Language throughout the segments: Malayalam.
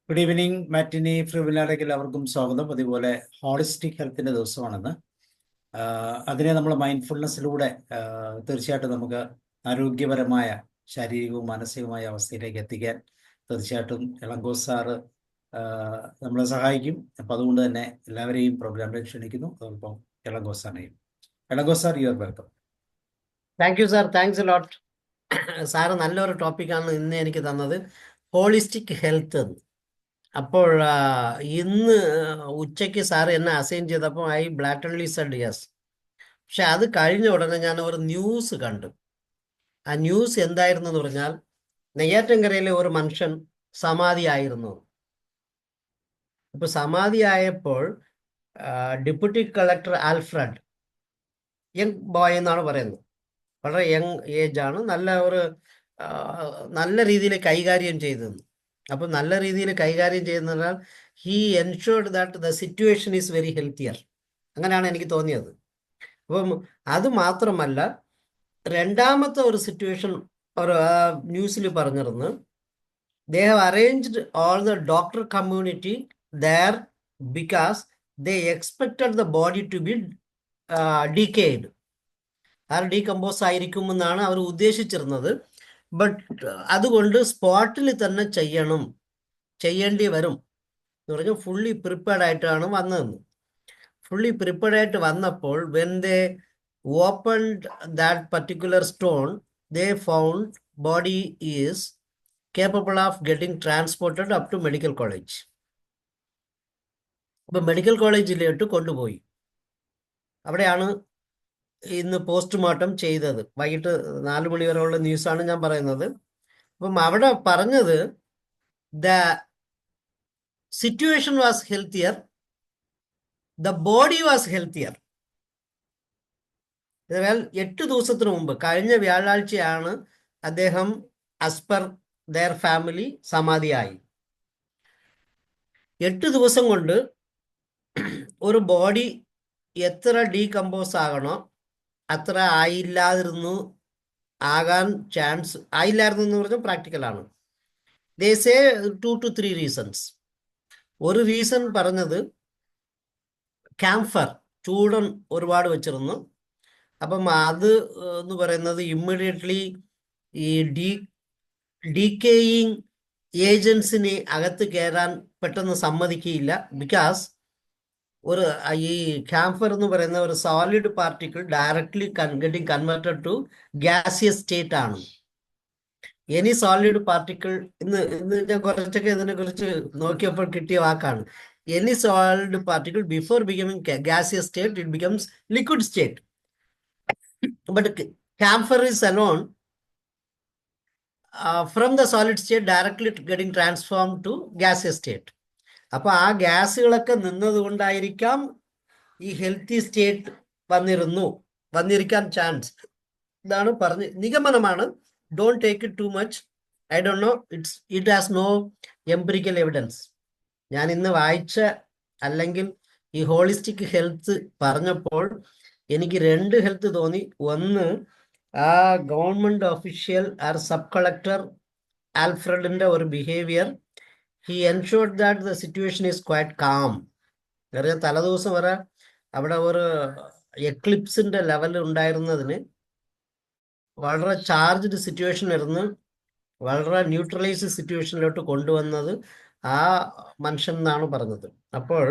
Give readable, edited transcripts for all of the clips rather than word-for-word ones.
ഗുഡ് ഈവനിങ് മാറ്റിനി ഫ്രീവിലാലേക്ക് എല്ലാവർക്കും സ്വാഗതം. അതുപോലെ ഹോളിസ്റ്റിക് ഹെൽത്തിന്റെ ദിവസമാണെന്ന്. അതിനെ നമ്മൾ മൈൻഡ്ഫുൾനെസ്സിലൂടെ തീർച്ചയായിട്ടും നമുക്ക് ആരോഗ്യപരമായ ശാരീരികവും മാനസികവുമായ അവസ്ഥയിലേക്ക് എത്തിക്കാൻ തീർച്ചയായിട്ടും ഇളങ്കോ സാറ് നമ്മളെ സഹായിക്കും. അപ്പം അതുകൊണ്ട് തന്നെ എല്ലാവരെയും പ്രോഗ്രാമിലേക്ക് ക്ഷണിക്കുന്നു. അതോടൊപ്പം ഇളങ്കോ സാറിനെയും. Ilango sir, you are welcome. Thank you sir, thanks a lot. Sir നല്ലൊരു ടോപ്പിക്കാണ് ഇന്ന് എനിക്ക് തന്നത്, ഹോളിസ്റ്റിക് ഹെൽത്ത് എന്ന്. അപ്പോൾ ഇന്ന് ഉച്ചയ്ക്ക് സാർ എന്നെ അസൈൻ ചെയ്തപ്പോൾ ഐ ബ്ലാറ്റൺലി സെഡ് യെസ്. പക്ഷെ അത് കഴിഞ്ഞ ഉടനെ ഞാൻ ഒരു ന്യൂസ് കണ്ടു. ആ ന്യൂസ് എന്തായിരുന്നു എന്ന് പറഞ്ഞാൽ, നെയ്യാറ്റിൻകരയിലെ ഒരു മനുഷ്യൻ സമാധിയായിരുന്നു. ഇപ്പൊ സമാധിയായപ്പോൾ deputy collector Alfred, young boy എന്നാണ് പറയുന്നത്, വളരെ യങ് ഏജ് ആണ്, നല്ല രീതിയിൽ കൈകാര്യം ചെയ്തത്. അപ്പം നല്ല രീതിയിൽ കൈകാര്യം ചെയ്യുന്നതിനാൽ he ensured that the situation is very healthier. അങ്ങനെയാണ് എനിക്ക് തോന്നിയത്. അപ്പം അത് മാത്രമല്ല, രണ്ടാമത്തെ ഒരു സിറ്റുവേഷൻ ഒരു ന്യൂസിൽ പറഞ്ഞിരുന്നു, they have arranged all the doctor community there because they expected the body to be decayed. Decompose ആയിരിക്കും എന്നാണ് അവർ ഉദ്ദേശിച്ചിരുന്നത്. ബട്ട് അതുകൊണ്ട് സ്പോട്ടിൽ തന്നെ ചെയ്യേണ്ടി വരും എന്ന് പറഞ്ഞാൽ ഫുള്ളി പ്രിപ്പയർഡ് ആയിട്ടാണ് വന്നതെന്ന്. ഫുള്ളി പ്രിപ്പയർഡ് ആയിട്ട് വന്നപ്പോൾ when they opened that particular stone, they found body is capable of getting transported up to medical college. അപ്പൊ മെഡിക്കൽ കോളേജിലോട്ട് കൊണ്ടുപോയി. അവിടെയാണ് ഇന്ന് പോസ്റ്റ്മോർട്ടം ചെയ്തത്. വൈകിട്ട് 4 മണി വരെയുള്ള ന്യൂസാണ് ഞാൻ പറയുന്നത്. അപ്പം അവിടെ പറഞ്ഞത്, the situation was healthier, the body was healthier. എന്നാൽ 8 ദിവസത്തിന് മുമ്പ്, കഴിഞ്ഞ വ്യാഴാഴ്ചയാണ് അദ്ദേഹം ആസ് പെർ ദെയർ ഫാമിലി സമാധിയായി. 8 ദിവസം കൊണ്ട് ഒരു ബോഡി എത്ര ഡീകമ്പോസ് ആകണോ അത്ര ആകാൻ ചാൻസ് ആയില്ലായിരുന്നു എന്ന് പറഞ്ഞാൽ പ്രാക്ടിക്കലാണ്. They say 2 to 3 reasons. ഒരു റീസൺ പറഞ്ഞത്, ക്യാംഫർ ചൂടൻ ഒരുപാട് വെച്ചിരുന്നു. അപ്പം അത് എന്ന് പറയുന്നത് ഇമ്മീഡിയറ്റ്ലി ഈ ഡീക്കേയിങ് ഏജൻസിനെ അകത്ത് കയറാൻ പെട്ടെന്ന് സമ്മതിക്കുകയില്ല. ബിക്കോസ് ഈ ക്യാംഫർ എന്ന് പറയുന്ന ഒരു solid particle directly getting converted to gaseous state ആണ്. എനി സോളിഡ് പാർട്ടിക്കിൾ, ഇന്ന് ഞാൻ കുറച്ചൊക്കെ ഇതിനെ കുറിച്ച് നോക്കിയപ്പോൾ കിട്ടിയ വാക്കാണ്. Any solid particle before becoming gaseous state it becomes liquid state. But camphor is alone from the solid state directly getting transformed to gaseous state. അപ്പൊ ആ ഗ്യാസുകളൊക്കെ നിന്നത് കൊണ്ടായിരിക്കാം ഈ ഹെൽത്തി സ്റ്റേറ്റ് വന്നിരിക്കാൻ ചാൻസ്. ഇതാണ് പറഞ്ഞ് നിഗമനമാണ്. Don't take it too much. I don't know, it has no empirical evidence. ഞാൻ ഇന്ന് വായിച്ച, അല്ലെങ്കിൽ ഈ ഹോളിസ്റ്റിക് ഹെൽത്ത് പറഞ്ഞപ്പോൾ എനിക്ക് 2 ഹെൽത്ത് തോന്നി. ഒന്ന്, ആ ഗവൺമെന്റ് ഒഫീഷ്യൽ സബ് കളക്ടർ ആൽഫ്രഡിന്റെ ഒരു behaviour, he ensured that the situation is quite calm. വേറെ തലേദിവസം വരെ അവിടെ ഒരു എക്ലിപ്സിന്റെ ലെവൽ ഉണ്ടായിരുന്നതിന് വളരെ ചാർജ്ഡ് സിറ്റുവേഷൻ ആയിരുന്നു, വളരെ ന്യൂട്രലൈസ്ഡ് സിറ്റുവേഷനിലോട്ട് കൊണ്ടുവന്നത് ആ മനുഷ്യൻ എന്നാണ് പറഞ്ഞത്. അപ്പോൾ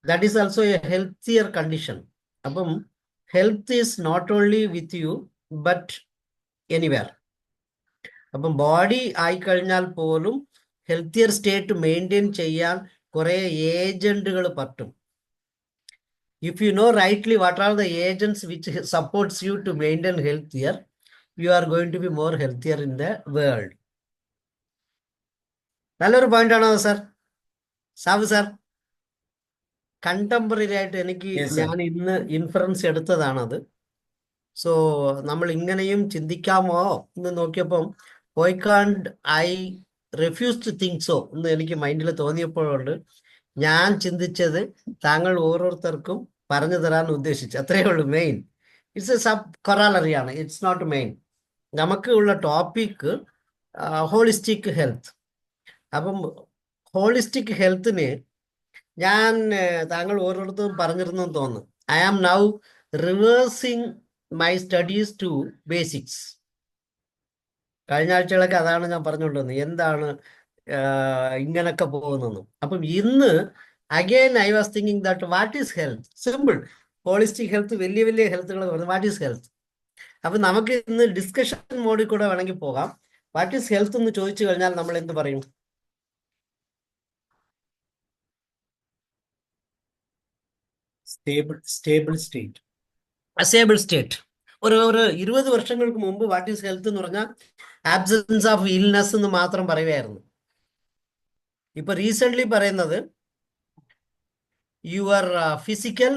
that is also a healthier condition. അപ്പം health is not only with you but anywhere. അപ്പം ബോഡി ആയിക്കഴിഞ്ഞാൽ പോലും ഹെൽത്തിയർ സ്റ്റേറ്റ് മെയിൻറ്റെയിൻ ചെയ്യാൻ കുറെ ഏജന്റുകൾ പറ്റും. If you know rightly what are the agents which supports you to maintain healthier, you are going to be more healthier in the world. നല്ലൊരു പോയിന്റ് ആണോ സാർ? സാബു സാർ, കണ്ടംപററി ആയിട്ട് എനിക്ക് ഞാൻ ഇന്ന് ഇൻഫറൻസ് എടുത്തതാണത്. സോ നമ്മൾ ഇങ്ങനെയും ചിന്തിക്കാമോ എന്ന് നോക്കിയപ്പം why can't I refuse to think so എന്ന് എനിക്ക് മൈൻഡിൽ തോന്നിയപ്പോഴുണ്ട് ഞാൻ ചിന്തിച്ചത് താങ്കൾ ഓരോരുത്തർക്കും പറഞ്ഞു തരാൻ ഉദ്ദേശിച്ചു. അത്രയേ ഉള്ളൂ. മെയിൻ ഇറ്റ്സ് എ സബ് കൊറാലറിയാണ്, ഇറ്റ്സ് നോട്ട് മെയിൻ. നമുക്ക് ഉള്ള ടോപ്പിക്ക് ഹോളിസ്റ്റിക് ഹെൽത്ത്. അപ്പം ഹോളിസ്റ്റിക് ഹെൽത്തിന് ഞാൻ താങ്കൾ ഓരോരുത്തരും പറഞ്ഞിരുന്നെന്ന് തോന്നുന്നു. I am now reversing my studies to basics. കഴിഞ്ഞ ആഴ്ചകളൊക്കെ അതാണ് ഞാൻ പറഞ്ഞുകൊണ്ടുവന്നത്, എന്താണ് ഇങ്ങനൊക്കെ പോകുന്നതെന്ന്. അപ്പം ഇന്ന് again I was thinking that what is health, simple. Holistic health, വലിയ വലിയ ഹെൽത്തുകൾ പറയുന്നത് വാട്ട് ഈസ് ഹെൽത്ത്. അപ്പം നമുക്ക് ഇന്ന് ഡിസ്കഷൻ മോഡിൽ കൂടെ വേണമെങ്കിൽ പോകാം. വാട്ട് ഈസ് ഹെൽത്ത് എന്ന് ചോദിച്ചു കഴിഞ്ഞാൽ നമ്മൾ എന്ത് പറയും? Stable state. Stable state. ഒരു 20 വർഷങ്ങൾക്ക് മുമ്പ് വാട്ട് ഈസ് ഹെൽത്ത് എന്ന് പറഞ്ഞാൽ ആബ്സെൻസ് ഓഫ് ഇൽനെസ് എന്ന് മാത്രം പറയുമായിരുന്നു. ഇപ്പൊ റീസെന്റ് പറയുന്നത് your physical,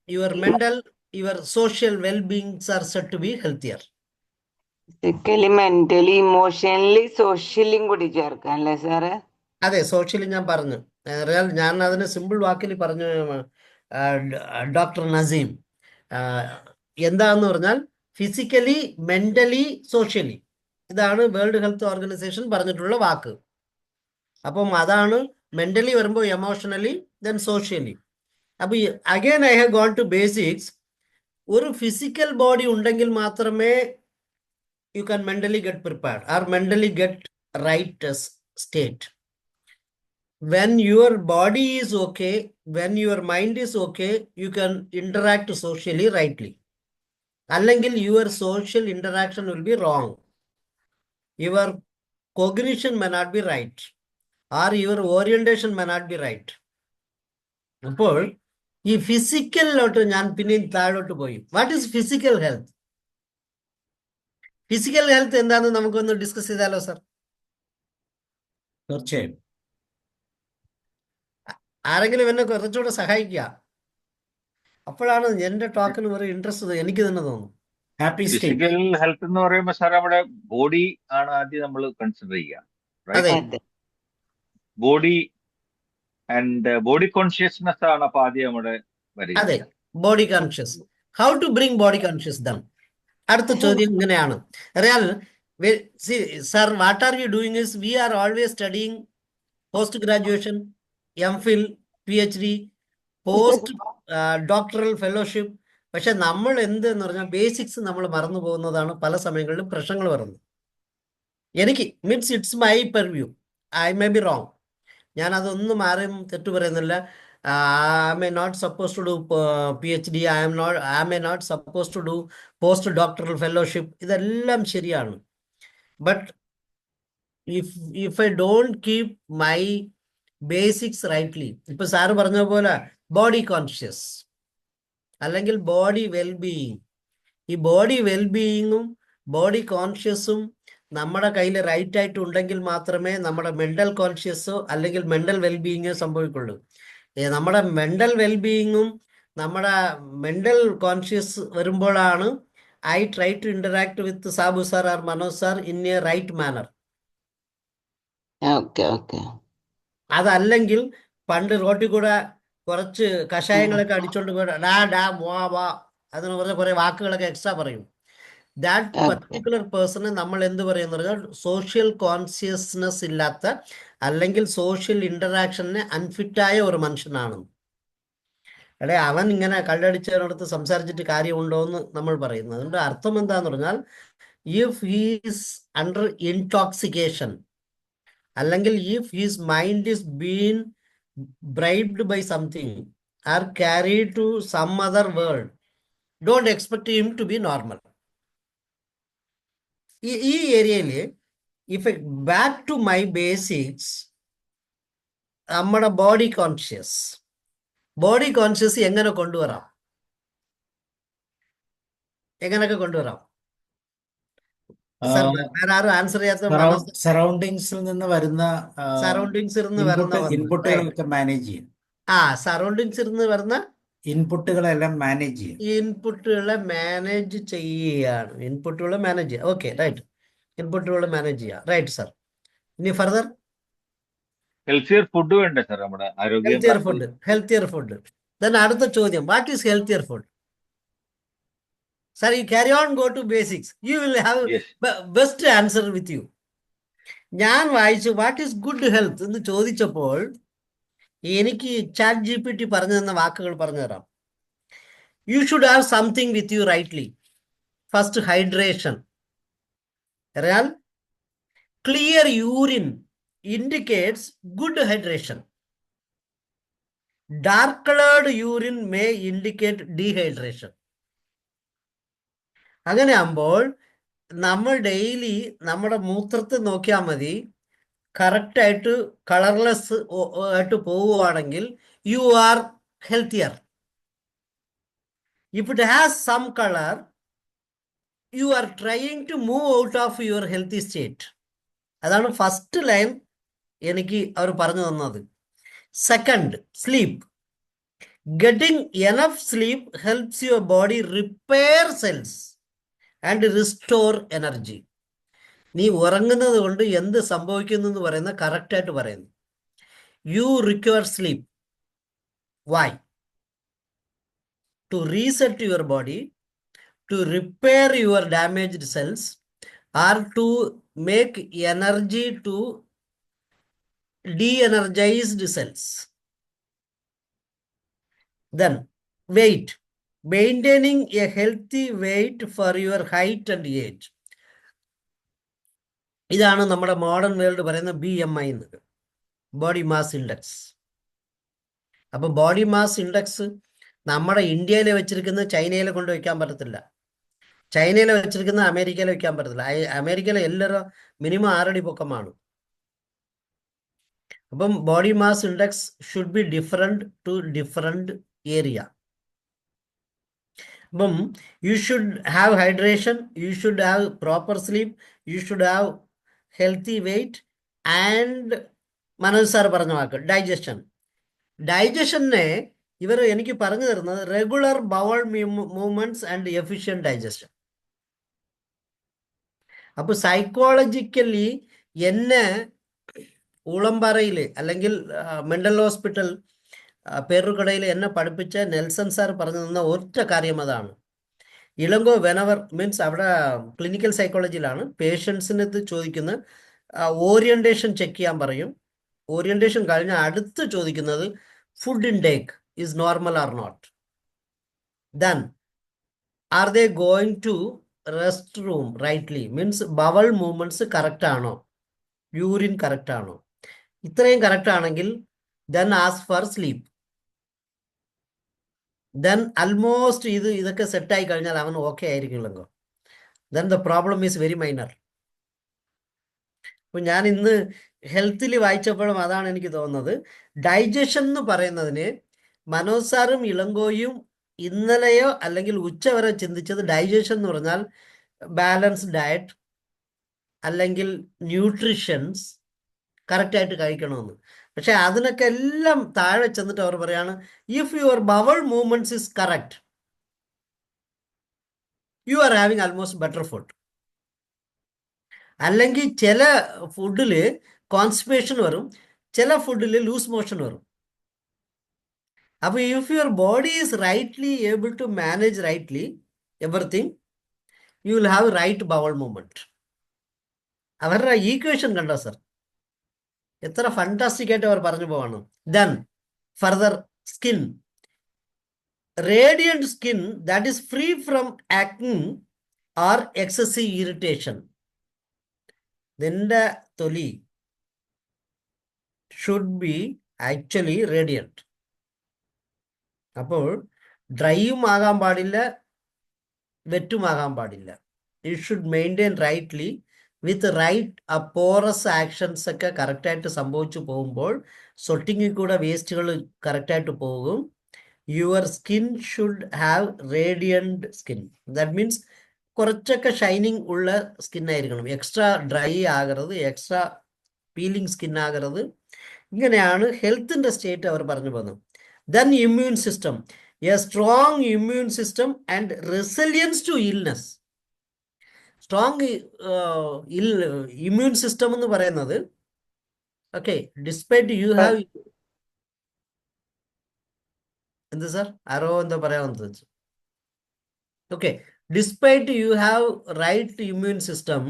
your mental, your social wellbeings are said to be healthier. Physically, mentally, emotionally, സോഷ്യലിയും കൂടി ചേർക്കാം അല്ലേ സാറ്? അതെ, സോഷ്യലി ഞാൻ പറഞ്ഞു. ഞാൻ അതിന് സിമ്പിൾ വാക്കിൽ പറഞ്ഞു. ഡോക്ടർ നസീം എന്താന്ന് പറഞ്ഞാൽ ഫിസിക്കലി, മെന്റലി, സോഷ്യലി, ഇതാണ് വേൾഡ് ഹെൽത്ത് ഓർഗനൈസേഷൻ പറഞ്ഞിട്ടുള്ള വാക്ക്. അപ്പം അതാണ് മെന്റലി വരുമ്പോൾ എമോഷണലി, ദെൻ സോഷ്യലി. അപ്പൊ again I have gone to basics. ഒരു ഫിസിക്കൽ ബോഡി ഉണ്ടെങ്കിൽ മാത്രമേ you can mentally get prepared or mentally get right state. When your body is okay, when your mind is okay, you can interact socially rightly. Allengil your social interaction will be wrong. Your cognition may not be right, or your orientation may not be right. അപ്പോൾ ഈ ഫിസിക്കലിലോട്ട് ഞാൻ പിന്നെ താഴോട്ട് പോയി. What is physical health? Physical health എന്താണെന്ന് നമുക്കൊന്ന് ഡിസ്കസ് ചെയ്താലോ സർ? തീർച്ചയായും. ആരെങ്കിലും എന്നെ കുറച്ചുകൂടെ സഹായിക്കുക. അപ്പോഴാണ് എന്റെ ടോക്കിന് ഒരു ഇൻട്രസ്റ്റ് എനിക്ക് തന്നെ തോന്നുന്നു. Happy state. ഫിസിക്കൽ ഹെൽത്ത് എന്ന് പറയുമ്പോൾ സാർ നമ്മുടെ ബോഡി ആണ് ആദ്യം നമ്മൾ കൺസിഡർ ചെയ്യുക. അതെ, ബോഡി ആൻഡ് ബോഡി കോൺഷ്യസ്നെസ് ആണ് അപ്പൊ ആദ്യം നമ്മുടെ വരിക. അതെ, body conscious. How to bring body conscious them? അടുത്ത ചോദ്യം ഇങ്ങനെയാണ്. Real sir, what are you doing is we are always studying post graduation, MPhil, PhD, post doctoral fellowship. പക്ഷെ നമ്മൾ എന്തെന്ന് പറഞ്ഞാൽ ബേസിക്സ് നമ്മൾ മറന്നു പോകുന്നതാണ് പല സമയങ്ങളിലും പ്രശ്നങ്ങൾ വരുന്നത്. എനിക്ക് means it's my purview, I may be wrong. ഞാൻ അതൊന്നും ആരെയും തെറ്റു പറയുന്നില്ല. I may not supposed to do PhD, I may not supposed to do post doctoral fellowship. ഇതെല്ലാം ശരിയാണ്. But if I don't keep my basics rightly, ഇപ്പൊ സാറ് പറഞ്ഞ പോലെ ബോഡി കോൺഷ്യസ് അല്ലെങ്കിൽ ബോഡി വെൽബീയിങ്, ഈ ബോഡി വെൽബീയിങ്ങും ബോഡി കോൺഷ്യസും നമ്മുടെ കയ്യിൽ റൈറ്റ് ആയിട്ട് ഉണ്ടെങ്കിൽ മാത്രമേ നമ്മുടെ മെന്റൽ കോൺഷ്യസോ അല്ലെങ്കിൽ മെന്റൽ വെൽബീയിങ്ങോ സംഭവിക്കുള്ളൂ. നമ്മുടെ മെന്റൽ വെൽബീയിങ്ങും നമ്മുടെ മെന്റൽ കോൺഷ്യസ് വരുമ്പോഴാണ് I try to interact with Sabu sir or Manoj sir in a right manner. അതല്ലെങ്കിൽ പണ്ട് റോട്ടിൽ കൂടെ കുറച്ച് കഷായങ്ങളൊക്കെ അടിച്ചോണ്ട് പോയി അതിന് പറഞ്ഞ കുറെ വാക്കുകളൊക്കെ എക്സ്ട്രാ പറയും. ദാറ്റ് പർട്ടിക്കുലർ പേഴ്സണ് നമ്മൾ എന്ത് പറയുന്ന പറഞ്ഞാൽ സോഷ്യൽ കോൺഷ്യസ്നെസ് ഇല്ലാത്ത അല്ലെങ്കിൽ സോഷ്യൽ ഇന്ററാക്ഷന് അൺഫിറ്റായ ഒരു മനുഷ്യനാണ്. എടേ, അവൻ ഇങ്ങനെ കള്ളടിച്ചതിനടുത്ത് സംസാരിച്ചിട്ട് കാര്യമുണ്ടോ എന്ന് നമ്മൾ പറയുന്നത്. അതിന്റെ അർത്ഥം എന്താന്ന് പറഞ്ഞാൽ ഇഫ് ഹീസ് അണ്ടർ ഇൻടോക്സിക്കേഷൻ അല്ലെങ്കിൽ if his mind is been bribed by something or carried to some other world, don't expect him to be normal. ഈ ഏരിയയിൽ if back to my basics, നമ്മുടെ ബോഡി കോൺഷ്യസ് എങ്ങനെ കൊണ്ടുവരാം, എങ്ങനെയൊക്കെ കൊണ്ടുവരാം? വേറെ ആരും ആൻസർ ചെയ്യാത്ത സറൗണ്ടിങ്സിൽ നിന്ന് വരുന്ന സറൗണ്ടിങ്സിൽ നിന്ന് വരുന്ന ഇൻപുട്ടുകളൊക്കെ മാനേജ് ചെയ്യും. സറൗണ്ടിങ്സിൽ നിന്ന് വരുന്ന ഇൻപുട്ടുകളെല്ലാം മാനേജ് ചെയ്യും. ഇൻപുട്ടുകളെ മാനേജ് ചെയ്യുകയാണ്. ഇൻപുട്ടുകളെ മാനേജ് ചെയ്യുക. Okay, right. ഇൻപുട്ടുകളെ മാനേജ് ചെയ്യുക. Right sir. ഇനി ഫർദർ ഹെൽത്തിയർ ഫുഡ് വേണ്ടേ സാർ നമ്മുടെ ആരോഗ്യം? Healthier food. ദെൻ അടുത്ത ചോദ്യം, what is healthier food? Sir, you carry on, go to basics. You will have best answer with you. ഞാൻ വായിച്ചു വാട്ട് ഈസ് ഗുഡ് ഹെൽത്ത് എന്ന് ചോദിച്ചപ്പോൾ എനിക്ക് ചാറ്റ് GPT പറഞ്ഞു തന്ന വാക്കുകൾ പറഞ്ഞു തരാം. You should have something with you rightly. First hydration. എന്നാൽ clear urine indicates good hydration. Dark coloured urine may indicate dehydration. അങ്ങനെ ആകുമ്പോൾ നമ്മൾ ഡെയിലി നമ്മുടെ മൂത്രത്തിൽ നോക്കിയാൽ മതി, കറക്റ്റായിട്ട് കളർലെസ് ആയിട്ട് പോവുകയാണെങ്കിൽ you are healthier. If it has some colour, you are trying to move out of your healthy state. അതാണ് ഫസ്റ്റ് ലൈൻ എനിക്ക് അവർ പറഞ്ഞു തന്നത്. Second, sleep. Getting enough sleep helps your body repair cells and restore energy. നീ ഉറങ്ങുന്നത് കൊണ്ട് എന്ത് സംഭവിക്കുന്നു എന്ന് പറയുന്ന കറക്റ്റായിട്ട് പറയുന്നു. You require sleep. Why? To reset your body, to repair your damaged cells, or to make energy to de-energized cells. Then weight. Maintaining a healthy weight for your height and age. ഇതാണ് നമ്മുടെ മോഡേൺ വേൾഡ് പറയുന്ന BMI എന്നത്, ബോഡി മാസ് ഇൻഡെക്സ്. അപ്പൊ ബോഡി മാസ് ഇൻഡെക്സ് നമ്മുടെ ഇന്ത്യയിൽ വെച്ചിരിക്കുന്ന ചൈനയിൽ കൊണ്ട് വയ്ക്കാൻ പറ്റത്തില്ല, ചൈനയിൽ വെച്ചിരിക്കുന്ന അമേരിക്കയിൽ വെക്കാൻ പറ്റത്തില്ല. അമേരിക്കയിലെ എല്ലാവരും മിനിമം 6 അടി പൊക്കമാണ്. അപ്പം body mass index should be different to different area. അപ്പം you should have hydration, you should have proper sleep, you should have healthy weight and Manoj sir പറഞ്ഞ വാക്ക് ഡൈജഷൻ. ഡൈജഷനെ ഇവർ എനിക്ക് പറഞ്ഞു തരുന്നത് regular bowel movements and efficient digestion. അപ്പോൾ സൈക്കോളജിക്കലി എന്നെ ഊളംപാറയിൽ അല്ലെങ്കിൽ മെൻ്റൽ ഹോസ്പിറ്റൽ പേരുകടയിൽ എന്നെ പഠിപ്പിച്ച നെൽസൺ സാർ പറഞ്ഞു തന്ന ഒറ്റ കാര്യം അതാണ്. ഇളങ്കോ വെനവർ മീൻസ് അവിടെ ക്ലിനിക്കൽ സൈക്കോളജിയിലാണ് പേഷ്യൻസിന് ഇത് ചോദിക്കുന്നത്, ഓറിയൻറ്റേഷൻ ചെക്ക് ചെയ്യാൻ പറയും. ഓറിയൻറ്റേഷൻ കഴിഞ്ഞ് അടുത്ത് ചോദിക്കുന്നത് food intake is normal or not. Then are they going to rest room rightly, means bowel movements correct ആണോ, യൂറിൻ കറക്റ്റ് ആണോ. ഇത്രയും കറക്റ്റ് ആണെങ്കിൽ then ask for sleep. Then almost ഇതൊക്കെ സെറ്റായി കഴിഞ്ഞാൽ അവൻ ഓക്കെ ആയിരിക്കില്ലല്ലോ. Then the problem is very minor. അപ്പോൾ ഞാൻ ഇന്ന് ഹെൽത്തിൽ വായിച്ചപ്പോഴും അതാണ് എനിക്ക് തോന്നുന്നത്. ഡൈജഷൻ എന്ന് പറയുന്നതിന് മനോജ് സാറും ഇളങ്കോയും ഇന്നലെയോ അല്ലെങ്കിൽ ഉച്ചവരെ ചിന്തിച്ചത് ഡൈജഷൻ എന്ന് പറഞ്ഞാൽ ബാലൻസ്ഡ് ഡയറ്റ് അല്ലെങ്കിൽ ന്യൂട്രീഷൻസ് കറക്റ്റായിട്ട് കഴിക്കണമെന്ന്. പക്ഷെ അതിനൊക്കെ എല്ലാം താഴെ ചെന്നിട്ട് അവർ പറയാണ് if your bowel movements is correct, you are having almost better food. അല്ലെങ്കിൽ ചില ഫുഡിൽ കോൺസ്റ്റിപ്പേഷൻ വരും, ചില ഫുഡിൽ ലൂസ് മോഷൻ വരും. അപ്പോൾ if your body is rightly able to manage rightly everything, you will have right bowel movement. അവരുടെ ഈക്വേഷൻ കണ്ടോ സർ, എത്ര ഫണ്ടാസ്റ്റിക് ആയിട്ട് അവർ പറഞ്ഞു പോവാണ്. Then further skin. Radiant skin that is free from acne or excessive irritation. നിന്റെ തൊലി ഷുഡ് ബി ആക്ച്വലി റേഡിയന്റ്. അപ്പോൾ ഡ്രൈയും ആകാൻ പാടില്ല, വെറ്റും ആകാൻ പാടില്ല. It should maintain rightly with right pores actions ഒക്കെ കറക്റ്റായിട്ട് സംഭവിച്ചു പോകുമ്പോൾ സ്വെറ്റിങ്ങിൽ കൂടെ വേസ്റ്റുകൾ കറക്റ്റായിട്ട് പോകും. Your skin should have radiant skin. That means കുറച്ചൊക്കെ ഷൈനിങ് ഉള്ള സ്കിൻ ആയിരിക്കണം, എക്സ്ട്രാ ഡ്രൈ ആകരുത്, എക്സ്ട്രാ പീലിംഗ് സ്കിൻ ആകരുത്. ഇങ്ങനെയാണ് ഹെൽത്തിൻ്റെ സ്റ്റേറ്റ് അവർ പറഞ്ഞു പോകുന്നത്. Then immune system. A strong immune system and resilience to illness. Strong immune system എന്ന് പറയുന്നത് ഓക്കെ ഡിസ്പൈറ്റ് യു ഹാവ് എന്ത് സാർ ആരോ എന്താ പറയാമെന്ന് വെച്ചു. Okay, despite you have right immune system,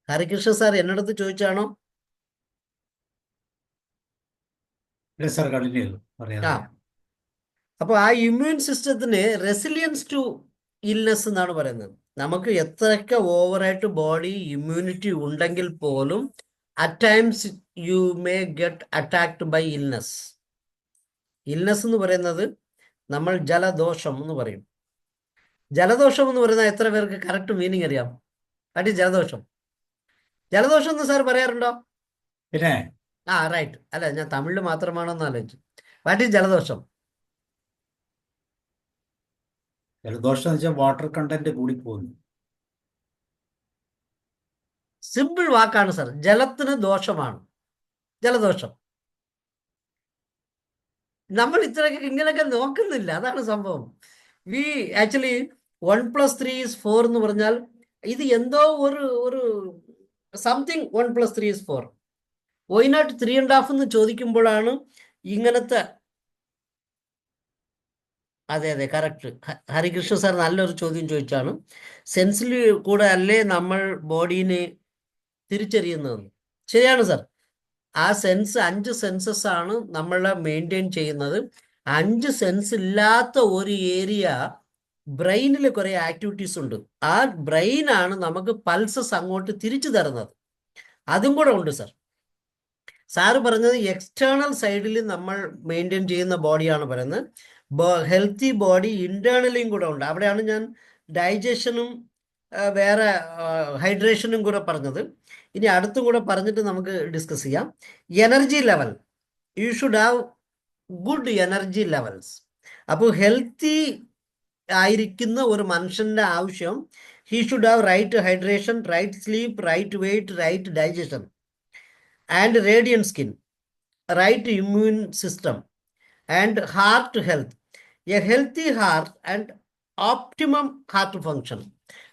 Harikrishna sir എന്നടുത്ത് ചോദിച്ചാണോ? ഇല്ല സാർ, കണ്ടിന്യൂ ചെയ്തു ആ, പറയാതെ. അപ്പോൾ ആ ഇമ്മ്യൂൺ സിസ്റ്റത്തിന് റെസിലിയൻസ് ടു ഇൽനെസ് എന്നാണ് പറയുന്നത്. നമുക്ക് എത്രയൊക്കെ ഓവറായിട്ട് ബോഡി ഇമ്മ്യൂണിറ്റി ഉണ്ടെങ്കിൽ പോലും at times you may get attacked by illness. Illness എന്ന് പറയുന്നത് നമ്മൾ ജലദോഷം എന്ന് പറയും. ജലദോഷം എന്ന് പറയുന്നത് എത്ര പേർക്ക് കറക്റ്റ് മീനിങ് അറിയാം? വാട്ട് ഈസ് ജലദോഷം? ജലദോഷം എന്ന് സാർ പറയാറുണ്ടോ? പിന്നെ ആ, റൈറ്റ്. അല്ല, ഞാൻ തമിഴിൽ മാത്രമാണോ എന്ന് ആലോചിച്ചു. വാട്ട് ഈസ് ജലദോഷം? ജലദോഷം എന്ന് വെച്ചാൽ വാട്ടർ കണ്ടന്റ് കൂടി പോകുന്നു. സിമ്പിൾ വാക്കാണ് സാർ. ജലത്തിന് ദോഷമാണ് ജലദോഷം. നമ്മൾ ഇത്രയൊക്കെ ഇങ്ങനെയൊക്കെ നോക്കുന്നില്ല, അതാണ് സംഭവം. വി ആക്ച്വലി 1+3 is 4 എന്ന് പറഞ്ഞാൽ ഇത് എന്തോ ഒരു സംതിങ് 1+3 is 4. വൈ നോട്ട് 3.5 എന്ന് ചോദിക്കുമ്പോഴാണ് ഇങ്ങനത്തെ. അതെ അതെ, കറക്റ്റ്. ഹരികൃഷ്ണ സാർ നല്ലൊരു ചോദ്യം ചോദിച്ചാണ്. സെൻസിൽ കൂടെ അല്ലേ നമ്മൾ ബോഡീനെ തിരിച്ചറിയുന്നതെന്ന്. ശരിയാണ് സാർ. ആ സെൻസ് 5 സെൻസസ് ആണ് നമ്മളെ മെയിൻറ്റെയിൻ ചെയ്യുന്നത്. 5 സെൻസ് ഇല്ലാത്ത ഒരു ഏരിയ ബ്രെയിനിൽ കുറേ ആക്ടിവിറ്റീസ് ഉണ്ട്. ആ ബ്രെയിനാണ് നമുക്ക് പൾസസ് അങ്ങോട്ട് തിരിച്ചു തരുന്നത്. അതും കൂടെ ഉണ്ട് സാർ. സാറ് പറഞ്ഞത് എക്സ്റ്റേണൽ സൈഡിൽ നമ്മൾ മെയിൻറ്റെയിൻ ചെയ്യുന്ന ബോഡിയാണ് പറയുന്നത്. ഹെൽത്തി ബോഡി ഇന്റേണലിയും കൂടെ ഉണ്ട്. അവിടെയാണ് ഞാൻ ഡൈജഷനും വേറെ ഹൈഡ്രേഷനും കൂടെ പറഞ്ഞത്. ഇനി അടുത്തും കൂടെ പറഞ്ഞിട്ട് നമുക്ക് ഡിസ്കസ് ചെയ്യാം. Energy level, you should have good energy levels. അപ്പോൾ ഹെൽത്തി ആയിരിക്കുന്ന ഒരു മനുഷ്യന്റെ ആവശ്യം, he should have right hydration, right sleep, right weight, right digestion and radiant skin, right immune system and heart health. A healthy heart and optimum heart function.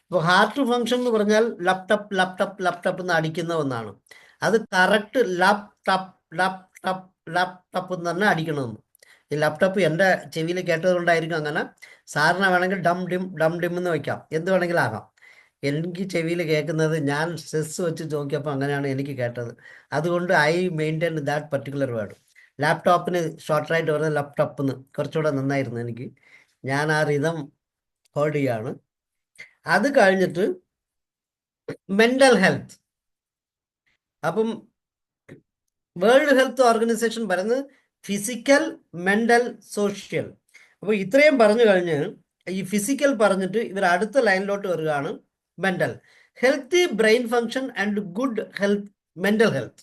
ഇപ്പോൾ ഹാർട്ട് ഫങ്ഷൻ എന്ന് പറഞ്ഞാൽ ലാപ്ടോപ്പ് ലാപ്ടോപ്പ് ലാപ്ടോപ്പ് എന്ന് അടിക്കുന്ന ഒന്നാണ്. അത് കറക്റ്റ് ലാപ്ടോപ്പ് ലാപ്ടോപ്പ് ലാപ്ടോപ്പ് എന്ന് തന്നെ അടിക്കണമെന്ന്. ഈ ലാപ്ടോപ്പ് എൻ്റെ ചെവിയിൽ കേട്ടത് കൊണ്ടായിരിക്കും അങ്ങനെ. സാറിന് വേണമെങ്കിൽ ഡം ഡിം എന്ന് വയ്ക്കാം, എന്ത് വേണമെങ്കിലും ആകാം. എനിക്ക് ചെവിയിൽ കേൾക്കുന്നത്, ഞാൻ സെസ് വെച്ച് നോക്കിയപ്പോൾ അങ്ങനെയാണ് എനിക്ക് കേട്ടത്. അതുകൊണ്ട് I maintain that particular word. ലാപ്ടോപ്പിന് ഷോർട്ടായിട്ട് പറഞ്ഞ ലാപ്ടോപ്പ് എന്ന് കുറച്ചുകൂടെ നന്നായിരുന്നു എനിക്ക്. ഞാൻ ആ റിതം ഹോൾഡ് ചെയ്യാണ്. അത് കഴിഞ്ഞിട്ട് മെൻ്റൽ ഹെൽത്ത്. അപ്പം വേൾഡ് ഹെൽത്ത് ഓർഗനൈസേഷൻ പറയുന്നത് ഫിസിക്കൽ, മെൻ്റൽ, സോഷ്യൽ. അപ്പോൾ ഇത്രയും പറഞ്ഞു കഴിഞ്ഞ് ഈ ഫിസിക്കൽ പറഞ്ഞിട്ട് ഇവർ അടുത്ത ലൈനിലോട്ട് വരികയാണ് mental. Healthy brain function and good health, mental health.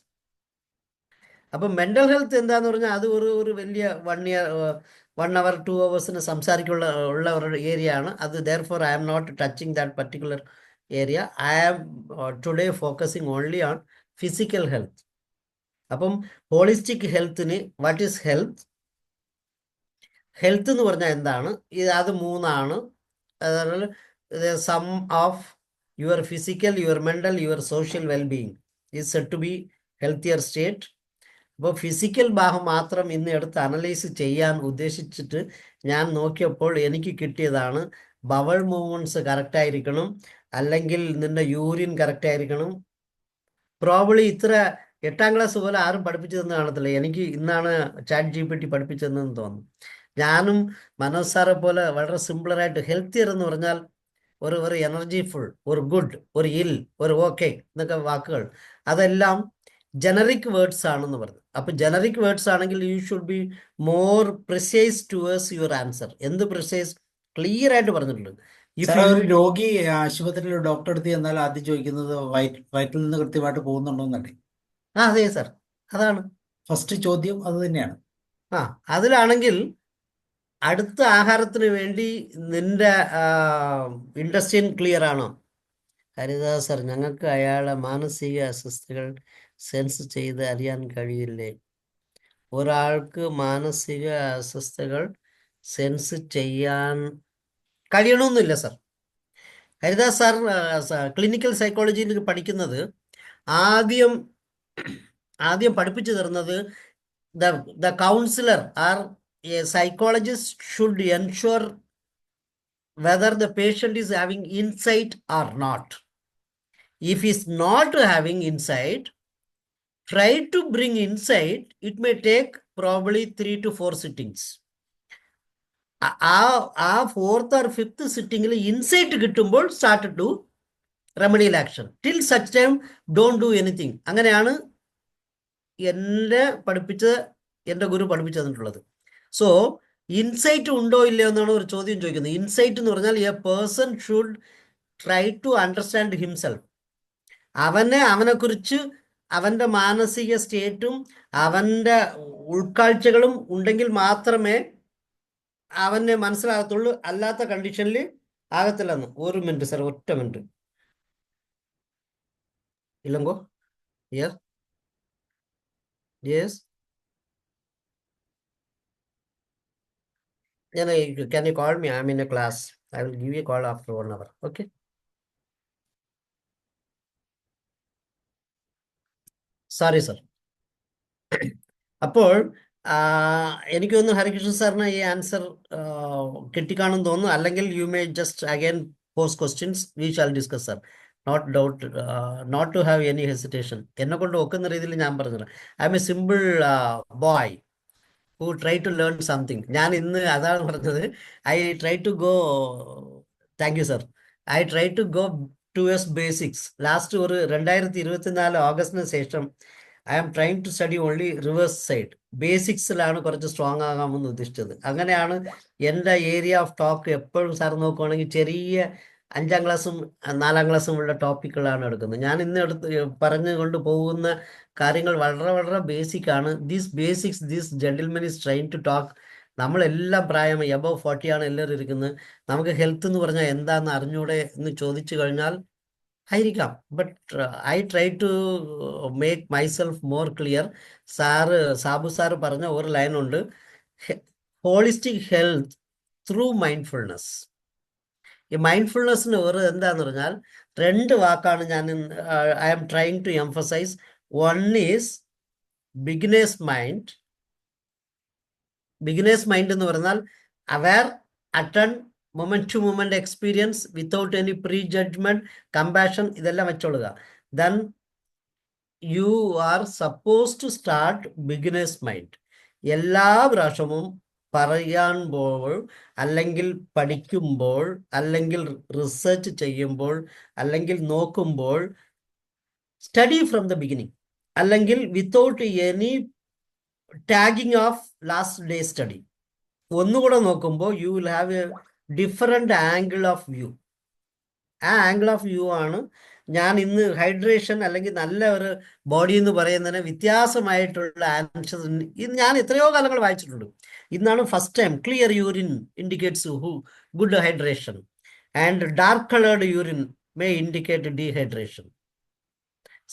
അപ്പം മെൻ്റൽ ഹെൽത്ത് എന്താന്ന് പറഞ്ഞാൽ അത് ഒരു വലിയ 1 hour 2 hours സംസാരിക്കുള്ള ഒരു ഏരിയ ആണ് അത്. Therefore I am not touching that particular area. I am today focusing only on physical health. അപ്പം ഹോളിസ്റ്റിക് ഹെൽത്തിന് വാട്ട് ഈസ് ഹെൽത്ത്? ഹെൽത്ത് എന്ന് പറഞ്ഞാൽ എന്താണ്? അത് 3 ആണ്. അതായത് sum of your physical, your mental, your social wellbeing is said to be healthier state. അപ്പോൾ ഫിസിക്കൽ ഭാഗം മാത്രം ഇന്ന് എടുത്ത് അനലൈസ് ചെയ്യാൻ ഉദ്ദേശിച്ചിട്ട് ഞാൻ നോക്കിയപ്പോൾ എനിക്ക് കിട്ടിയതാണ് ബവൽ മൂവ്മെൻറ്റ്സ് കറക്റ്റായിരിക്കണം, അല്ലെങ്കിൽ നിൻ്റെ യൂറിൻ കറക്റ്റായിരിക്കണം. പ്രോബ്ലി ഇത്ര 8ാം ക്ലാസ് പോലെ ആരും പഠിപ്പിച്ചു തന്നെ കാണത്തില്ല. എനിക്ക് ഇന്നാണ് ChatGPT പഠിപ്പിച്ചതെന്ന് തോന്നുന്നു. ഞാനും മനോജ് സാറെ പോലെ വളരെ സിമ്പിളറായിട്ട് ഹെൽത്തിയർ എന്ന് പറഞ്ഞാൽ ഒരു എനർജിഫുൾ, ഒരു ഗുഡ്, ഒരു ഇൽ, ഒരു ഓക്കെ എന്നൊക്കെ വാക്കുകൾ, അതെല്ലാം ജനറിക് വേർഡ്സ് ആണെന്ന് പറഞ്ഞു. അപ്പം ജനറിക് വേർഡ്സ് ആണെങ്കിൽ you should be more precise towards your answer. എന്ത് പ്രിസൈസ്? ക്ലിയർ ആയിട്ട് പറഞ്ഞിട്ടുണ്ട്. സാർ, ഒരു രോഗി ആശുപത്രിയിൽ ഡോക്ടർ അടുത്ത് ചെന്നാൽ ആദ്യം ചോദിക്കുന്നത് വയറ്റിൽ നിന്ന് കൃത്യമായിട്ട് പോകുന്നുണ്ടോ എന്നല്ലേ? അതെ സാർ, അതാണ് ഫസ്റ്റ് ചോദ്യം, അത് തന്നെയാണ്. അതിലാണെങ്കിൽ അടുത്ത ആഹാരത്തിന് വേണ്ടി നിന്റെ ഇൻഡസ്ട്രിയൻ ക്ലിയർ ആണോ? ഹരിദാസ് സാർ, ഞങ്ങൾക്ക് അയാളെ മാനസിക അസ്വസ്ഥതകൾ സെൻസ് ചെയ്ത് അറിയാൻ കഴിയില്ലേ? ഒരാൾക്ക് മാനസിക അസ്വസ്ഥതകൾ സെൻസ് ചെയ്യാൻ കഴിയണമെന്നില്ല സാർ. ഹരിദാസ് സാർ ക്ലിനിക്കൽ സൈക്കോളജിയിൽ പഠിക്കുന്നത് ആദ്യം പഠിപ്പിച്ചു തരുന്നത് the counselor or a psychologist should ensure whether the patient is having insight or not. If he's not having insight, try to bring insight. It may take probably 3 to 4 sittings. ആ ഫോർത്ത് ഓർ ഫിഫ്ത്ത് സിറ്റിങ്ങിൽ ഇൻസൈറ്റ് കിട്ടുമ്പോൾ start to remedial action. Till such time don't do anything. അങ്ങനെയാണ് എൻ്റെ ഗുരു പഠിപ്പിച്ചു തന്നിട്ടുള്ളത്. സോ ഇൻസൈറ്റ് ഉണ്ടോ ഇല്ലയോ എന്നാണ് ഒരു ചോദ്യം ചോദിക്കുന്നത്. ഇൻസൈറ്റ് എന്ന് പറഞ്ഞാൽ a person should try to understand himself. അവനെക്കുറിച്ച് അവൻ്റെ മാനസിക സ്റ്റേറ്റും അവൻ്റെ ഉൾക്കാഴ്ചകളും ഉണ്ടെങ്കിൽ മാത്രമേ അവനെ മനസ്സിലാകത്തുള്ളൂ. അല്ലാത്ത കണ്ടീഷനിൽ ആകത്തില്ലെന്ന്. ഒരു മിനിറ്റ് സാർ, ഒറ്റ minute. Ilango yes yes can you call me? I'm in a class. I will give you a call after 1 hour. Okay. Sorry, sir. അപ്പോൾ എനിക്ക് തോന്നുന്നു ഹരികൃഷ്ണൻ സാറിന് ഈ ആൻസർ കിട്ടിക്കാണെന്ന് തോന്നുന്നു. അല്ലെങ്കിൽ you may just again post questions. We shall discuss sir. Not to have any hesitation. എന്നെ കൊണ്ട് ഒക്കുന്ന രീതിയിൽ ഞാൻ പറഞ്ഞത് I am a simple boy who try to learn something. ഞാൻ ഇന്ന് അതാണ് പറഞ്ഞത്. I try to go, thank you sir, I try to go towards basics. Last ഒരു 2024 ഓഗസ്റ്റിന് ശേഷം I am trying to study only reverse side. ബേസിക്സിലാണ് കുറച്ച് സ്ട്രോങ് ആകാമെന്ന് ഉദ്ദേശിച്ചത്. അങ്ങനെയാണ് എൻ്റെ ഏരിയ ഓഫ് ടോക്ക്. എപ്പോഴും സാർ നോക്കുകയാണെങ്കിൽ ചെറിയ 5ാം ക്ലാസ്സും 4ാം ക്ലാസ്സും ഉള്ള ടോപ്പിക്കുകളാണ് എടുക്കുന്നത്. ഞാൻ ഇന്ന് പറഞ്ഞുകൊണ്ട് പോകുന്ന കാര്യങ്ങൾ വളരെ വളരെ ബേസിക് ആണ്. These basics this gentlemen is trying to talk. നമ്മളെല്ലാം പ്രായം എബവ് 40 ആണ് എല്ലാവരും ഇരിക്കുന്നത്. നമുക്ക് ഹെൽത്ത് എന്ന് പറഞ്ഞാൽ എന്താണെന്ന് അറിഞ്ഞൂടെ എന്ന് ചോദിച്ചു കഴിഞ്ഞാൽ ആയിരിക്കാം. But I try to make myself more clear. Sabu sir പറഞ്ഞ ഒരു ലൈനുണ്ട്, ഹോളിസ്റ്റിക് ഹെൽത്ത് ത്രൂ മൈൻഡ്ഫുൾനെസ്. ഈ മൈൻഡ്ഫുൾനെസ്സിന് ഒരു എന്താന്ന് പറഞ്ഞാൽ 2 വാക്കാണ് ഞാൻ I am trying to emphasise. One is beginner's mind. Beginner's mind എന്ന് പറഞ്ഞാൽ aware, attend, moment to moment experience without any pre judgement, compassion, ഇതെല്ലാം വെച്ചോളുക. Then you are suppose to start beginner's mind. എല്ലാ പ്രാവശ്യവും പറയുമ്പോൾ, അല്ലെങ്കിൽ പഠിക്കുമ്പോൾ, അല്ലെങ്കിൽ റിസർച്ച് ചെയ്യുമ്പോൾ, അല്ലെങ്കിൽ നോക്കുമ്പോൾ സ്റ്റഡി ഫ്രം ദ ബിഗിനിങ്, അല്ലെങ്കിൽ without any tagging of last day study. ഒന്നുകൂടെ നോക്കുമ്പോൾ U will have A different angle of view. ആ ആംഗിൾ ഓഫ് വ്യൂ ആണ് ഞാൻ ഇന്ന് ഹൈഡ്രേഷൻ അല്ലെങ്കിൽ നല്ല ഒരു ബോഡി എന്ന് പറയുന്നതിന് വ്യത്യാസമായിട്ടുള്ള ആൻസർ ഞാൻ എത്രയോ കാലങ്ങൾ വായിച്ചിട്ടുണ്ട്. ഇന്നാണ് first time clear urine indicates good hydration and dark coloured urine may indicate dehydration.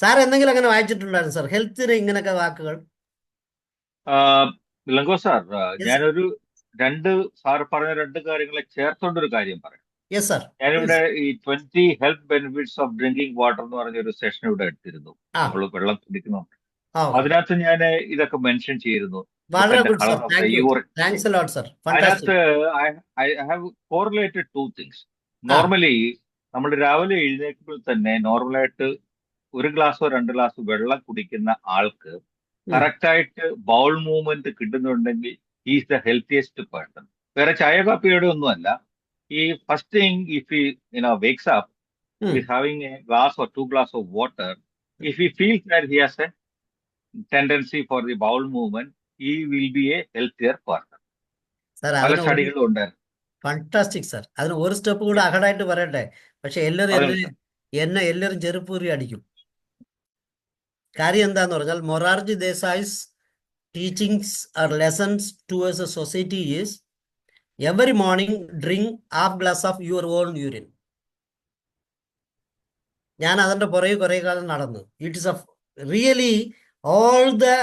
Sir എന്തെങ്കിലും അങ്ങനെ വായിച്ചിട്ടുണ്ടായിരുന്നു സാർ ഹെൽത്തിന് ഇങ്ങനെയൊക്കെ വാക്കുകൾ? ഇളങ്കോ സാർ, ഞാനൊരു സാർ പറഞ്ഞ 2 കാര്യങ്ങളെ ചേർത്തോണ്ടൊരു കാര്യം പറയാം. Yes sir. ഞാനിവിടെ ഈ 20 health benefits of drinking water എന്ന് പറഞ്ഞൊരു സെഷൻ ഇവിടെ എടുത്തിരുന്നു. നമ്മൾ വെള്ളം കുടിക്കുന്നുണ്ട്. അതിനകത്ത് ഞാൻ ഇതൊക്കെ മെൻഷൻ ചെയ്തിരുന്നു. അതിനകത്ത് I have correlated 2 things. Normally നമ്മൾ രാവിലെ എഴുന്നേൽക്കുമ്പോൾ തന്നെ നോർമലായിട്ട് 1 ഗ്ലാസോ 2 ഗ്ലാസോ വെള്ളം കുടിക്കുന്ന ആൾക്ക് കറക്റ്റായിട്ട് ബൗൾ മൂവ്മെന്റ് കിട്ടുന്നുണ്ടെങ്കിൽ ഈസ് ദ ഹെൽത്തിയസ്റ്റ് പേഴ്സൺ. വേറെ ചായ കാപ്പിയുടെ ഒന്നുമല്ല. ഈ first thing, if he wakes up with having a glass or 2 glass of water, if he feels that he has a tendency for the bowel movement, he will be a healthier person. പല സ്റ്റഡികളും ഉണ്ടായിരുന്നു. Fantastic sir. അതിന് ഒരു സ്റ്റെപ്പ് കൂടെ അകടായിട്ട് പറയട്ടെ. പക്ഷെ എല്ലാവരും ചെറുപ്പൂരി അടിക്കും. കാര്യം എന്താന്ന് പറഞ്ഞാൽ Morarji Desai's teachings or lessons towards a society is every morning drink half glass of your own urine. ഞാൻ അതിന്റെ പുറകെ കുറെ കാലം നടന്നു. It is really all the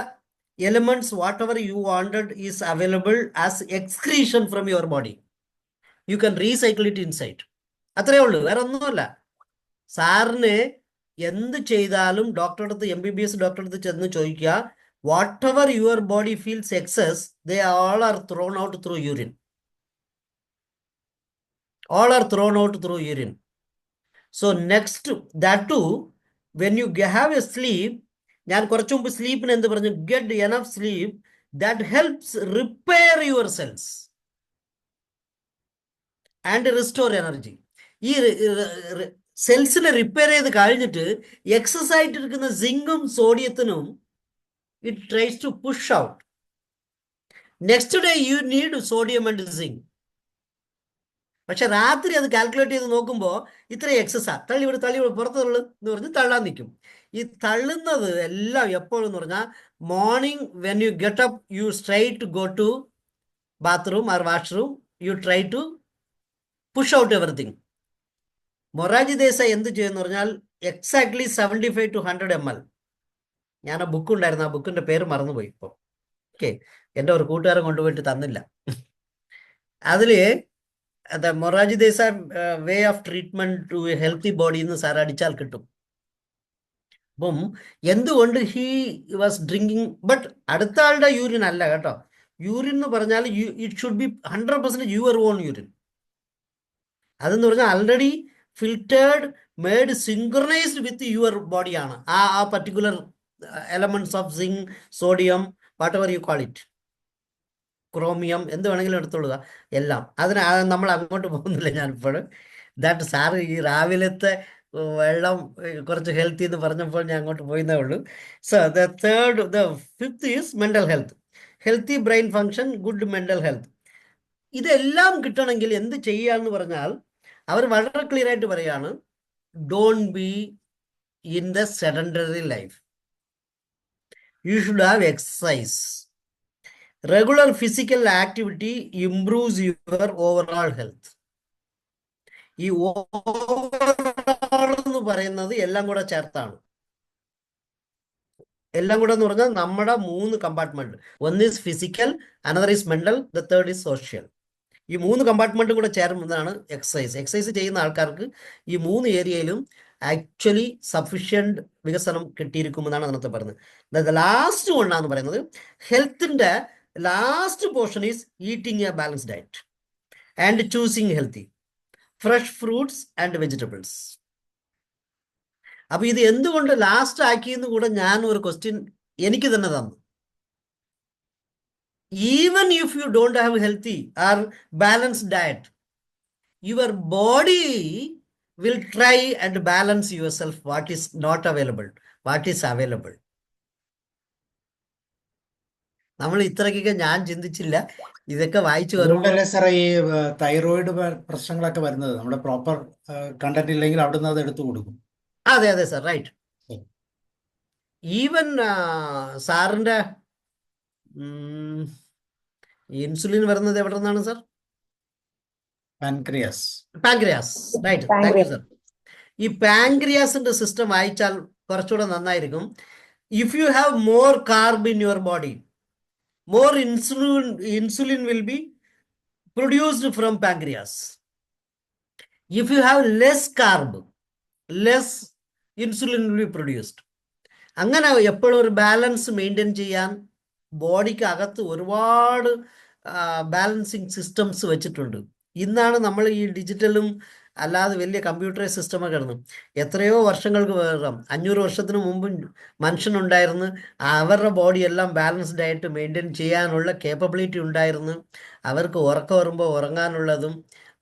elements whatever you wanted is available as excretion from your body. You can recycle it inside. അത്രേ ഉള്ളൂ, വേറെ ഒന്നുമല്ല. സാറിന് എന്ത് ചെയ്താലും ഡോക്ടറുടെ അടുത്ത് MBBS ഡോക്ടറുടെ അടുത്ത് ചെന്ന് ചോദിക്കുക, whatever your body feels excess, they all are thrown out through urine. All are thrown out through urine. So next, that too, when you have a sleep, ഞാൻ കുറച്ചു മുമ്പ് സ്ലീപ്പിന് എന്ത് പറഞ്ഞു? Get enough sleep. That helps repair your cells and restore energy. ഈ സെൽസിനെ റിപ്പയർ ചെയ്ത് കഴിഞ്ഞിട്ട് എക്സസ് ആയിട്ടിരിക്കുന്ന സിങ്കും സോഡിയത്തിനും it tries to push out. Next day you need sodium and zinc. പക്ഷെ രാത്രി അത് കാൽക്കുലേറ്റ് ചെയ്ത് നോക്കുമ്പോൾ ഇത്ര എക്സസാ, തള്ളിവിട് പുറത്ത് തള്ളു എന്ന് പറഞ്ഞ് തള്ളാൻ നിൽക്കും. ഈ തള്ളുന്നത് എല്ലാം എപ്പോഴെന്ന് പറഞ്ഞാൽ morning when you get up you straight go to bathroom or washroom, you try to push out everything. Morarji Desai എന്ത് ചെയ്യുമെന്ന് പറഞ്ഞാൽ എക്സാക്ട്ലി 75 to 100 ml. ഞാൻ ആ ബുക്ക് ഉണ്ടായിരുന്നു, ആ ബുക്കിന്റെ പേര് മറന്നുപോയി ഇപ്പോൾ. ഓക്കെ, എൻ്റെ ഒരു കൂട്ടുകാരൻ കൊണ്ടുപോയിട്ട് തന്നില്ല. അതില് Morarji Desai way of treatment to a healthy body എന്ന് സാർ അടിച്ചാൽ കിട്ടും. അപ്പം എന്തുകൊണ്ട് ഹി വാസ് ഡ്രിങ്കിങ്, ബട്ട് അടുത്ത ആളുടെ യൂറിൻ അല്ല കേട്ടോ. യൂറിൻ എന്ന് പറഞ്ഞാൽ it should be 100% your own urine. അതെന്ന് പറഞ്ഞാൽ already filtered, made synchronised with your ബോഡിയാണ്. ആ particular elements of zinc, sodium, whatever you call it, chromium, എന്ത് വേണമെങ്കിലും എടുത്തോളുക എല്ലാം. നമ്മൾ അങ്ങോട്ട് പോകുന്നില്ല ഞാനിപ്പോൾ. ദാറ്റ് സാറ് ഈ രാവിലത്തെ വെള്ളം കുറച്ച് ഹെൽത്തി എന്ന് പറഞ്ഞപ്പോൾ ഞാൻ അങ്ങോട്ട് പോയിന്നേ ഉള്ളൂ. So the fifth is mental health. Healthy brain function, good mental health. ഇതെല്ലാം കിട്ടണമെങ്കിൽ എന്ത് ചെയ്യാന്ന് പറഞ്ഞാൽ അവർ വളരെ ക്ലിയർ ആയിട്ട് പറയാണ്, don't be in the sedentary life. U should have exercise. Regular physical activity improves your overall health. ഈ ഓവറോൾ എന്ന് പറയുന്നത് എല്ലാം കൂടെ ചേർത്താണ്. എല്ലാം കൂടെ എന്ന് പറഞ്ഞാൽ നമ്മുടെ 3 കമ്പാർട്ട്മെന്റ്. ഒന്ന് is physical, another is mental, the third is social. ഈ 3 കമ്പാർട്ട്മെന്റും കൂടെ ചേരുന്നതാണ് എക്സസൈസ്. എക്സസൈസ് ചെയ്യുന്ന ആൾക്കാർക്ക് ഈ 3 ഏരിയയിലും ആക്ച്വലി സഫിഷ്യന്റ് വികസനം കിട്ടിയിരിക്കുമെന്നാണ് അതിനകത്ത് പറയുന്നത്. ലാസ്റ്റ് വണ്ണാന്ന് പറയുന്നത് ഹെൽത്തിന്റെ last portion is eating A balance diet and choosing healthy fresh fruits and vegetables. അപ്പൊ ഇത് എന്തുകൊണ്ട് ലാസ്റ്റ് ആക്കിയെന്ന് കൂടെ ഞാൻ ഒരു ക്വസ്റ്റ്യൻ എനിക്ക് തന്നെ തന്നു. Even if you don't have healthy or balanced diet, your body will try and balance yourself what is not available, what is available. നമ്മൾ ഇത്രയ്ക്കൊക്കെ ഞാൻ ചിന്തിച്ചില്ല. ഇതൊക്കെ വായിച്ചു വരുമ്പോൾ അതുകൊണ്ടല്ലേ സാറേ ഈ തൈറോയിഡ് പ്രശ്നങ്ങളൊക്കെ വരുന്നത്? നമ്മുടെ പ്രോപ്പർ കണ്ടന്റ് ഇല്ലെങ്കിൽ അവിടുന്ന് അത് എടുത്തു കൊടുക്കും. അതെ അതെ സാർ, റൈറ്റ്. ഈവൻ സാറിന്റെ ഇൻസുലിൻ വരുന്നത് എവിടെ നിന്നാണ് sir? Pancreas. Pancreas, right. Thank you sir. ഈ പാൻക്രിയാസിന്റെ സിസ്റ്റം വായിച്ചാൽ കുറച്ചുകൂടെ നന്നായിരിക്കും. If you have more carb in your body, more insulin will be produced from pancreas. If you have less carb, less insulin will be produced. അങ്ങനെ എപ്പോഴും ഒരു ബാലൻസ് മെയിൻറ്റെയിൻ ചെയ്യാൻ ബോഡിക്ക് അകത്ത് ഒരുപാട് ബാലൻസിങ് സിസ്റ്റംസ് വെച്ചിട്ടുണ്ട്. ഇന്നാണ് നമ്മൾ ഈ ഡിജിറ്റലും അല്ലാതെ വലിയ കമ്പ്യൂട്ടറൈസ് സിസ്റ്റമൊക്കെ കിടന്നു. എത്രയോ വർഷങ്ങൾക്ക് 500 വർഷത്തിന് മുമ്പ് മനുഷ്യനുണ്ടായിരുന്നു. അവരുടെ ബോഡി എല്ലാം ബാലൻസ്ഡ് ആയിട്ട് മെയിൻറ്റെയിൻ ചെയ്യാനുള്ള കേപ്പബിലിറ്റി ഉണ്ടായിരുന്നു. അവർക്ക് ഉറക്കം വരുമ്പോൾ ഉറങ്ങാനുള്ളതും,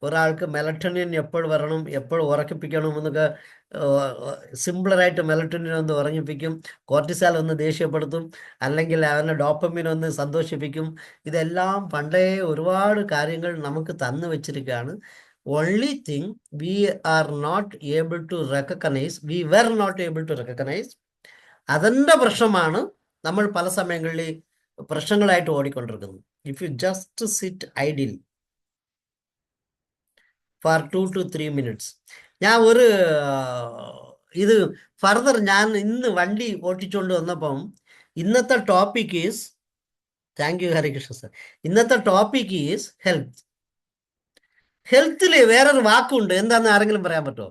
ഒരാൾക്ക് മെലറ്റോണിൻ എപ്പോൾ വരണം, എപ്പോൾ ഉറക്കിപ്പിക്കണം എന്നൊക്കെ സിമ്പിളറായിട്ട് മെലറ്റോണിൻ ഒന്ന് ഉറങ്ങിപ്പിക്കും, കോർട്ടിസാൽ ഒന്ന് ദേഷ്യപ്പെടുത്തും, അല്ലെങ്കിൽ അവനെ ഡോപ്പമിൻ ഒന്ന് സന്തോഷിപ്പിക്കും. ഇതെല്ലാം പണ്ടേ ഒരുപാട് കാര്യങ്ങൾ നമുക്ക് തന്നു വെച്ചിരിക്കുകയാണ്. Only thing we are not able to recognize, we were not able to recognize. അതിൻ്റെ പ്രശ്നമാണ് നമ്മൾ പല സമയങ്ങളിൽ പ്രശ്നങ്ങളായിട്ട് ഓടിക്കൊണ്ടിരിക്കുന്നത്. If you just sit idle for 2 to 3 minutes. ഞാൻ ഇത് ഫർദർ ഞാൻ ഇന്ന് വണ്ടി ഓട്ടിച്ചുകൊണ്ട് വന്നപ്പം ഇന്നത്തെ topic is, thank you Harikrishna sir, ഇന്നത്തെ ടോപ്പിക് ഈസ് ഹെൽത്ത്. ഹെൽത്തില് വേറൊരു വാക്കുണ്ട്, എന്താന്ന് ആരെങ്കിലും പറയാൻ പറ്റുമോ?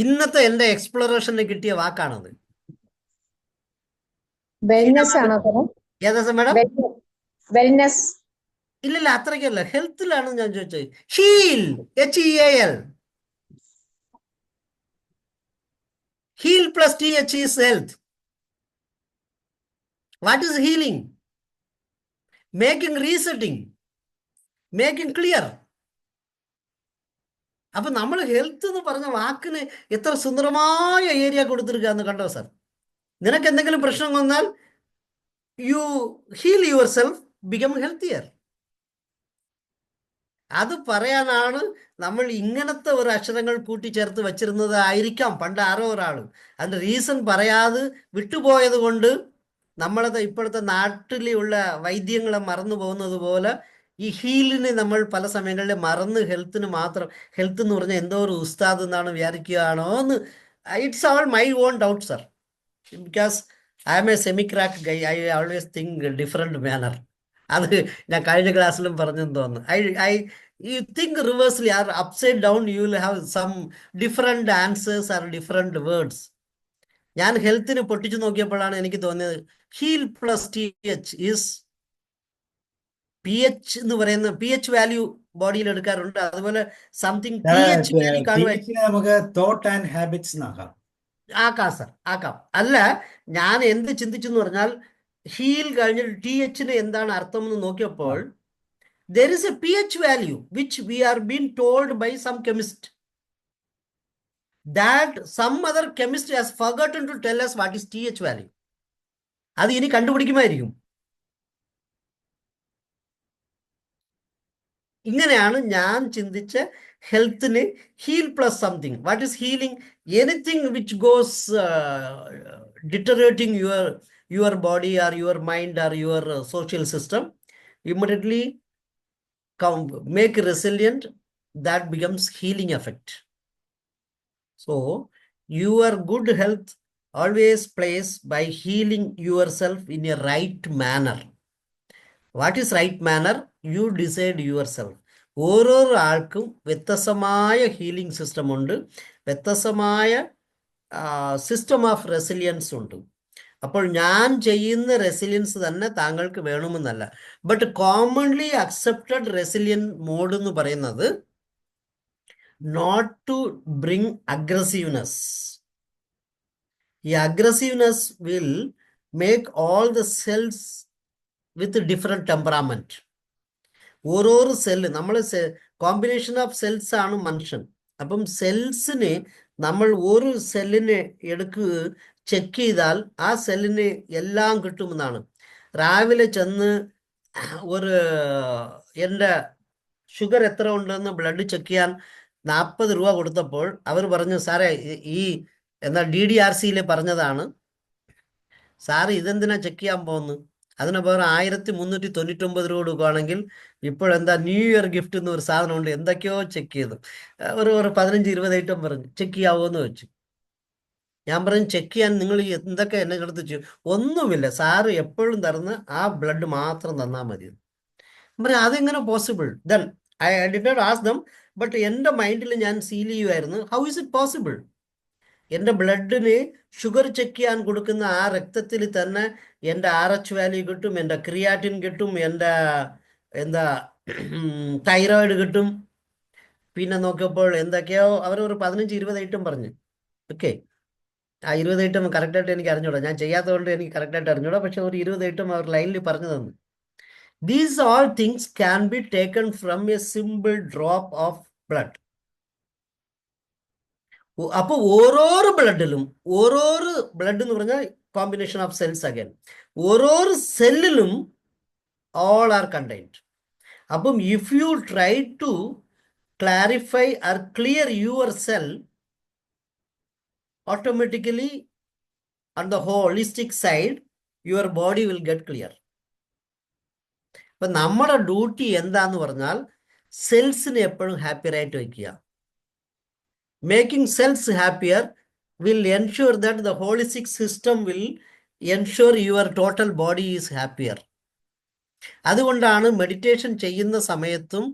ഇന്നത്തെ എന്റെ എക്സ്പ്ലോറേഷന് കിട്ടിയ വാക്കാണത്. വെൽനെസ് ആണോ? ഏതാ മേഡം? വെൽനെസ്. ഇല്ലില്ല, അത്രയ്ക്കല്ല, ഹെൽത്തിലാണ് ഞാൻ ചോദിച്ചത്. Heal, HEAL. Heal plus TH is health. What is healing? Making resetting, making clear. അപ്പൊ നമ്മൾ ഹെൽത്ത് എന്ന് പറഞ്ഞ വാക്കിന് എത്ര സുന്ദരമായ ഏരിയ കൊടുത്തിരിക്കാന്ന് കണ്ടോ സാർ? നിനക്ക് എന്തെങ്കിലും പ്രശ്നം വന്നാൽ you heal yourself, become healthier. അത് പറയാനാണ് നമ്മൾ ഇങ്ങനത്തെ ഒരു അക്ഷരങ്ങൾ കൂട്ടിച്ചേർത്ത് വച്ചിരുന്നത് ആയിരിക്കാം പണ്ട് ആരോ ഒരാൾ. അതിന്റെ റീസൺ പറയാതെ വിട്ടുപോയത് കൊണ്ട് നമ്മളത് ഇപ്പോഴത്തെ നാട്ടിലുള്ള വൈദ്യങ്ങളെ മറന്നു പോകുന്നത് പോലെ ഈ ഹീലിനെ നമ്മൾ പല സമയങ്ങളിൽ മറന്ന് ഹെൽത്തിന് മാത്രം, ഹെൽത്ത് എന്ന് പറഞ്ഞാൽ എന്തോ ഒരു ഉസ്താദ് എന്നാണ് വിചാരിക്കുകയാണോ എന്ന്. It's all my own doubt sir, because I am a semi crack guy. I always think different manner. അത് ഞാൻ കഴിഞ്ഞ ക്ലാസ്സിലും പറഞ്ഞെന്ന് തോന്നുന്നു. You think reversely or upside down, you will have some different answers or different words. ഞാൻ ഹെൽത്തിന് പൊട്ടിച്ചു നോക്കിയപ്പോഴാണ് എനിക്ക് തോന്നിയത് heal plus TH is PH എന്ന് പറയുന്ന PH വാല്യൂ ബോഡിയിൽ എടുക്കാറുണ്ട്. അതുപോലെ സംതിങ് TH വാല്യൂ കാണുവാൻ നമുക്ക് തോട്ട് ആൻഡ് ഹാബിറ്റ്സ് ആക്കാം. ആക്കാം സർ, ആക്കാം. അല്ല, ഞാൻ എന്ത് ചിന്തിച്ചു എന്ന് പറഞ്ഞാൽ ഹീൽ കഴിഞ്ഞിട്ട് THന് എന്താണ് അർത്ഥം എന്ന് നോക്കിയപ്പോൾ there is a PH value which we are being told by some chemist, that some other chemist has forgotten to tell us what is TH value. അത് ഇനി കണ്ടുപിടിക്കുമായിരിക്കും. ഇങ്ങനെയാണ് ഞാൻ ചിന്തിച്ച ഹെൽത്തിന് heal plus something. What is healing? Anything which goes deteriorating your body or your mind or your social system, immediately make resilient. That becomes healing effect. So your good health always plays by healing yourself in a right manner. What is right manner? You decide yourself. ഓരോ ആൾക്കും വ്യത്യസ്തമായ ഹീലിംഗ് സിസ്റ്റം ഉണ്ട്, വ്യത്യസ്തമായ സിസ്റ്റം ഓഫ് റെസിലിയൻസ് ഉണ്ട്. അപ്പോൾ ഞാൻ ചെയ്യുന്ന റെസിലിയൻസ് തന്നെ താങ്കൾക്ക് വേണമെന്നല്ല. But commonly accepted resilient mode എന്ന് പറയുന്നത് നോട്ട് ടു ബ്രിങ് അഗ്രസീവ്നെസ്. ഈ aggressiveness will make all the cells with different temperament. ഓരോരോ സെല്ല്, നമ്മൾ കോമ്പിനേഷൻ ഓഫ് സെൽസ് ആണ് മനുഷ്യൻ. അപ്പം സെൽസിനെ നമ്മൾ ഒരു സെല്ലിനെ ചെക്ക് ചെയ്താൽ ആ സെല്ലിന് എല്ലാം കിട്ടുമെന്നാണ്. രാവിലെ ചെന്ന് എൻ്റെ ഷുഗർ എത്ര ഉണ്ടെന്ന് ബ്ലഡ് ചെക്ക് ചെയ്യാൻ 40 രൂപ കൊടുത്തപ്പോൾ അവർ പറഞ്ഞു, സാറേ ഈ എന്നാൽ DDRCയിൽ പറഞ്ഞതാണ്, സാറ് ഇതെന്തിനാ ചെക്ക് ചെയ്യാൻ പോകുന്നു? അതിന് പകരം 1399 രൂപ കൊടുക്കുകയാണെങ്കിൽ ഇപ്പോഴെന്താ ന്യൂ ഇയർ ഗിഫ്റ്റ് എന്ന് ഒരു സാധനമുണ്ട്, എന്തൊക്കെയോ ചെക്ക് ചെയ്തു. ഒരു 15-20 ഐറ്റം പറഞ്ഞു ചെക്ക് ചെയ്യാവോ എന്ന് വെച്ചു. ഞാൻ പറഞ്ഞു ചെക്ക് ചെയ്യാൻ നിങ്ങൾ എന്തൊക്കെ എന്നെ എടുത്ത് ചെയ്യും? ഒന്നുമില്ല, സാറ് എപ്പോഴും തരുന്ന ആ ബ്ലഡ് മാത്രം തന്നാൽ മതി. പറഞ്ഞു അതെങ്ങനെ possible? Then I did not ask them, but എൻ്റെ മൈൻഡിൽ ഞാൻ സീൽ ചെയ്യുമായിരുന്നു, ഹൗ ഇസ് ഇറ്റ് പോസിബിൾ? എൻ്റെ ബ്ലഡിന് ഷുഗർ ചെക്ക് ചെയ്യാൻ കൊടുക്കുന്ന ആ രക്തത്തിൽ തന്നെ എൻ്റെ RH വാല്യൂ കിട്ടും, എൻ്റെ ക്രിയാറ്റിൻ കിട്ടും, എൻ്റെ തൈറോയിഡ് കിട്ടും. പിന്നെ നോക്കിയപ്പോൾ എന്തൊക്കെയോ അവർ ഒരു 15-20 ഐറ്റം പറഞ്ഞു. ഓക്കെ, ആ 20 ഐറ്റം കറക്റ്റായിട്ട് എനിക്ക് അറിഞ്ഞൂടാ, ഞാൻ ചെയ്യാത്തതുകൊണ്ട് എനിക്ക് കറക്റ്റായിട്ട് അറിഞ്ഞൂടാ. പക്ഷെ ഒരു 20 ഐറ്റം അവർ ലൈനിൽ പറഞ്ഞു തന്നു. These all things can be taken from A simple drop of blood. അപ്പോൾ ഓരോരോ ബ്ലഡിലും, ഓരോരോ ബ്ലഡ് എന്ന് പറഞ്ഞാൽ കോമ്പിനേഷൻ ഓഫ് സെൽസ് അഗൈൻ, ഓരോരോ സെല്ലിലും all are contained. അപ്പം if you try to clarify or clear your cell, automatically on the holistic side your body will get clear. അപ്പം നമ്മുടെ ഡ്യൂട്ടി എന്താന്ന് പറഞ്ഞാൽ സെൽസിനെ എപ്പോഴും ഹാപ്പിയർ ആയിട്ട് വയ്ക്കുക. Making cells happier will ensure that the holistic system will ensure your total body is happier. അതുകൊണ്ടാണ് മെഡിറ്റേഷൻ ചെയ്യുന്ന സമയത്തും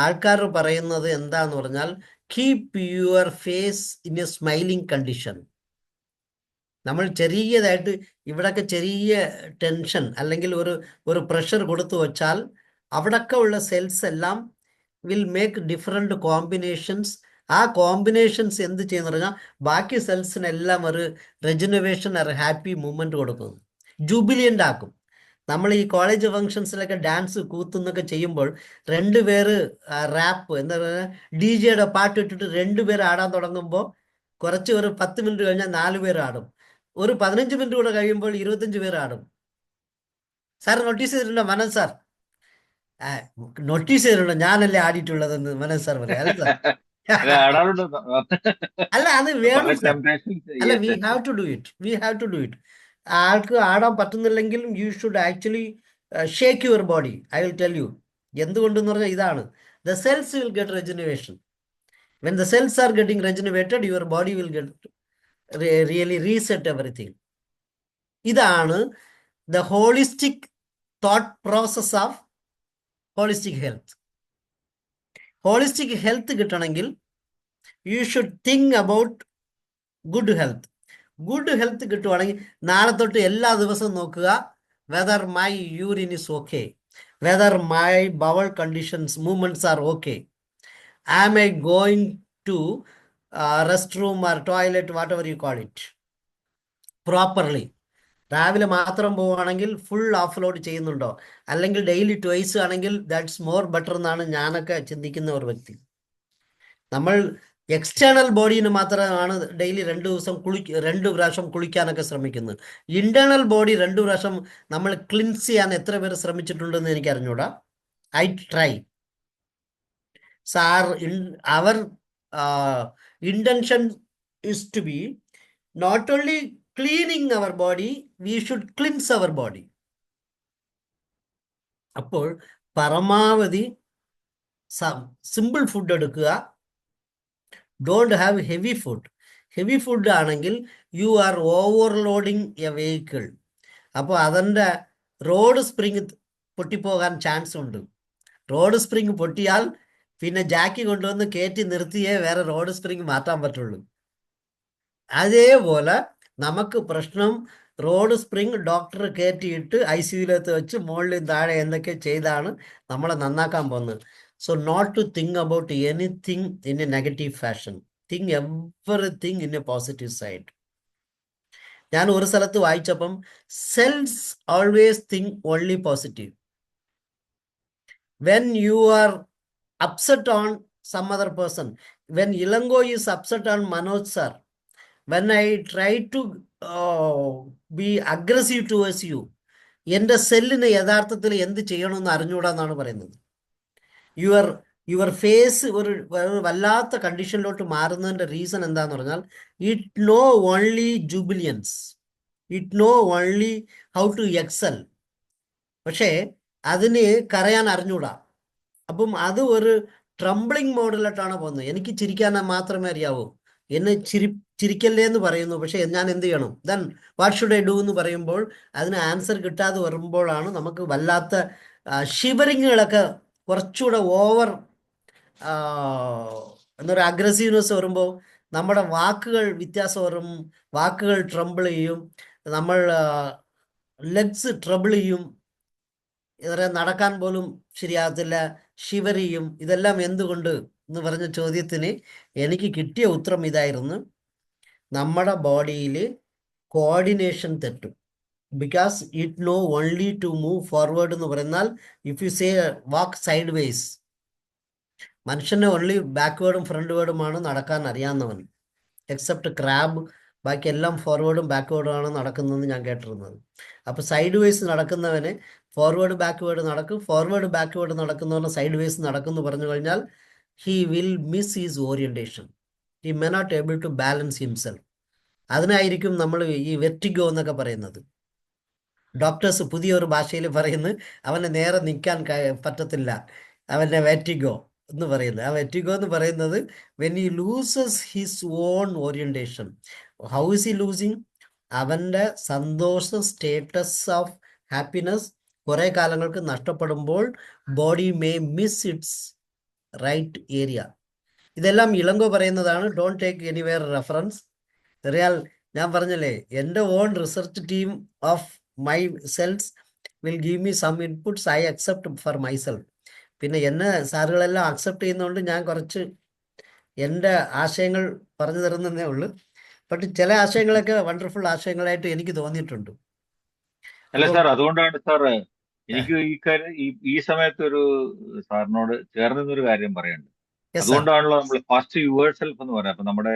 ആൾക്കാർ പറയുന്നത് എന്താന്ന് പറഞ്ഞാൽ keep your face in a smiling condition. നമ്മൾ ചെറിയതായിട്ട് ഇവിടൊക്കെ ചെറിയ ടെൻഷൻ അല്ലെങ്കിൽ ഒരു പ്രഷർ കൊടുത്തു വച്ചാൽ അവിടൊക്കെ ഉള്ള സെൽസ് എല്ലാം വിൽ മേക്ക് ഡിഫറെൻറ്റ് കോമ്പിനേഷൻസ്. ആ കോമ്പിനേഷൻസ് എന്ത് ചെയ്യുന്ന പറഞ്ഞാൽ ബാക്കി സെൽസിനെല്ലാം ഒരു റെജുനവേഷൻ ഒരു ഹാപ്പി മൂമെന്റ് കൊടുക്കുന്നു, ജൂബിലിയൻ്റ് ആക്കും. നമ്മൾ ഈ കോളേജ് ഫംഗ്ഷൻസിലൊക്കെ ഡാൻസ് കൂത്തുന്നൊക്കെ ചെയ്യുമ്പോൾ രണ്ടുപേര് റാപ്പ് എന്താ പറയുക DJ-യുടെ പാട്ട് ഇട്ടിട്ട് രണ്ടുപേര് ആടാൻ തുടങ്ങുമ്പോൾ കുറച്ച് ഒരു 10 മിനിറ്റ് കഴിഞ്ഞാൽ 4 പേര് ആടും. ഒരു 15 മിനിറ്റ് കൂടെ കഴിയുമ്പോൾ 25 പേര് ആടും. സാർ നോട്ടീസ് ചെയ്തിട്ടുണ്ടോ മനോജ് സാർ? നോട്ടീസ് ചെയ്തിട്ടുണ്ടോ? ഞാനല്ലേ ആടിയിട്ടുള്ളതെന്ന് മനോജ് സാർ പറയാം. അല്ല സാർ, അല്ല അത് വേണം സാർ. അല്ല, we have to do it. ആൾക്ക് ആടാൻ പറ്റുന്നില്ലെങ്കിലും you should actually shake your body. I will tell you എന്തുകൊണ്ടെന്ന് പറഞ്ഞാൽ ഇതാണ്, the cells will get rejuvenation. When the cells are getting rejuvenated your body will get really reset everything. ഇതാണ് the holistic thought process of holistic health. Holistic health കിട്ടണമെങ്കിൽ you should think about good health. Good health കിട്ടുവാണെങ്കിൽ നാളെ തൊട്ട് എല്ലാ ദിവസവും നോക്കുക, whether my urine is okay, whether my bowel conditions movements are okay, am I going to rest room or toilet whatever you call it properly. രാവിലെ മാത്രം പോവുകയാണെങ്കിൽ ഫുൾ ഓഫ് ലോഡ് ചെയ്യുന്നുണ്ടോ, അല്ലെങ്കിൽ ഡെയിലി ട്വൈസ് ആണെങ്കിൽ ദാറ്റ്സ് മോർ ബെറ്റർ എന്നാണ് ഞാനൊക്കെ ചിന്തിക്കുന്ന ഒരു വ്യക്തി. നമ്മൾ എക്സ്റ്റേണൽ ബോഡീന് മാത്രമാണ് ഡെയിലി 2 പ്രാവശ്യം കുളിക്കാനൊക്കെ ശ്രമിക്കുന്നത്. ഇന്റേണൽ ബോഡി 2 പ്രാവശ്യം നമ്മൾ ക്ലിൻസ് ചെയ്യാൻ എത്ര പേര് ശ്രമിച്ചിട്ടുണ്ടെന്ന് എനിക്ക് അറിഞ്ഞൂടാ. I try. Sir our intention is to be not only cleaning our body, we should cleanse our body. അപ്പോൾ പരമാവധി സിമ്പിൾ ഫുഡ് എടുക്കുക. Don't have heavy food. Heavy food ആണെങ്കിൽ you are overloading a vehicle. അപ്പോൾ അതിൻ്റെ റോഡ് സ്പ്രിങ് പൊട്ടിപ്പോകാൻ ചാൻസ് ഉണ്ട്. റോഡ് സ്പ്രിങ് പൊട്ടിയാൽ പിന്നെ ജാക്കി കൊണ്ടുവന്ന് കയറ്റി നിർത്തിയേ വേറെ റോഡ് സ്പ്രിങ് മാറ്റാൻ പറ്റുള്ളൂ. അതേപോലെ നമുക്ക് പ്രശ്നം റോഡ് സ്പ്രിങ് ഡോക്ടർ കയറ്റിയിട്ട് ICU-ലേക്ക് വെച്ച് മുകളിൽ താഴെ എന്തൊക്കെ ചെയ്താണ് നമ്മളെ നന്നാക്കാൻ പോകുന്നത്. So not to think about anything in a negative fashion. Think everything in a positive side. ഞാൻ ഒരു സ്ഥലത്ത് വായിച്ചപ്പം cells always think only positive. When you are upset on some other person, when Ilango is upset on Manoj sir, when I try to be aggressive towards you, എൻ്റെ സെല്ലിന് യഥാർത്ഥത്തിൽ എന്ത് ചെയ്യണമെന്ന് അറിഞ്ഞുകൂടാന്നാണ് പറയുന്നത്. യുവർ ഫേസ് ഒരു വല്ലാത്ത കണ്ടീഷനിലോട്ട് മാറുന്നതിൻ്റെ റീസൺ എന്താന്ന് പറഞ്ഞാൽ it know only jubilance, it know only how to excel, പക്ഷേ അതിന് കരയാൻ അറിഞ്ഞൂടാ. അപ്പം അത് ഒരു ട്രംബ്ലിങ് മോഡിലോട്ടാണ് പോകുന്നത്. എനിക്ക് ചിരിക്കാൻ മാത്രമേ അറിയാവൂ, എന്നെ ചിരിക്കല്ലേ എന്ന് പറയുന്നു, പക്ഷെ ഞാൻ എന്ത് ചെയ്യണം, then what should I do എന്ന് പറയുമ്പോൾ അതിന് ആൻസർ കിട്ടാതെ വരുമ്പോഴാണ് നമുക്ക് വല്ലാത്ത ഷിവറിങ്ങുകളൊക്കെ കുറച്ചുകൂടെ ഓവർ എന്നൊരു അഗ്രസീവ്നെസ് വരുമ്പോൾ നമ്മുടെ വാക്കുകൾ വ്യത്യാസം വരും, വാക്കുകൾ ട്രംബിൾ ചെയ്യും, നമ്മൾ ലെഗ്സ് ട്രബിൾ ചെയ്യും, ഇവരെ നടക്കാൻ പോലും ശരിയാകത്തില്ല, ഷിവർ ചെയ്യും. ഇതെല്ലാം എന്തുകൊണ്ട് എന്ന് പറഞ്ഞ ചോദ്യത്തിന് എനിക്ക് കിട്ടിയ ഉത്തരം ഇതായിരുന്നു, നമ്മുടെ ബോഡിയിൽ കോർഡിനേഷൻ തെറ്റും. Because it know only to move forward എന്ന് പറഞ്ഞാൽ if you say walk side ways, മനുഷ്യന് ഓൺലി ബാക്ക്വേർഡും ഫ്രണ്ട് വേർഡുമാണ് നടക്കാൻ അറിയാവുന്നവൻ, എക്സെപ്റ്റ് ക്രാബ്. ബാക്കി എല്ലാം ഫോർവേഡും ബാക്ക്വേർഡുമാണ് നടക്കുന്നതെന്ന് ഞാൻ കേട്ടിരുന്നത്. അപ്പോൾ സൈഡ് വേസ് നടക്കുന്നവന് ഫോർവേഡ് ബാക്ക്വേർഡ് നടക്കും, ഫോർവേഡ് ബാക്ക്വേർഡ് നടക്കുന്നവന് സൈഡ് വേസ് നടക്കും എന്ന് പറഞ്ഞു കഴിഞ്ഞാൽ he will miss his orientation. He may not able to balance himself. അതിനായിരിക്കും നമ്മൾ ഈ വെർട്ടിഗോ എന്നൊക്കെ പറയുന്നത്. ഡോക്ടേഴ്സ് പുതിയൊരു ഭാഷയിൽ പറയുന്നത് അവനെ നേരെ നിൽക്കാൻ പറ്റത്തില്ല, അവൻ്റെ വെർട്ടിഗോ എന്ന് പറയുന്നത്. ആ വെർട്ടിഗോ എന്ന് പറയുന്നത് when he loses his own orientation. How is he losing? അവൻ്റെ സന്തോഷ സ്റ്റേറ്റസ് ഓഫ് ഹാപ്പിനെസ് കുറേ കാലങ്ങൾക്ക് നഷ്ടപ്പെടുമ്പോൾ body may miss its right area. ഇതെല്ലാം ഇളങ്കോ പറയുന്നതാണ്. Don't take anywhere reference. Real ഞാൻ പറഞ്ഞല്ലേ, എൻ്റെ own research team of my cells will give me some inputs, I accept for myself. പിന്നെ എന്നെ സാറുകളെല്ലാം അക്സെപ്റ്റ് ചെയ്യുന്നതുകൊണ്ട് ഞാൻ കുറച്ച് എൻ്റെ ആശയങ്ങൾ പറഞ്ഞു തരുന്നതേ ഉള്ളൂ. ബട്ട് ചില ആശയങ്ങളൊക്കെ വണ്ടർഫുൾ ആശയങ്ങളായിട്ട് എനിക്ക് തോന്നിയിട്ടുണ്ട്. അല്ല അപ്പം സാർ, അതുകൊണ്ടാണ് സാർ എനിക്ക് ഈ കാര്യം ഈ സമയത്ത് ഒരു സാറിനോട് ചേർന്ന് നിന്നൊരു കാര്യം പറയാനുണ്ട്. Yes sir. അതുകൊണ്ടാണല്ലോ നമ്മൾ ഫസ്റ്റ് യുവർ സെൽഫ് എന്ന് പറയാം. അപ്പൊ നമ്മുടെ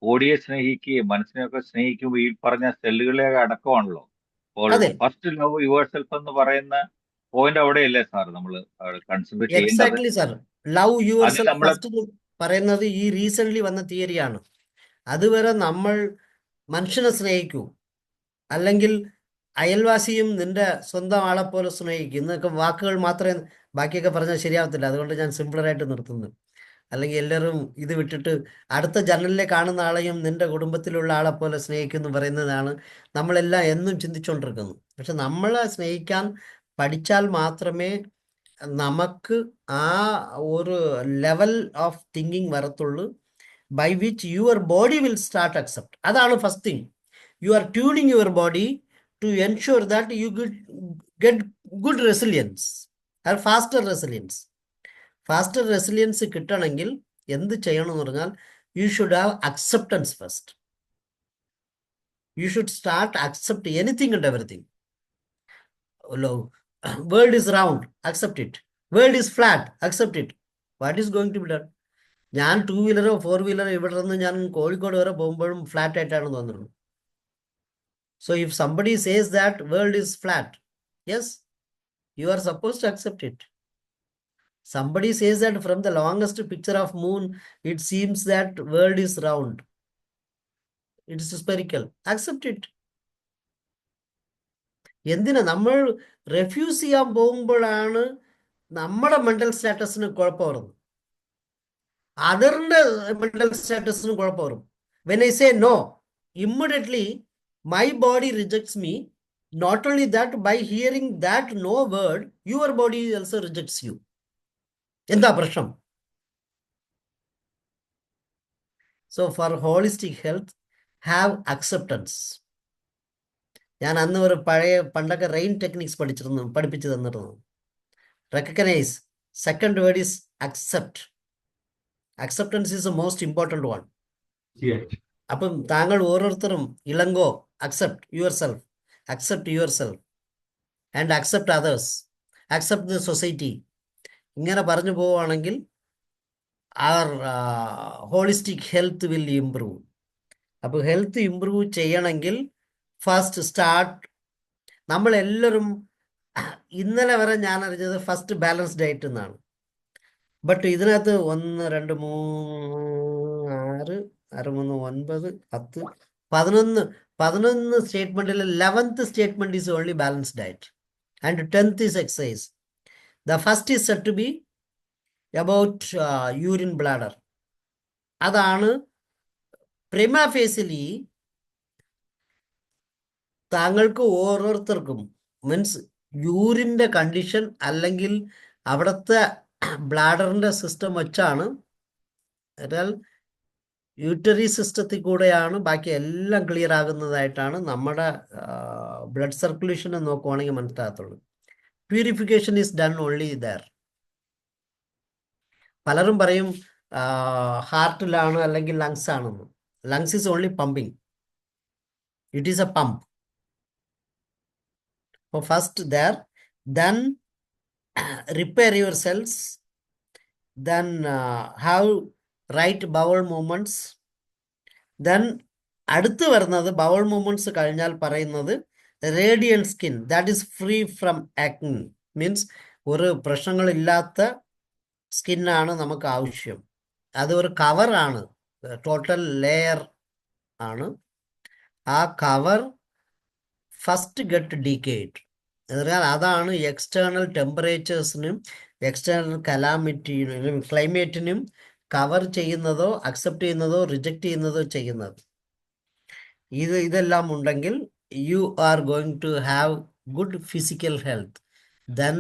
ബോഡിയെ സ്നേഹിക്കുകയും മനസ്സിനെയൊക്കെ സ്നേഹിക്കുമ്പോൾ ഈ പറഞ്ഞ സെല്ലുകളെ അടക്കമാണല്ലോ. അപ്പോൾ അതെ, ഫസ്റ്റ് ലവ് യുവർ സെൽഫ് എന്ന് പറയുന്ന പോയിന്റ് അവിടെയല്ലേ സാർ നമ്മൾ കൺസിഡർ ചെയ്യേണ്ടത്? Exactly sir. ലവ് യുവർ അതിൽ സെൽഫ് നമ്മൾ ഫസ്റ്റ് പറയുന്നത് ഈ റീസെന്റ് വന്ന തിയറിയാണ്. അതുവരെ നമ്മൾ മനുഷ്യനെ സ്നേഹിക്കൂ, അല്ലെങ്കിൽ അയൽവാസിയും നിന്റെ സ്വന്തം ആളെ പോലെ സ്നേഹിക്കും എന്നൊക്കെ വാക്കുകൾ മാത്രമേ, ബാക്കിയൊക്കെ പറഞ്ഞാൽ ശരിയാവത്തില്ല. അതുകൊണ്ട് ഞാൻ സിമ്പിളറായിട്ട് നിർത്തുന്നു. അല്ലെങ്കിൽ എല്ലാവരും ഇത് വിട്ടിട്ട് അടുത്ത ജനലിലെ കാണുന്ന ആളെയും നിന്റെ കുടുംബത്തിലുള്ള ആളെ പോലെ സ്നേഹിക്കുന്നു പറയുന്നതാണ് നമ്മളെല്ലാം എന്നും ചിന്തിച്ചുകൊണ്ടിരിക്കുന്നത്. പക്ഷെ നമ്മളെ സ്നേഹിക്കാൻ പഠിച്ചാൽ മാത്രമേ നമുക്ക് ആ ഒരു ലെവൽ ഓഫ് തിങ്കിങ് വരത്തുള്ളൂ, by which your body will start accept. അതാണ് first thing. You are tuning your body to ensure that you get good resilience, faster resilience. Faster resilience കിട്ടണമെങ്കിൽ എന്ത് ചെയ്യണം എന്ന് പറഞ്ഞാൽ, you should have acceptance first. You should start accept anything and everything. World is round, accept it. World is flat, accept it. What is going to be done? ഞാൻ 2 വീലറോ 4 വീലറോ ഇവിടെ നിന്ന് ഞാൻ കോഴിക്കോട് വരെ പോകുമ്പോഴും ഫ്ലാറ്റ് ആയിട്ടാണ് തോന്നുന്നത്. So if somebody says that world is flat, yes, you are suppose to accept it. Somebody says that from the longest picture of moon, it seems that world is round. It is spherical. Accept it. എന്തിനാ നമ്മൾ റെഫ്യൂസ് ചെയ്യാൻ പോകുമ്പോഴാണ് നമ്മുടെ മെന്റൽ സ്റ്റാറ്റസിന് കുഴപ്പം വരുന്നത്, അതറിന്റെ മെന്റൽ സ്റ്റാറ്റസിന് കുഴപ്പം വരും. When I say no, immediately my body rejects me. Not only that, by hearing that no word, your body also rejects you. എന്താ പ്രശ്നം? So for holistic health, have acceptance. ഞാൻ അന്ന് ഒരു പണ്ടൊക്കെ റെയിൻ ടെക്നിക്സ് പഠിപ്പിച്ചു തന്നിരുന്നു. Recognise, second word is accept. Acceptance is a most important one. അപ്പം താങ്കൾ ഓരോരുത്തരും Elango, accept your self, accept your self and accept others, accept the society. ഇങ്ങനെ പറഞ്ഞു പോവുകയാണെങ്കിൽ our holistic health will improve. അപ്പോൾ ഹെൽത്ത് ഇംപ്രൂവ് ചെയ്യണമെങ്കിൽ ഫസ്റ്റ് സ്റ്റാർട്ട്. നമ്മളെല്ലാവരും ഇന്നലെ വരെ ഞാൻ അറിഞ്ഞത് ഫസ്റ്റ് ബാലൻസ് ഡയറ്റ് എന്നാണ്. ബട്ട് ഇതിനകത്ത് 1, 2, 3, 6, 9, 10, 11 സ്റ്റേറ്റ്മെന്റിൽ 11th statement is only balance diet and 10th is exercise. The first is said to be about urine bladder. അതാണ് prima facie താങ്കൾക്ക് ഓരോരുത്തർക്കും, മീൻസ് യൂറിൻ്റെ കണ്ടീഷൻ അല്ലെങ്കിൽ അവിടുത്തെ ബ്ലാഡറിൻ്റെ സിസ്റ്റം വെച്ചാണ്, എന്നാൽ യൂട്ടറി സിസ്റ്റത്തിൽ കൂടെയാണ് ബാക്കി എല്ലാം ക്ലിയർ ആകുന്നതായിട്ടാണ് നമ്മുടെ ബ്ലഡ് സർക്കുലേഷൻ നോക്കുവാണെങ്കിൽ മനസ്സിലാകത്തുള്ളൂ. Purification is done only there. പലരും പറയും ഹാർട്ടിലാണ് അല്ലെങ്കിൽ ലങ്സ് ആണെന്ന്. Lungs is only pumping, it is a pump. അപ്പോൾ first there, then repair your cells, then have right bowel movements. Then അടുത്ത് വരുന്നത് ബവൽ മൂവ്മെന്റ്സ് കഴിഞ്ഞാൽ പറയുന്നത് radiant skin that is free from acne. Means ഒരു പ്രശ്നങ്ങളില്ലാത്ത സ്കിന്നാണ് നമുക്ക് ആവശ്യം. അത് ഒരു കവറാണ്, ടോട്ടൽ ലെയർ ആണ്. ആ കവർ ഫസ്റ്റ് ഗെറ്റ് ഡീക്കേഡ്. എന്നാൽ അതാണ് എക്സ്റ്റേണൽ ടെമ്പറേച്ചേഴ്സിനും എക്സ്റ്റേണൽ കലാമിറ്റിനും ക്ലൈമറ്റിനും കവർ ചെയ്യുന്നതോ അക്സെപ്റ്റ് ചെയ്യുന്നതോ റിജക്റ്റ് ചെയ്യുന്നതോ ചെയ്യുന്നത്. ഇതെല്ലാം ഉണ്ടെങ്കിൽ you are going to have good physical health. Then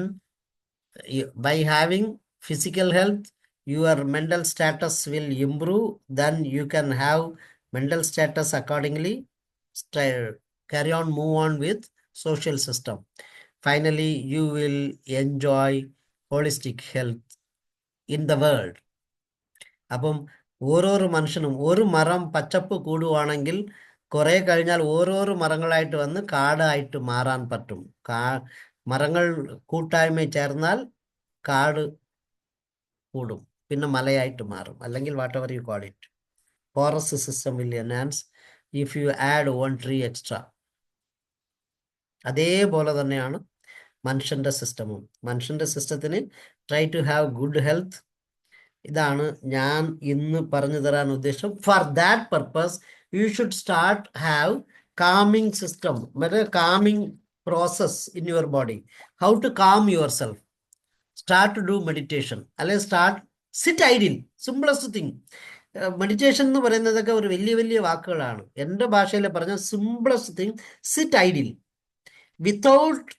by having physical health, your mental status will improve. Then you can have mental status accordingly. carry on, move on with social system. Finally, you will enjoy holistic health in the world. അപ്പം ഓരോരോ മനുഷ്യനും ഒരു മരം പച്ചപ്പ് കൂടുവാണെങ്കിൽ കുറെ കഴിഞ്ഞാൽ ഓരോരോ മരങ്ങളായിട്ട് വന്ന് കാടായിട്ട് മാറാൻ പറ്റും. മരങ്ങൾ കൂട്ടായ്മ ചേർന്നാൽ കാട് കൂടും, പിന്നെ മലയായിട്ട് മാറും, അല്ലെങ്കിൽ whatever you call it. Forest system will enhance if you add 1 tree extra. അതേപോലെ തന്നെയാണ് മനുഷ്യന്റെ സിസ്റ്റമും. മനുഷ്യന്റെ സിസ്റ്റത്തിന് try to have good health. ഇതാണ് ഞാൻ ഇന്ന് പറഞ്ഞു തരാൻ ഉദ്ദേശം. For that purpose you should start have calming system, calming process in your body. How to calm yourself. Start to do meditation, അല്ലെങ്കിൽ start sit idle. Simplest thing. Meditation എന്ന് പറയുന്നതൊക്കെ ഒരു വലിയ വലിയ വാക്കുകളാണ്. എൻ്റെ ഭാഷയിൽ പറഞ്ഞ simplest thing, sit idle without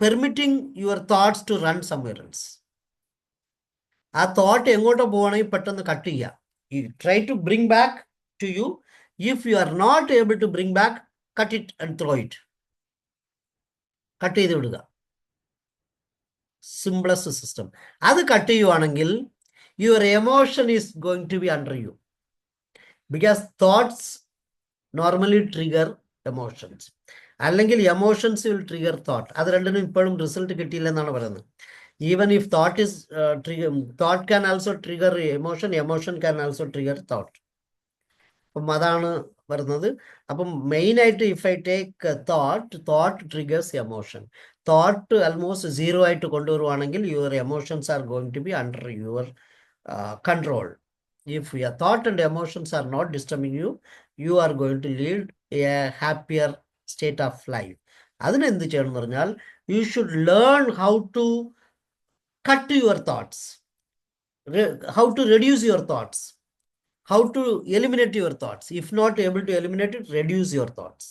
permitting your thoughts to run somewhere else. ആ തോട്ട് എങ്ങോട്ടോ പോവുകയാണെങ്കിൽ പെട്ടെന്ന് കട്ട് ചെയ്യുക. You try to bring back to you. If you are not able to bring back, cut it and throw it. Cut ചെയ്ത് വിടുക. Simplest system. അത് കട്ട് ചെയ്യുവാണെങ്കിൽ your emotion is going to be under you, because thoughts normally trigger emotions, അല്ലെങ്കിൽ എമോഷൻസ് വിൽ ട്രിഗർ തോട്ട്. അത് രണ്ടിനും ഇപ്പോഴും റിസൾട്ട് കിട്ടിയില്ലെന്നാണ് പറയുന്നത്. Even if thought is thought can also trigger emotion, emotion can also trigger thought. അപ്പം അതാണ് വരുന്നത്. അപ്പം മെയിനായിട്ട് if I take thought triggers emotion. Thought almost 0 ആയിട്ട് കൊണ്ടുവരുവാണെങ്കിൽ your emotions are going to be under your control. If your thought and emotions are not disturbing you, you are going to lead a happier state of life. അതിനെന്ത് ചെയ്യണം എന്ന് പറഞ്ഞാൽ, you should learn how to cut your thoughts, how to reduce your thoughts, how to eliminate your thoughts. If not able to eliminate it, reduce your thoughts.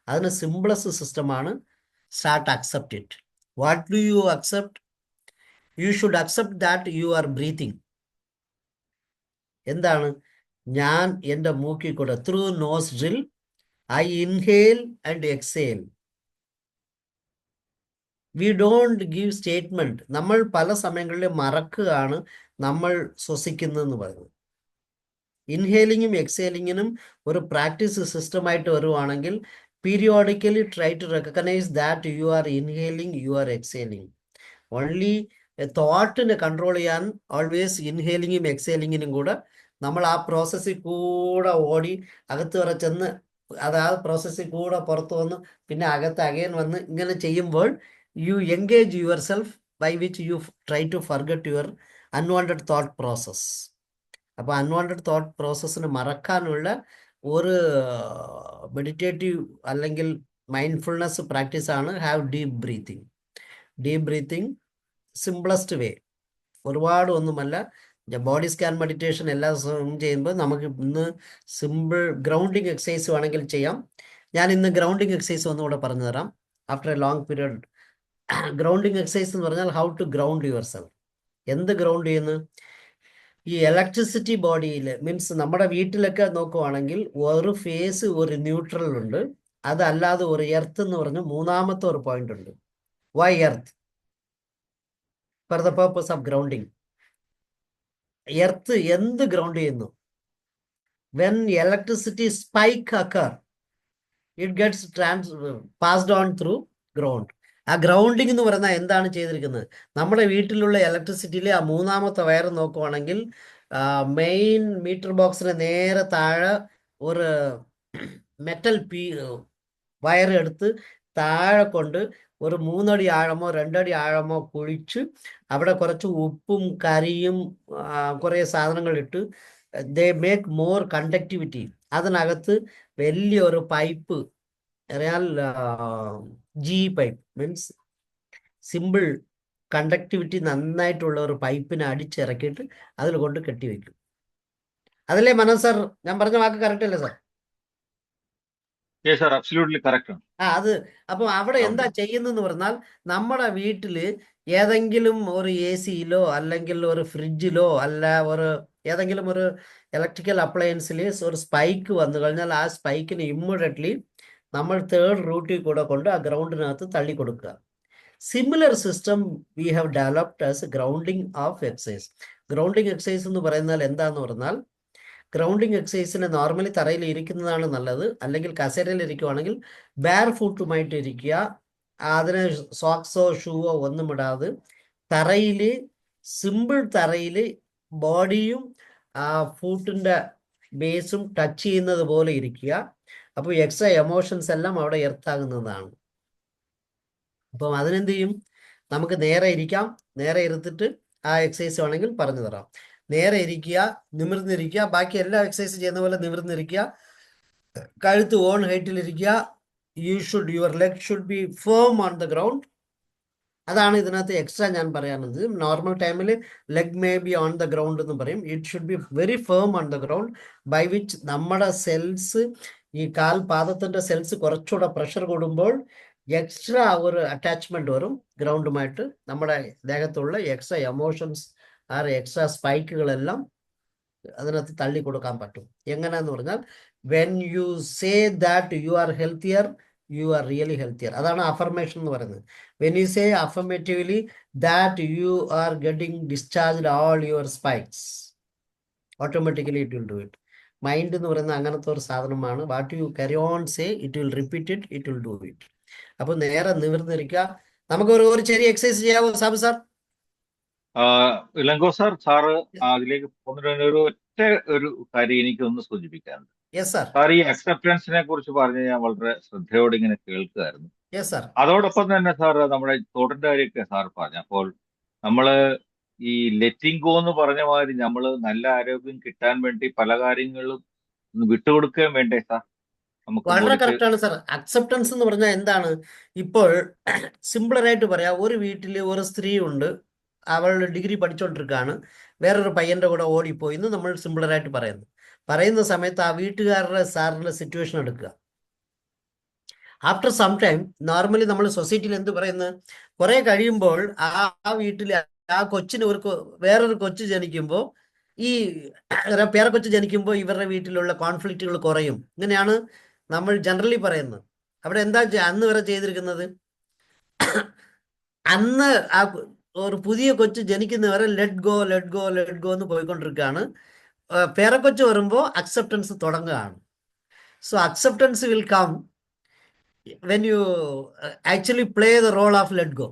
Adana simplest system aanu. Start accept it. What do you accept? You should accept that you are breathing. എന്താണ്? ഞാൻ എൻ്റെ മൂക്കിൽ കൂടെ through nostril I inhale and exhale. We don't give statement. നമ്മൾ പല സമയങ്ങളിലും മറക്കുകയാണ് നമ്മൾ ശ്വസിക്കുന്നതെന്ന് പറയുന്നത്. ഇൻഹേലിങ്ങും എക്സേലിങ്ങിനും ഒരു പ്രാക്ടീസ് സിസ്റ്റമായിട്ട് വരുവാണെങ്കിൽ, periodically try to recognise that you are inhaling, you are exhaling. Only തോട്ടിനെ കൺട്രോൾ ചെയ്യാൻ ഓൾവേസ് ഇൻഹേലിങ്ങും എക്സേലിങ്ങിനും കൂടെ നമ്മൾ ആ പ്രോസസ്സിൽ കൂടെ ഓടി അകത്ത് വരെ ചെന്ന്, അത് ആ പ്രോസസ്സിൽ കൂടെ പുറത്തു വന്ന് പിന്നെ അകത്ത് അഗൈൻ വന്ന് ഇങ്ങനെ ചെയ്യുമ്പോൾ you engage yourself, by which you try to forget your unwanted thought process. അപ്പോൾ അൺവാണ്ടഡ് തോട്ട് പ്രോസസ്സിന് മറക്കാനുള്ള ഒരു മെഡിറ്റേറ്റീവ് അല്ലെങ്കിൽ മൈൻഡ്ഫുൾനെസ് പ്രാക്ടീസാണ് have deep breathing. Deep breathing simplest way, ഒരുപാട് ഒന്നുമല്ല. ബോഡി സ്കാൻ മെഡിറ്റേഷൻ എല്ലാ ദിവസവും ചെയ്യുമ്പോൾ നമുക്ക് ഇന്ന് സിമ്പിൾ ഗ്രൗണ്ടിങ് എക്സസൈസ് വേണമെങ്കിൽ ചെയ്യാം. ഞാൻ ഇന്ന് ഗ്രൗണ്ടിങ് എക്സസൈസ് ഒന്നുകൂടെ പറഞ്ഞു തരാം. After a long period grounding exercise എന്ന് പറഞ്ഞാൽ how to ground your self. എന്ത് ഗ്രൗണ്ട് ചെയ്യുന്നു? ഈ ഇലക്ട്രിസിറ്റി ബോഡിയിൽ, മീൻസ് നമ്മുടെ വീട്ടിലൊക്കെ നോക്കുവാണെങ്കിൽ ഒരു ഫേസ് ഒരു ന്യൂട്രൽ ഉണ്ട്, അതല്ലാതെ ഒരു എർത്ത് എന്ന് പറഞ്ഞ് മൂന്നാമത്തെ ഒരു പോയിന്റ് ഉണ്ട്. Why earth? For the purpose of grounding. Earth എന്ത് ഗ്രൗണ്ട് ചെയ്യുന്നു? When electricity spike occur, it gets passed on through ground. ആ ഗ്രൗണ്ടിങ് എന്ന് പറഞ്ഞാൽ എന്താണ് ചെയ്തിരിക്കുന്നത്? നമ്മുടെ വീട്ടിലുള്ള ഇലക്ട്രിസിറ്റിയിലെ ആ മൂന്നാമത്തെ വയർ നോക്കുവാണെങ്കിൽ മെയിൻ മീറ്റർ ബോക്സിന് നേരെ താഴെ ഒരു മെറ്റൽ വയർ എടുത്ത് താഴെ കൊണ്ട് ഒരു 3 അടി ആഴമോ 2 അടി ആഴമോ കുഴിച്ച് അവിടെ കുറച്ച് ഉപ്പും കരിയും കുറേ സാധനങ്ങൾ ഇട്ട് ദേ മേക്ക് മോർ കണ്ടക്ടിവിറ്റി. അതിനകത്ത് വലിയൊരു pipe, real G pipe, means simple conductivity നന്നായിട്ടുള്ള ഒരു പൈപ്പിനെ അടിച്ചിറക്കിയിട്ട് അതിൽ കൊണ്ട് കെട്ടിവെക്കും. അതല്ലേ മനോജ് സാർ? ഞാൻ പറഞ്ഞ വാക്ക് കറക്റ്റ് അല്ലേ sir? Yes, sir, absolutely correct. അത് അപ്പം അവിടെ എന്താ ചെയ്യുന്നെന്ന് പറഞ്ഞാൽ, നമ്മുടെ വീട്ടില് ഏതെങ്കിലും ഒരു എ സിയിലോ അല്ലെങ്കിൽ ഒരു ഫ്രിഡ്ജിലോ അല്ല ഒരു ഏതെങ്കിലും ഒരു ഇലക്ട്രിക്കൽ അപ്ലയൻസിൽ ഒരു സ്പൈക്ക് വന്നു കഴിഞ്ഞാൽ ആ സ്പൈക്കിന് ഇമ്മീഡിയറ്റ്ലി നമ്മൾ തേർഡ് റൂട്ടിൽ കൂടെ കൊണ്ട് ആ ഗ്രൗണ്ടിനകത്ത് തള്ളി കൊടുക്കുക. Similar system we have developed as grounding of exercise. Grounding exercise എന്ന് പറയുന്നാൽ എന്താന്ന് പറഞ്ഞാൽ, ഗ്രൗണ്ടിങ് എക്സസൈസിന് നോർമലി തറയിൽ ഇരിക്കുന്നതാണ് നല്ലത്. അല്ലെങ്കിൽ കസേരയിൽ ഇരിക്കുവാണെങ്കിൽ ബാർ ഫുട്ടുമായിട്ട് ഇരിക്കുക. അതിന് സോക്സോ ഷൂവോ ഒന്നും ഇടാതെ തറയിൽ, സിമ്പിൾ തറയിൽ ബോഡിയും ആ ഫൂട്ടിൻ്റെ ബേസും ടച്ച് ചെയ്യുന്നത് പോലെ ഇരിക്കുക. അപ്പോൾ എക്സ്ട്രാ എമോഷൻസ് എല്ലാം അവിടെ എർത്താകുന്നതാണ്. അപ്പം അതിനെന്ത് ചെയ്യും, നമുക്ക് നേരെ ഇരിക്കാം. നേരെ ഇരുത്തിട്ട് ആ എക്സസൈസ് വേണമെങ്കിൽ പറഞ്ഞു തരാം. നേരെ ഇരിക്കുക, നിമിർന്നിരിക്കുക. ബാക്കി എല്ലാ എക്സസൈസ് ചെയ്യുന്ന പോലെ നിമിർന്നിരിക്കുക. കഴുത്ത് ഓൺ ഹൈറ്റിലിരിക്കുക. Your leg should be firm on the ground. അതാണ് ഇതിനകത്ത് എക്സ്ട്രാ ഞാൻ പറയാനുള്ളത്. നോർമൽ ടൈമിൽ leg may be on the ground എന്ന് പറയും. It should be very firm on the ground, by which നമ്മുടെ സെൽസ്, ഈ കാൽപാദത്തിൻ്റെ സെൽസ് കുറച്ചുകൂടെ പ്രഷർ കൂടുമ്പോൾ എക്സ്ട്രാ ഒരു അറ്റാച്ച്മെന്റ് വരും ഗ്രൗണ്ടുമായിട്ട്. നമ്മുടെ ദേഹത്തുള്ള എക്സ്ട്രാ എമോഷൻസ്, ആ എക്സ്ട്രാ സ്പൈക്കുകളെല്ലാം അതിനകത്ത് തള്ളി കൊടുക്കാൻ പറ്റും. എങ്ങനെയാന്ന് പറഞ്ഞാൽ, when you say that you are healthier, you are really healthier. അതാണ് അഫർമേഷൻ എന്ന് പറയുന്നത്. When you say affirmatively that you are getting discharged all your spikes, automatically it will do it. Mind എന്ന് പറയുന്നത് അങ്ങനത്തെ ഒരു സാധനമാണ്. What you carry on say, it will repeat it, it will do it. അപ്പൊ നേരെ നിവർന്നിരിക്കുക. നമുക്ക് ഒരു ചെറിയ എക്സസൈസ് ചെയ്യാവോ സാബു സാർ? ഇളങ്കോ സാറ് അതിലേക്ക് പോകുന്നതിന് ഒറ്റ ഒരു കാര്യം എനിക്കൊന്ന് സൂചിപ്പിക്കാറുണ്ട്. Yes sir. സാർ ഈ അക്സെപ്റ്റൻസിനെ കുറിച്ച് പറഞ്ഞ് ഞാൻ വളരെ ശ്രദ്ധയോടെ ഇങ്ങനെ കേൾക്കുമായിരുന്നു. Yes sir. അതോടൊപ്പം തന്നെ സാർ നമ്മുടെ തോട്ടിന്റെ കാര്യമൊക്കെ സാർ പറഞ്ഞു. അപ്പോൾ നമ്മള് ഈ ലെറ്റിംഗ് ഗോ എന്ന് പറഞ്ഞ മാതിരി നമ്മള് നല്ല ആരോഗ്യം കിട്ടാൻ വേണ്ടി പല കാര്യങ്ങളും ഒന്ന് വിട്ടുകൊടുക്കുകയും വേണ്ടേ സാർ? നമുക്ക് വളരെ കറക്റ്റ് ആണ് സാർ. അക്സെപ്റ്റൻസ് എന്ന് പറഞ്ഞാൽ എന്താണ്? ഇപ്പോൾ സിമ്പിളറായിട്ട് പറയാം, ഒരു വീട്ടിൽ ഒരു സ്ത്രീ ഉണ്ട്, അവൾ ഡിഗ്രി പഠിച്ചുകൊണ്ടിരിക്കുകയാണ്, വേറൊരു പയ്യന്റെ കൂടെ ഓടിപ്പോയി എന്ന് നമ്മൾ സിമ്പിളറായിട്ട് പറയുന്ന സമയത്ത് ആ വീട്ടുകാരുടെ സാറിന്റെ സിറ്റുവേഷൻ എടുക്കുക. ആഫ്റ്റർ സം ടൈം നോർമലി നമ്മൾ സൊസൈറ്റിയിൽ എന്ത് പറയുന്നത്, കുറെ കഴിയുമ്പോൾ ആ വീട്ടിൽ ആ കൊച്ചിന് വേറൊരു കൊച്ചു ജനിക്കുമ്പോൾ, ഈ പേരക്കൊച്ചു ജനിക്കുമ്പോൾ ഇവരുടെ വീട്ടിലുള്ള കോൺഫ്ലിക്റ്റുകൾ കുറയും. ഇങ്ങനെയാണ് നമ്മൾ ജനറലി പറയുന്നത്. അവിടെ എന്താ അന്ന് വരെ ചെയ്തിരിക്കുന്നത്, അന്ന് ആ ഒരു പുതിയ കൊച്ചു ജനിക്കുന്നവരെ let go let go let go എന്ന് പോയിക്കൊണ്ടിരിക്കുകയാണ്. പേരക്കൊച്ചു വരുമ്പോൾ അക്സെപ്റ്റൻസ് തുടങ്ങുകയാണ്. So acceptance will come when you actually play the role of let go.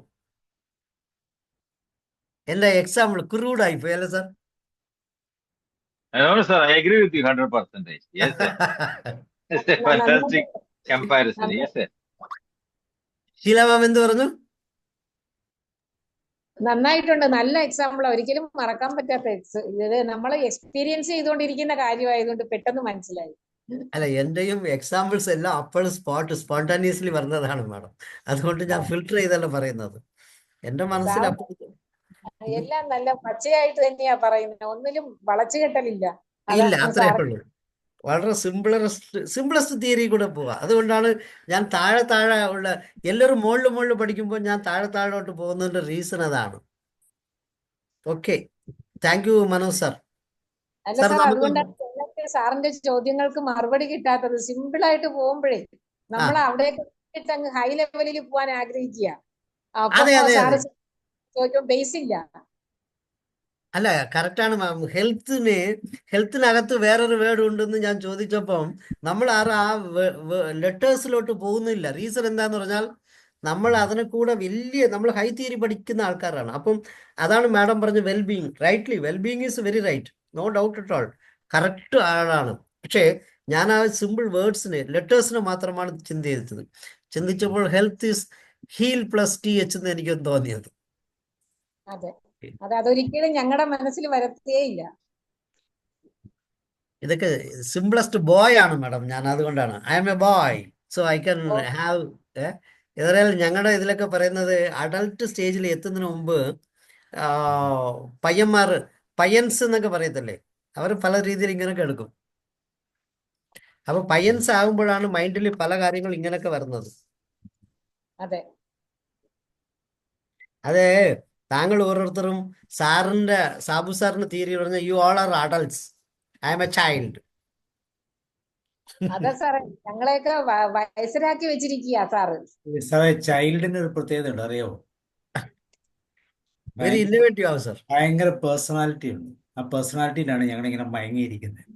എന്റെ എക്സാമ്പിൾ ക്രൂഡായി പോയി അല്ലേ sir? sir, I agree with you 100%. Yes, sir. It's a fantastic comparison. Yes, sir. Sheela ma'am എന്ത് പറഞ്ഞു? നന്നായിട്ടുണ്ട്. നല്ല എക്സാമ്പിൾ. ഒരിക്കലും മറക്കാൻ പറ്റാത്ത ഇത് നമ്മൾ എക്സ്പീരിയൻസ് ചെയ്തുകൊണ്ടിരിക്കുന്ന കാര്യമായതുകൊണ്ട് പെട്ടെന്ന് മനസ്സിലായി. അല്ല, എന്റെയും എക്സാമ്പിൾസ് എല്ലാം അപ്പോൾ സ്പോണ്ടാനിയസ്ലി വരുന്നതാണ് മാഡം. അതുകൊണ്ട് ഞാൻ ഫിൽട്ടർ ചെയ്തല്ല പറയുന്നത്. എന്റെ മനസ്സിൽ എല്ലാം നല്ല പച്ചയായിട്ട് തന്നെയാ പറയുന്നത്. ഒന്നിലും വളച്ചു കെട്ടലില്ല. ഇല്ല, അത്രേ ഉള്ളൂ. വളരെ സിംപിളസ്റ്റ് തിയറി കൂടെ പോവാ. അതുകൊണ്ടാണ് ഞാൻ താഴെ ഉള്ള എല്ലാവരും മുകളിൽ പഠിക്കുമ്പോൾ ഞാൻ താഴോട്ട് പോകുന്നതിന്റെ റീസൺ അതാണ്. Okay, thank U Manoj sir. അല്ല സാർ, അതുകൊണ്ടാണ് സാറിന്റെ ചോദ്യങ്ങൾക്ക് മറുപടി കിട്ടാത്തത്. സിമ്പിൾ ആയിട്ട് പോകുമ്പോഴേ നമ്മൾ അവിടേക്ക് അങ്ങ് ഹൈ ലെവലിൽ പോകാൻ ആഗ്രഹിക്കുക. ചോദ്യം ബേസ് ഇല്ല. അല്ല, കറക്റ്റാണ് മാം. ഹെൽത്തിനകത്ത് വേറൊരു വേർഡ് ഉണ്ടെന്ന് ഞാൻ ചോദിച്ചപ്പം നമ്മൾ ആ ലെറ്റേഴ്സിലോട്ട് പോകുന്നില്ല. റീസൺ എന്താന്ന് പറഞ്ഞാൽ നമ്മൾ അതിനെ കൂടെ നമ്മൾ ഹൈ തിയറി പഠിക്കുന്ന ആൾക്കാരാണ്. അപ്പം അതാണ് മാഡം പറഞ്ഞ wellbeing. Rightly, wellbeing is very right, no doubt at all. Correct ആളാണ്. പക്ഷേ ഞാൻ ആ സിമ്പിൾ വേർഡ്സിന്, ലെറ്റേഴ്സിന് മാത്രമാണ് ചിന്തിച്ചപ്പോൾ health is heal plus TH എന്ന് എനിക്ക് തോന്നിയത്. അതൊരിക്കലും ഞങ്ങളുടെ മനസ്സിൽ വരത്തേയില്ല. ഇതൊക്കെ സിംപ്ലസ്റ്റ് ബോയ് ആണ് മാഡം. ഞാൻ അതുകൊണ്ടാണ് I am a boy, so I can have. ഏതായാലും ഞങ്ങളുടെ ഇതിലൊക്കെ പറയുന്നത് അഡൾട്ട് സ്റ്റേജിൽ എത്തുന്നതിന് മുമ്പ് പയ്യൻസ് എന്നൊക്കെ പറയത്തില്ലേ, അവർ പല രീതിയിൽ ഇങ്ങനെയൊക്കെ എടുക്കും. അപ്പൊ പയ്യൻസ് ആകുമ്പോഴാണ് മൈൻഡിൽ പല കാര്യങ്ങൾ ഇങ്ങനെയൊക്കെ വരുന്നത്. അതെ, താങ്കൾ ഓരോരുത്തരും സാബു സാറിന്റെ തിയറി പറഞ്ഞ you all are adults, I am A child. അതാ സാറേ, ഞങ്ങളെയൊക്കെ വയസ്സരാക്കി വെച്ചിരിക്കുക സാറ്. സാറേ, ചൈൽഡിന് ഒരു പ്രത്യേകത ഉണ്ട്, അറിയാവോ? വെരി ഇന്നോവേറ്റീവ് ആവും സാർ. ഭയങ്കര പേഴ്സണാലിറ്റി ഉണ്ട്. ആ പേഴ്സണാലിറ്റിയിലാണ് ഞങ്ങളിങ്ങനെ മയങ്ങിയിരിക്കുന്നത്.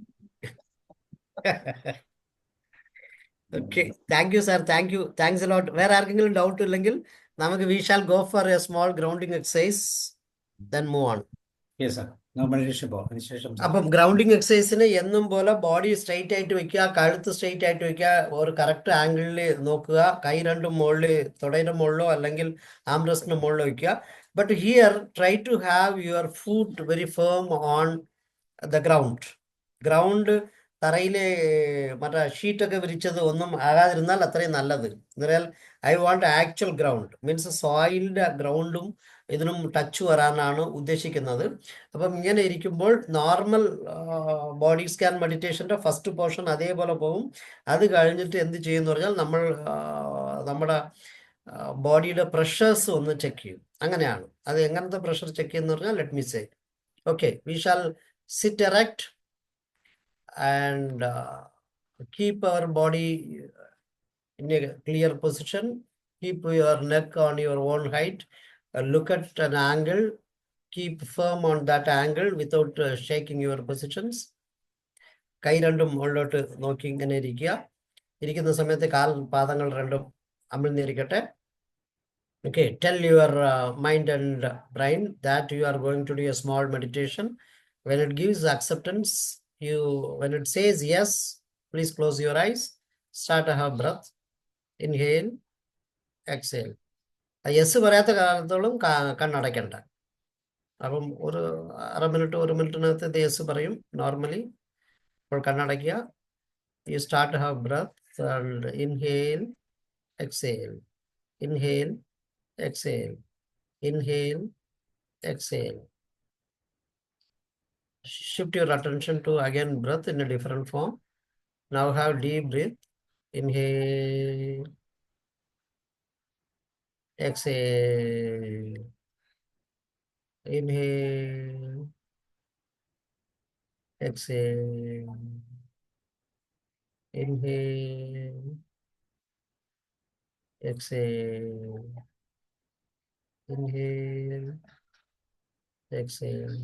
Okay, thank you sir, thank you, thanks a lot. വേറെ ആർക്കെങ്കിലും ഡൗട്ട് ഇല്ലെങ്കിൽ നമുക്ക് we shall go for a small grounding exercise, then move on. Yes sir, meditation പോകാം അതിനുശേഷം. അപ്പം ഗ്രൗണ്ടിങ് എക്സസൈസിന് എന്നും പോലെ ബോഡി സ്ട്രെയിറ്റ് ആയിട്ട് വെക്കുക, കഴുത്ത് സ്ട്രെയിറ്റ് ആയിട്ട് വെക്കുക, ഒരു കറക്റ്റ് ആംഗിളിൽ നോക്കുക, കൈ രണ്ടും മുകളിൽ തുടയുടെ മുകളിലോ അല്ലെങ്കിൽ ആംറസ്റ്റിന് മുകളിലോ വെക്കുക. But here try to have your foot very firm on the ground. തറയിലെ മറ്റേ ഷീറ്റൊക്കെ വിരിച്ചത് ഒന്നും ആകാതിരുന്നാൽ അത്രയും നല്ലത്. എന്നാൽ I want actual ground, means സോയിലിൻ്റെ ഗ്രൗണ്ടും ഇതിനും ടച്ച് വരാനാണ് ഉദ്ദേശിക്കുന്നത്. അപ്പം ഇങ്ങനെ ഇരിക്കുമ്പോൾ നോർമൽ ബോഡി സ്കാൻ മെഡിറ്റേഷൻ്റെ ഫസ്റ്റ് പോർഷൻ അതേപോലെ പോകും. അത് കഴിഞ്ഞിട്ട് എന്ത് ചെയ്യുമെന്ന് പറഞ്ഞാൽ നമ്മൾ നമ്മുടെ ബോഡിയുടെ പ്രഷേഴ്സ് ഒന്ന് ചെക്ക് ചെയ്യും. അങ്ങനെയാണ്. അത് എങ്ങനത്തെ പ്രഷർ ചെക്ക് ചെയ്യുന്ന പറഞ്ഞാൽ let me say. Okay, we shall sit erect and keep our body in a clear position. Keep your neck on your own height. Look at an angle. Keep firm on that angle without shaking your positions. കൈ രണ്ടും മുകളിലോട്ട് നോക്കി ഇങ്ങനെ ഇരിക്കുക. ഇരിക്കുന്ന സമയത്ത് പാദങ്ങൾ രണ്ടും അമിഴ്ന്നിരിക്കട്ടെ. Okay, tell your mind and brain that you are going to do a small meditation. When it gives acceptance, when it says yes, please close your eyes. Start a half breath. Inhale, exhale. Yes പറയാത്ത കാലത്തോളം കണ്ണടയ്ക്കണ്ട. അപ്പം ഒരു ഒരു മിനിറ്റിനകത്ത് യെസ് പറയും നോർമലി. അപ്പോൾ കണ്ണടയ്ക്കുക. You start a half breath and inhale, exhale. Inhale, exhale. Inhale, exhale. Shift your attention to again breath in a different form. Now have deep breath. Inhale, exhale. Inhale, exhale. Inhale, exhale. Inhale, exhale.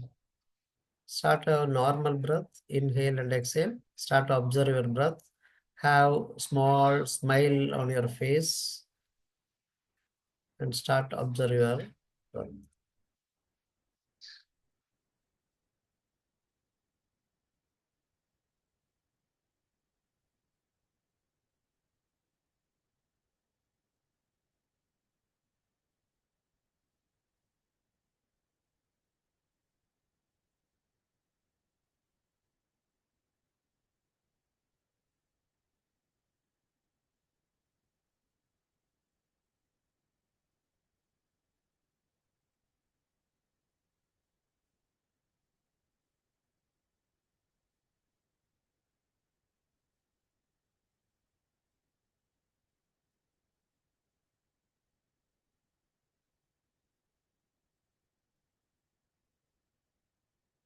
Start a normal breath. Inhale and exhale. Start to observe your breath. Have small smile on your face and start to observe your breath.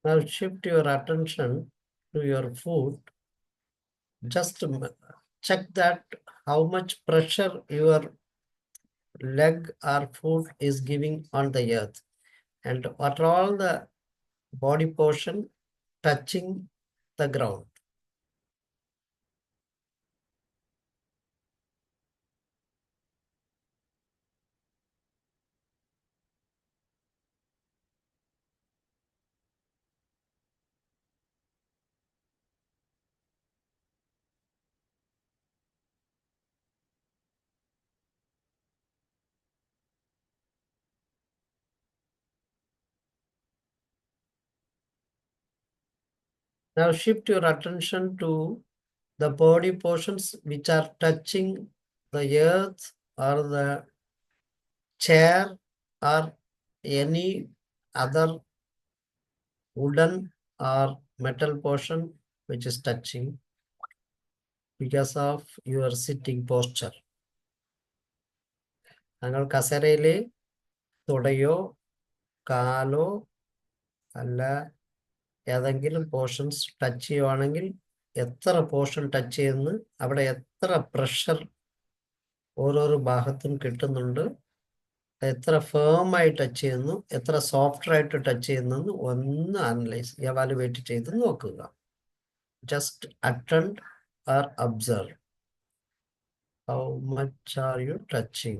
Now shift your attention to your foot. Just check that how much pressure your leg or foot is giving on the earth, and what are all the body portion touching the ground. Now shift your attention to the body portions which are touching the earth or the chair or any other wooden or metal portion which is touching because of your sitting posture. താങ്കൾ കസേരയിലെ തുടയോ കാലോ അല്ല ഏതെങ്കിലും പോർഷൻസ് ടച്ച് ചെയ്യുവാണെങ്കിൽ എത്ര പോർഷൻ ടച്ച് ചെയ്യുന്നു, അവിടെ എത്ര പ്രഷർ ഓരോരോ ഭാഗത്തും കിട്ടുന്നുണ്ട്, എത്ര ഫേമായി ടച്ച് ചെയ്യുന്നു, എത്ര സോഫ്റ്റ് ആയിട്ട് ടച്ച് ചെയ്യുന്നു ഒന്ന് എവാലുവേറ്റ് ചെയ്ത് നോക്കുക. Just attend or observe how much are you touching.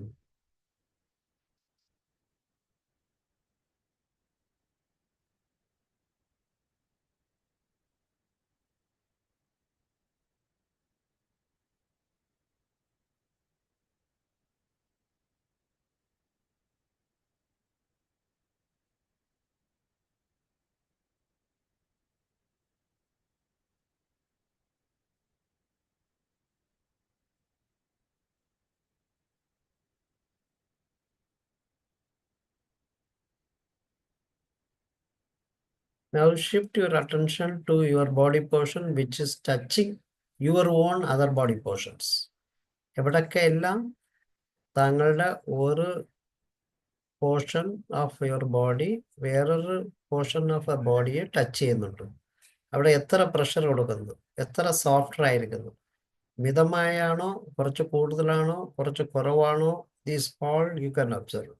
Now shift your attention to your body portion which is touching your own other body portions. എവിടൊക്കെ എല്ലാം താങ്കളുടെ ഒരു പോർഷൻ ഓഫ് യുവർ ബോഡി വേറൊരു പോർഷൻ ഓഫ് എ ബോഡിയെ ടച്ച് ചെയ്യുന്നുണ്ട്, അവിടെ എത്ര പ്രഷർ കൊടുക്കുന്നു, എത്ര സോഫ്റ്റ് ആയിരിക്കുന്നു, മിതമായാണോ, കുറച്ച് കൂടുതലാണോ, കുറച്ച് കുറവാണോ, these all you can observe.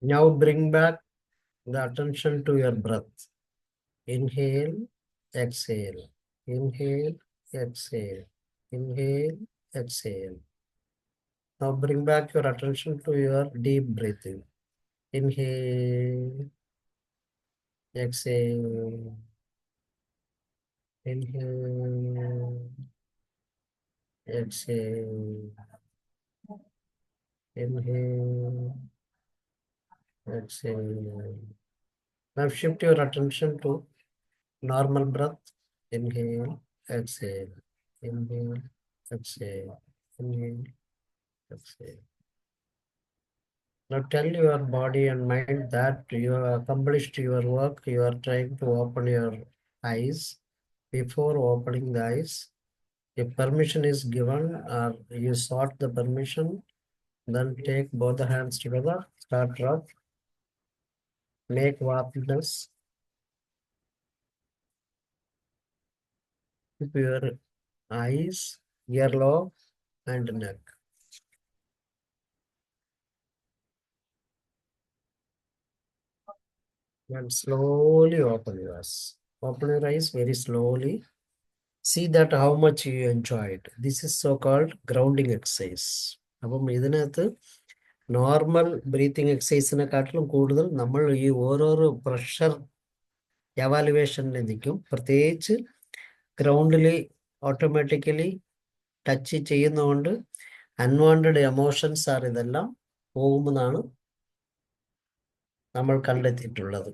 Now bring back the attention to your breath. Inhale, exhale, inhale, exhale, inhale, exhale. Now bring back your attention to your deep breathing. Inhale, exhale, inhale, exhale, inhale, exhale. Now shift your attention to normal breath. Inhale, exhale, inhale, exhale, inhale, exhale. Now tell your body and mind that you have accomplished your work. You are trying to open your eyes. Before opening the eyes, if permission is given or you sought the permission, then take both the hands together, start rub, make warmness. Keep your eyes, earlobe, and neck. And slowly open your eyes. Open your eyes very slowly. See that how much you enjoyed. This is so-called grounding exercise. അപ്പം ഇതിനകത്ത് നോർമൽ ബ്രീത്തിങ് എക്സസൈസിനെക്കാട്ടിലും കൂടുതൽ നമ്മൾ ഈ ഓരോരോ പ്രഷർ എവാലുവേഷനിൽ നിൽക്കും. പ്രത്യേകിച്ച് ഗ്രൗണ്ടിൽ ഓട്ടോമാറ്റിക്കലി ടച്ച് ചെയ്യുന്നതുകൊണ്ട് അൺവാണ്ടഡ് എമോഷൻസ് ആർ ഇതെല്ലാം പോകുമെന്നാണ് നമ്മൾ കണ്ടെത്തിയിട്ടുള്ളത്.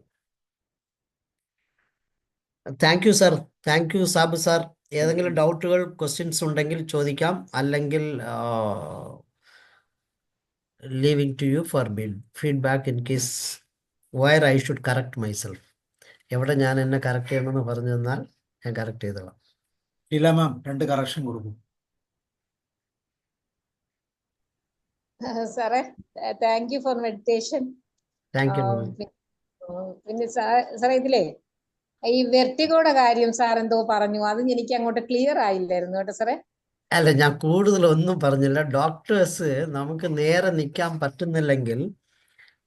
Thank you sir, thank U Sabu sir. ഏതെങ്കിലും ഡൗട്ടുകൾ ക്വസ്റ്റ്യൻസ് ഉണ്ടെങ്കിൽ ചോദിക്കാം, അല്ലെങ്കിൽ leaving to you for feedback in case where I should correct myself. എവിടെ ഞാൻ എന്നെ കറക്റ്റ് ചെയ്യണമെന്ന് പറഞ്ഞു തന്നാൽ ഞാൻ കറക്റ്റ് ചെയ്തോളാം. ഇല്ല മാം, 2 കറക്ഷൻ കൊടുക്കും. സാറേ, thank you for meditation. Thank you. പിന്നെ സാറേ ഇതിലേ ഈ വെർട്ടിഗോയുടെ കാര്യം സാർ എന്തോ പറഞ്ഞു, അത് എനിക്ക് അങ്ങോട്ട് ക്ലിയർ ആയില്ലായിരുന്നു കേട്ടോ സാറേ. അല്ല, ഞാൻ കൂടുതലൊന്നും പറഞ്ഞില്ല. ഡോക്ടേഴ്സ് നമുക്ക് നേരെ നിൽക്കാൻ പറ്റുന്നില്ലെങ്കിൽ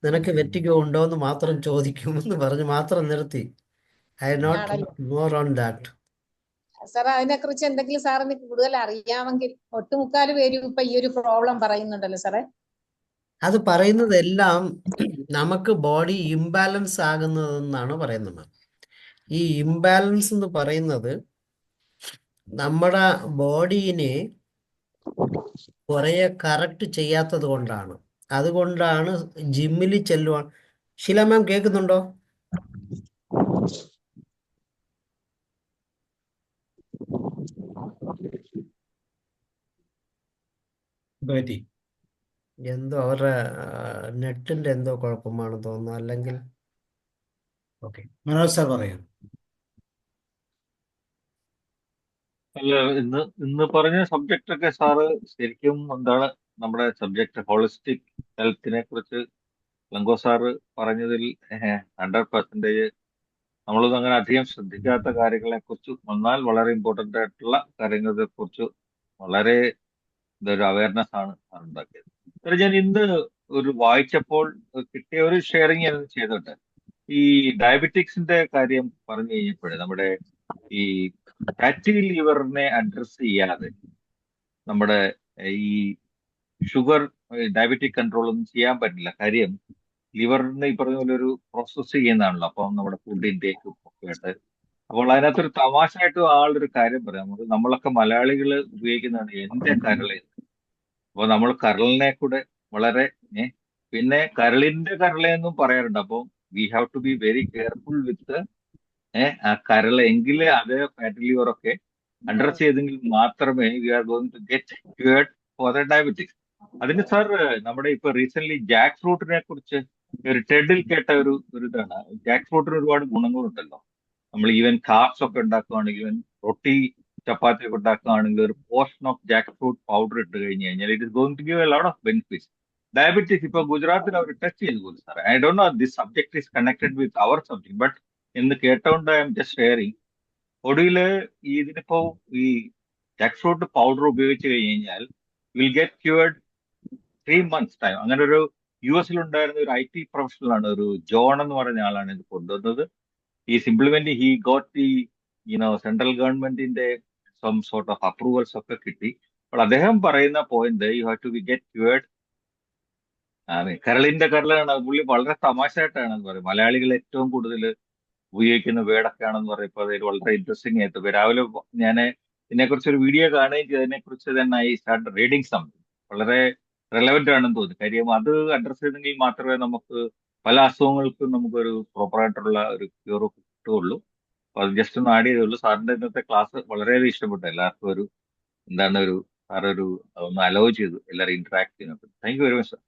നിനക്ക് വെറ്റിഗോ ഉണ്ടോ എന്ന് മാത്രം ചോദിക്കുമെന്ന് പറഞ്ഞ് മാത്രം നിർത്തി. I not more on that. Sir അതിനെ കുറിച്ച് എന്തെങ്കിലും സാറിന് കൂടുതൽ അറിയാമെങ്കിൽ, ഒട്ടുമുക്കാല് പേരും ഇപ്പൊ ഈ ഒരു പ്രോബ്ലം പറയുന്നുണ്ടല്ലോ സാറേ. അത് പറയുന്നതെല്ലാം നമുക്ക് ബോഡി ഇംബാലൻസ് ആകുന്നതെന്നാണ് പറയുന്നത്. ഈ ഇംബാലൻസ് എന്ന് പറയുന്നത് നമ്മുടെ ബോഡീനെ കുറേ കറക്റ്റ് ചെയ്യാത്തത് കൊണ്ടാണ്. അതുകൊണ്ടാണ് ജിമ്മിൽ ചെല്ലുവാൻ. ഷീല മാം കേൾക്കുന്നുണ്ടോ? പറ്റി എന്തോ അവരുടെ നെറ്റിന്റെ എന്തോ കുഴപ്പമാണെന്ന് തോന്നുന്നു. അല്ലെങ്കിൽ ഓക്കെ, മനോജ് സാർ പറയാം. അല്ല, ഇന്ന് പറഞ്ഞ സബ്ജക്റ്റ് ഒക്കെ സാറ് ശരിക്കും എന്താണ് നമ്മുടെ സബ്ജക്ട് ഹോളിസ്റ്റിക് ഹെൽത്തിനെ കുറിച്ച് ലങ്കോ സാറ് പറഞ്ഞതിൽ 100% നമ്മളൊന്നും അങ്ങനെ അധികം ശ്രദ്ധിക്കാത്ത കാര്യങ്ങളെ കുറിച്ച് എന്നാൽ വളരെ ഇമ്പോർട്ടന്റ് ആയിട്ടുള്ള കാര്യങ്ങളെ കുറിച്ച് വളരെ ഇതൊരു അവയർനെസ് ആണ് സാർ ഉണ്ടാക്കിയത്. സാർ, ഞാൻ ഇന്ന് ഒരു വായിച്ചപ്പോൾ കിട്ടിയ ഒരു ഷെയറിങ് ഞാൻ ചെയ്തോട്ടെ. ഈ ഡയബറ്റിക്സിന്റെ കാര്യം പറഞ്ഞു കഴിഞ്ഞപ്പോഴേ നമ്മുടെ ഈ ഫാറ്റി ലിവറിനെ അഡ്രസ് ചെയ്യാതെ നമ്മുടെ ഈ ഷുഗർ ഡയബറ്റിക് കൺട്രോൾ ഒന്നും ചെയ്യാൻ പറ്റില്ല. കാര്യം ലിവറിന് ഈ പറഞ്ഞ പോലെ ഒരു പ്രോസസ് ചെയ്യുന്നതാണല്ലോ. അപ്പം നമ്മുടെ ഫുഡ് ഇൻടേക്കും ഒക്കെ ആയിട്ട്. അപ്പോൾ അതിനകത്തൊരു തമാശയായിട്ട് ആളൊരു കാര്യം പറയാം. നമ്മളൊക്കെ മലയാളികൾ ഉപയോഗിക്കുന്നതാണ് എന്റെ കരള്. അപ്പോൾ നമ്മൾ കരളിനെ കൂടെ വളരെ പിന്നെ കരളിന്റെ കരളെന്നും പറയാറുണ്ട്. അപ്പം we have to be very careful with ആ കരള്. എങ്കിലേ അതേ ഫാറ്റി ലിവർ ഒക്കെ അഡ്രസ് ചെയ്തെങ്കിൽ മാത്രമേ we are going to get cured for the diabetics. അതിന് സാർ നമ്മുടെ ഇപ്പൊ റീസെന്റ് ജാക്ക് ഫ്രൂട്ടിനെ കുറിച്ച് ഒരു ടെഡിൽ കേട്ട ഒരു ഇതാണ്. ജാക്ക് ഫ്രൂട്ടിന് ഒരുപാട് ഗുണങ്ങളുണ്ടല്ലോ. നമ്മൾ ഈവൻ കാർബ്സ് ഒക്കെ ഉണ്ടാക്കുകയാണെങ്കിൽ, ഈവൻ റൊട്ടി ചപ്പാത്തി ഒക്കെ ഉണ്ടാക്കുകയാണെങ്കിൽ ഒരു portion of jackfruit powder ഇട്ട് കഴിഞ്ഞ് കഴിഞ്ഞാൽ it is going to give a lot of benefits. Diabetes ഇപ്പൊ ഗുജറാത്തിൽ അവർ ടെസ്റ്റ് ചെയ്തു പോലും sir. I don't know this subject is connected with our subject, but എന്ന് കേട്ടോണ്ട് ഐ എം ജസ്റ്റ് ഷെയറിങ്. ഒടുവില് ഇതിനിപ്പോ ഈ ജാക്ക് ഫ്രൂട്ട് പൗഡർ ഉപയോഗിച്ച് കഴിഞ്ഞാൽ will get cured 3 months time. അങ്ങനെ ഒരു US ഉണ്ടായിരുന്ന ഒരു IT പ്രൊഫഷണൽ ആണ്, ഒരു ജോൺ എന്ന് പറഞ്ഞ ആളാണ് ഇത് കൊണ്ടുവന്നത്. ഈ supplement he got the central ഗവൺമെന്റിന്റെ സം സോർട്ട് ഓഫ് അപ്രൂവൽസ് ഒക്കെ കിട്ടി. അപ്പോൾ അദ്ദേഹം പറയുന്ന point you have to be get cured. കരളിന്റെ കരളാണ്. പുള്ളി വളരെ തമാശയായിട്ടാണ് അത് പറയുന്നത്. മലയാളികൾ ഏറ്റവും കൂടുതൽ ഉപയോഗിക്കുന്ന വേർഡൊക്കെയാണെന്ന് പറയുമ്പോൾ അത് വളരെ ഇൻട്രസ്റ്റിംഗ് ആയിട്ട്. ഇപ്പൊ രാവിലെ ഞാൻ ഇതിനെക്കുറിച്ച് ഒരു വീഡിയോ കാണുകയും ചെയ്തതിനെ കുറിച്ച് തന്നെ ഐ സ്റ്റാർട്ട് റീഡിങ് സംതിങ്. വളരെ റെലവെന്റ് ആണെന്ന് തോന്നി. കാര്യം അത് അഡ്രസ് ചെയ്തെങ്കിൽ മാത്രമേ നമുക്ക് പല അസുഖങ്ങൾക്കും നമുക്കൊരു പ്രോപ്പറായിട്ടുള്ള ഒരു ക്യൂർ കിട്ടുകയുള്ളൂ. അപ്പൊ അത് ജസ്റ്റ് ഒന്ന് ആഡ് ചെയ്തുള്ളൂ. സാറിന്റെ ഇന്നത്തെ ക്ലാസ് വളരെയധികം ഇഷ്ടപ്പെട്ടു. എല്ലാവർക്കും ഒരു സാറൊരു ഒന്ന് അലോ ചെയ്തു എല്ലാവരും ഇന്ററാക്ട് ചെയ്യുന്നത്. Thank you very much sir.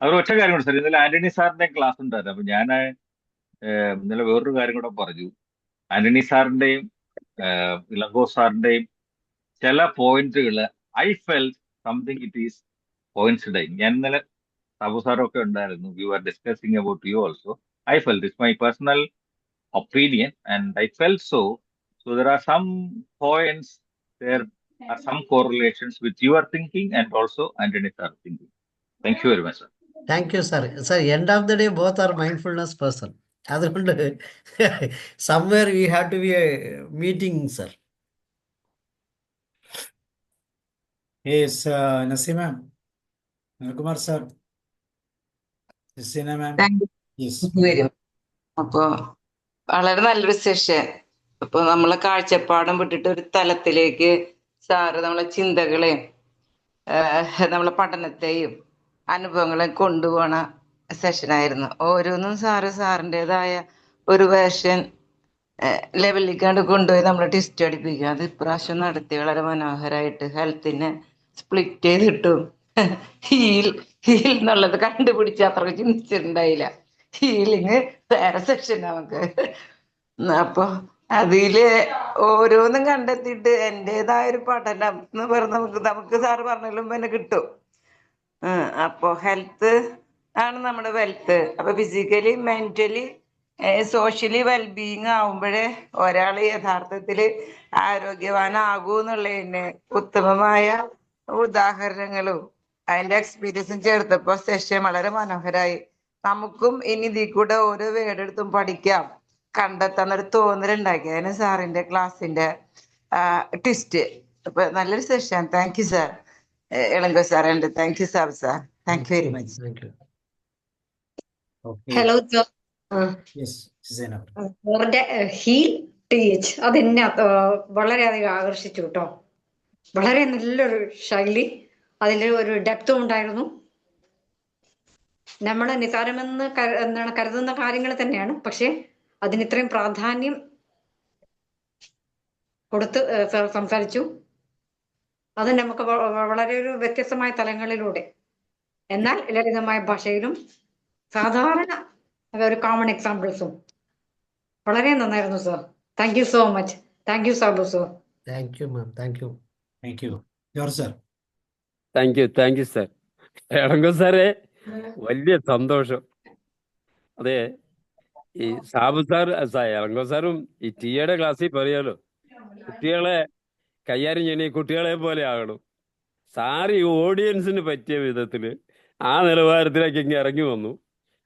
അവർ ഒറ്റ കാര്യം കൂടെ സാർ, ഇന്നലെ ആന്റണി സാറിന്റെ ക്ലാസ് ഉണ്ടായിരുന്നു. അപ്പൊ ഞാൻ ഇന്നലെ വേറൊരു കാര്യം കൂടെ പറഞ്ഞു. ആന്റണി സാറിന്റെയും ഇളങ്കോ സാറിന്റെയും ചില പോയിന്റുകൾ I felt something it is coincident. ഞാൻ ഇന്നലെ സാബു സാറൊക്കെ ഉണ്ടായിരുന്നു. We are discussing about you also. I felt it's my personal opinion and I felt so. So there are some points, there are some correlations with your thinking and also Anthony's thinking. Thank you very much, sir. Thank you sir. Sir, end of the day both are mindfulness person. അതുകൊണ്ട് somewhere we have to be a meeting sir. Yes, Naseema ma'am, Anilkumar sir, Jaseena ma'am. Yes, വരും. അപ്പൊ വളരെ നല്ലൊരു സെഷൻ. അപ്പൊ നമ്മളെ കാഴ്ചപ്പാടും വിട്ടിട്ട് ഒരു തലത്തിലേക്ക് സാറ് നമ്മളെ ചിന്തകളെയും നമ്മളെ പഠനത്തെയും അനുഭവങ്ങളെയും കൊണ്ടുപോണ സെഷനായിരുന്നു. ഓരോന്നും സാറിൻ്റെതായ ഒരു വേർഷൻ ലെവലിലേക്കാണ്ട് കൊണ്ടുപോയി നമ്മളെ ടെസ്റ്റ് അടിപ്പിക്കുക. അത് ഇപ്രാവശ്യം നടത്തി വളരെ മനോഹരമായിട്ട്. ഹെൽത്തിനെ സ്പ്ലിറ്റ് ചെയ്തിട്ടും ഹീൽ എന്നുള്ളത് കണ്ടുപിടിച്ച് അത്രയ്ക്ക് ചിന്തിച്ചിട്ടുണ്ടായില്ല. ഹീലിങ് വേറെ സെക്ഷൻ നമുക്ക്. അപ്പൊ അതില് ഓരോന്നും കണ്ടെത്തിയിട്ട് എന്റേതായ ഒരു പഠനം എന്ന് പറഞ്ഞ നമുക്ക് സാറ് പറഞ്ഞാലും പിന്നെ കിട്ടും. അപ്പൊ ഹെൽത്ത് ആണ് നമ്മുടെ വെൽത്ത്. അപ്പൊ ഫിസിക്കലി, മെന്റലി, സോഷ്യലി വെൽബീയിങ് ആവുമ്പോഴേ ഒരാൾ യഥാർത്ഥത്തില് ആരോഗ്യവാനാകൂ എന്നുള്ളതിന് ഉത്തമമായ ഉദാഹരണങ്ങളും അതിന്റെ എക്സ്പീരിയൻസും ചേർത്തപ്പോ സെഷൻ വളരെ മനോഹരമായി. നമുക്കും ഇനി ഇതിൽ കൂടെ ഓരോ വേർഡെടുത്തും പഠിക്കാം, കണ്ടെത്താന്നൊരു തോന്നലുണ്ടാക്കി. അതിന് സാറിന്റെ ക്ലാസ്സിന്റെ ട്വിസ്റ്റ്. അപ്പൊ നല്ലൊരു session. Thank you sir. Ilango sir ഉണ്ട്. Thank you sir. Thank you very much. Hello sir. Yes, Jaseena. സാറിന്റെ ഹീൽ ടീച്ച് അതെന്നെ വളരെയധികം ആകർഷിച്ചു കേട്ടോ. വളരെ നല്ലൊരു ശൈലി, അതിൽ ഒരു ഡെപ്തും ഉണ്ടായിരുന്നു. നമ്മൾ നിസാരമെന്ന് കരുതുന്ന കാര്യങ്ങൾ തന്നെയാണ്, പക്ഷെ അതിന് ഇത്രയും പ്രാധാന്യം കൊടുത്ത് സംസാരിച്ചു. അത് നമുക്ക് വളരെ ഒരു വ്യത്യസ്തമായ തലങ്ങളിലൂടെ, എന്നാൽ ലളിതമായ ഭാഷയിലും സാധാരണ ഒരു കോമൺ എക്സാമ്പിൾസും വളരെ നന്നായിരുന്നു sir. Thank you so much. Thank U Sabu sir. Thank you ma'am, thank you. Thank you. George sir. Thank you sir. Ilango സാറേ, വലിയ സന്തോഷം. അതെ, ഈ സാബു സാർ ഇളങ്കോ സാറും ഈ ടിയുടെ ക്ലാസ്സിൽ പറയാലോ, കുട്ടികളെ കൈകാര്യം ചെയ്യണ കുട്ടികളെ പോലെ ആകണം. സാർ ഈ ഓഡിയൻസിന് പറ്റിയ വിധത്തിൽ ആ നിലവാരത്തിലേക്ക് ഇങ്ങനെ ഇറങ്ങി വന്നു.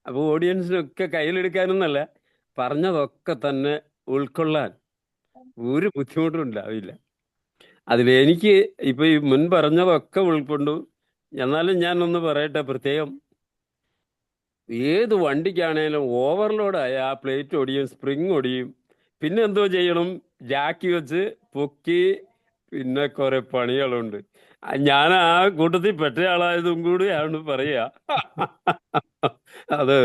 അപ്പോൾ ഓഡിയൻസിനൊക്കെ കയ്യിലെടുക്കാനെന്നല്ല, പറഞ്ഞതൊക്കെ തന്നെ ഉൾക്കൊള്ളാൻ ഒരു ബുദ്ധിമുട്ടും ഉണ്ടാവില്ല. അതിലെനിക്ക് ഇപ്പൊ ഈ മുൻ പറഞ്ഞതൊക്കെ ഉൾക്കൊണ്ടു. എന്നാലും ഞാനൊന്ന് പറയട്ടെ, പ്രത്യേകം ഏത് വണ്ടിക്കാണേലും ഓവർലോഡായ ആ പ്ലേറ്റ് ഒടിയും, സ്പ്രിങ് ഒടിയും, പിന്നെ എന്തോ ചെയ്യണം, ജാക്കി വെച്ച് പൊക്കി, പിന്നെ കുറെ പണികളുണ്ട്. ഞാൻ ആ കൂട്ടത്തിൽ പെട്ട ആളായതും കൂടിയാണ് പറയുക. അത്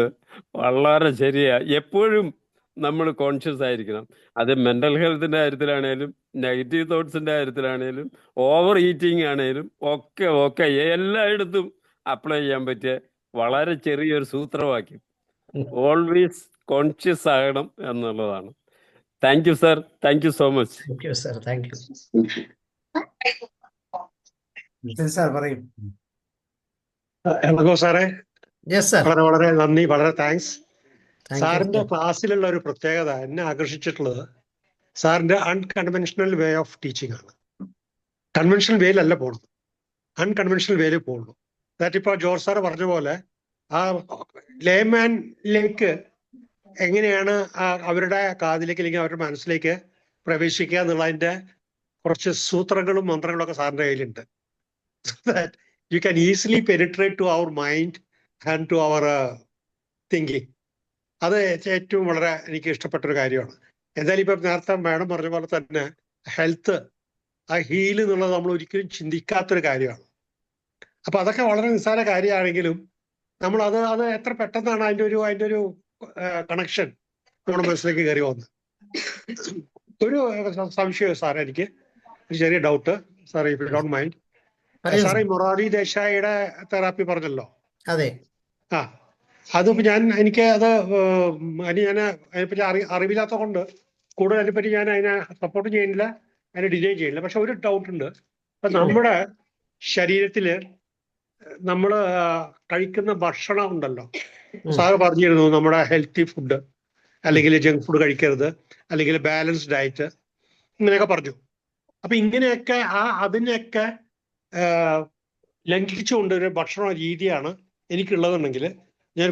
വളരെ ശരിയാ. എപ്പോഴും നമ്മൾ കോൺഷ്യസ് ആയിരിക്കണം. അത് മെന്റൽ ഹെൽത്തിന്റെ കാര്യത്തിലാണേലും നെഗറ്റീവ് തോട്ട്സിന്റെ കാര്യത്തിലാണേലും ഓവർ ഈറ്റിംഗ് ആണേലും ഒക്കെ എല്ലായിടത്തും അപ്ലൈ ചെയ്യാൻ പറ്റിയ വളരെ ചെറിയൊരു സൂത്രവാക്യം ഓൾവേസ് കോൺഷ്യസ് ആകണം എന്നുള്ളതാണ്. Thank you sir. Thank you so much. Thank you sir. Thank you. Nitin sir പറയും. ഇളങ്കോ സാറേ, യെസ് സർ. വളരെ വളരെ നന്ദി, വളരെ താങ്ക്സ്. താങ്ക് യു സാറിന്റെ സർ. ക്ലാസ്സിലുള്ള ഒരു പ്രത്യേകത എന്നെ ആകർഷിച്ചിട്ടുള്ളത് സാറിന്റെ അൺകൺവെൻഷണൽ വേ ഓഫ് ടീച്ചിങ് ആണ്. കൺവെൻഷണൽ വേയിലല്ല പോണത്, അൺകൺവെൻഷണൽ വേയിൽ പോകുന്നു. ദാറ്റിപ്പോ ജോർജ് സാറ് പറഞ്ഞ പോലെ ആ ലേമാനിലേക്ക് എങ്ങനെയാണ് അവരുടെ കാതിലേക്ക് അല്ലെങ്കിൽ അവരുടെ മനസ്സിലേക്ക് പ്രവേശിക്കുക എന്നുള്ളതിന്റെ കുറച്ച് സൂത്രങ്ങളും മന്ത്രങ്ങളും ഒക്കെ സാറിന്റെ കയ്യിലുണ്ട്. So that you can easily penetrate to our mind and to our thinking. അത് ഏറ്റവും വളരെ എനിക്ക് ഇഷ്ടപ്പെട്ട ഒരു കാര്യമാണ്. എന്തായാലും ഇപ്പം നേരത്തെ മാഡം പറഞ്ഞ പോലെ തന്നെ ഹെൽത്ത്, ആ ഹീൽ എന്നുള്ളത് നമ്മൾ ഒരിക്കലും ചിന്തിക്കാത്തൊരു കാര്യമാണ്. അപ്പൊ അതൊക്കെ വളരെ നിസ്സാര കാര്യമാണെങ്കിലും നമ്മൾ അത് എത്ര പെട്ടെന്നാണ് അതിൻ്റെ ഒരു കണക്ഷൻ നമ്മുടെ മനസ്സിലേക്ക് കയറി വന്നത്. ഒരു സംശയം സാർ, എനിക്ക് ഒരു ചെറിയ doubt sir, if you don't mind. സാറേ, മൊറാർജി ദേശായിയുടെ തെറാപ്പി പറഞ്ഞല്ലോ. അതെ. ആ, അതിപ്പോ എനിക്ക് അതിനെപ്പറ്റി അറിവില്ലാത്ത കൊണ്ട് കൂടുതൽ അതിനെപ്പറ്റി ഞാൻ അതിനെ സപ്പോർട്ട് ചെയ്യുന്നില്ല, അതിനെ ഡിനൈ ചെയ്യുന്നില്ല. പക്ഷെ ഒരു ഡൗട്ട് ഉണ്ട്. ഇപ്പൊ നമ്മുടെ ശരീരത്തില് നമ്മൾ കഴിക്കുന്ന ഭക്ഷണം ഉണ്ടല്ലോ, സാറ് പറഞ്ഞിരുന്നു നമ്മുടെ ഹെൽത്തി ഫുഡ് അല്ലെങ്കിൽ ജങ്ക് ഫുഡ് കഴിക്കരുത്, അല്ലെങ്കിൽ ബാലൻസ്ഡ് ഡയറ്റ്, ഇങ്ങനെയൊക്കെ പറഞ്ഞു. അപ്പൊ ഇങ്ങനെയൊക്കെ അതിനെയൊക്കെ ലംഘിച്ചുകൊണ്ട് ഒരു ഭക്ഷണ രീതിയാണ് എനിക്കുള്ളതെന്നുണ്ടെങ്കിൽ ഞാൻ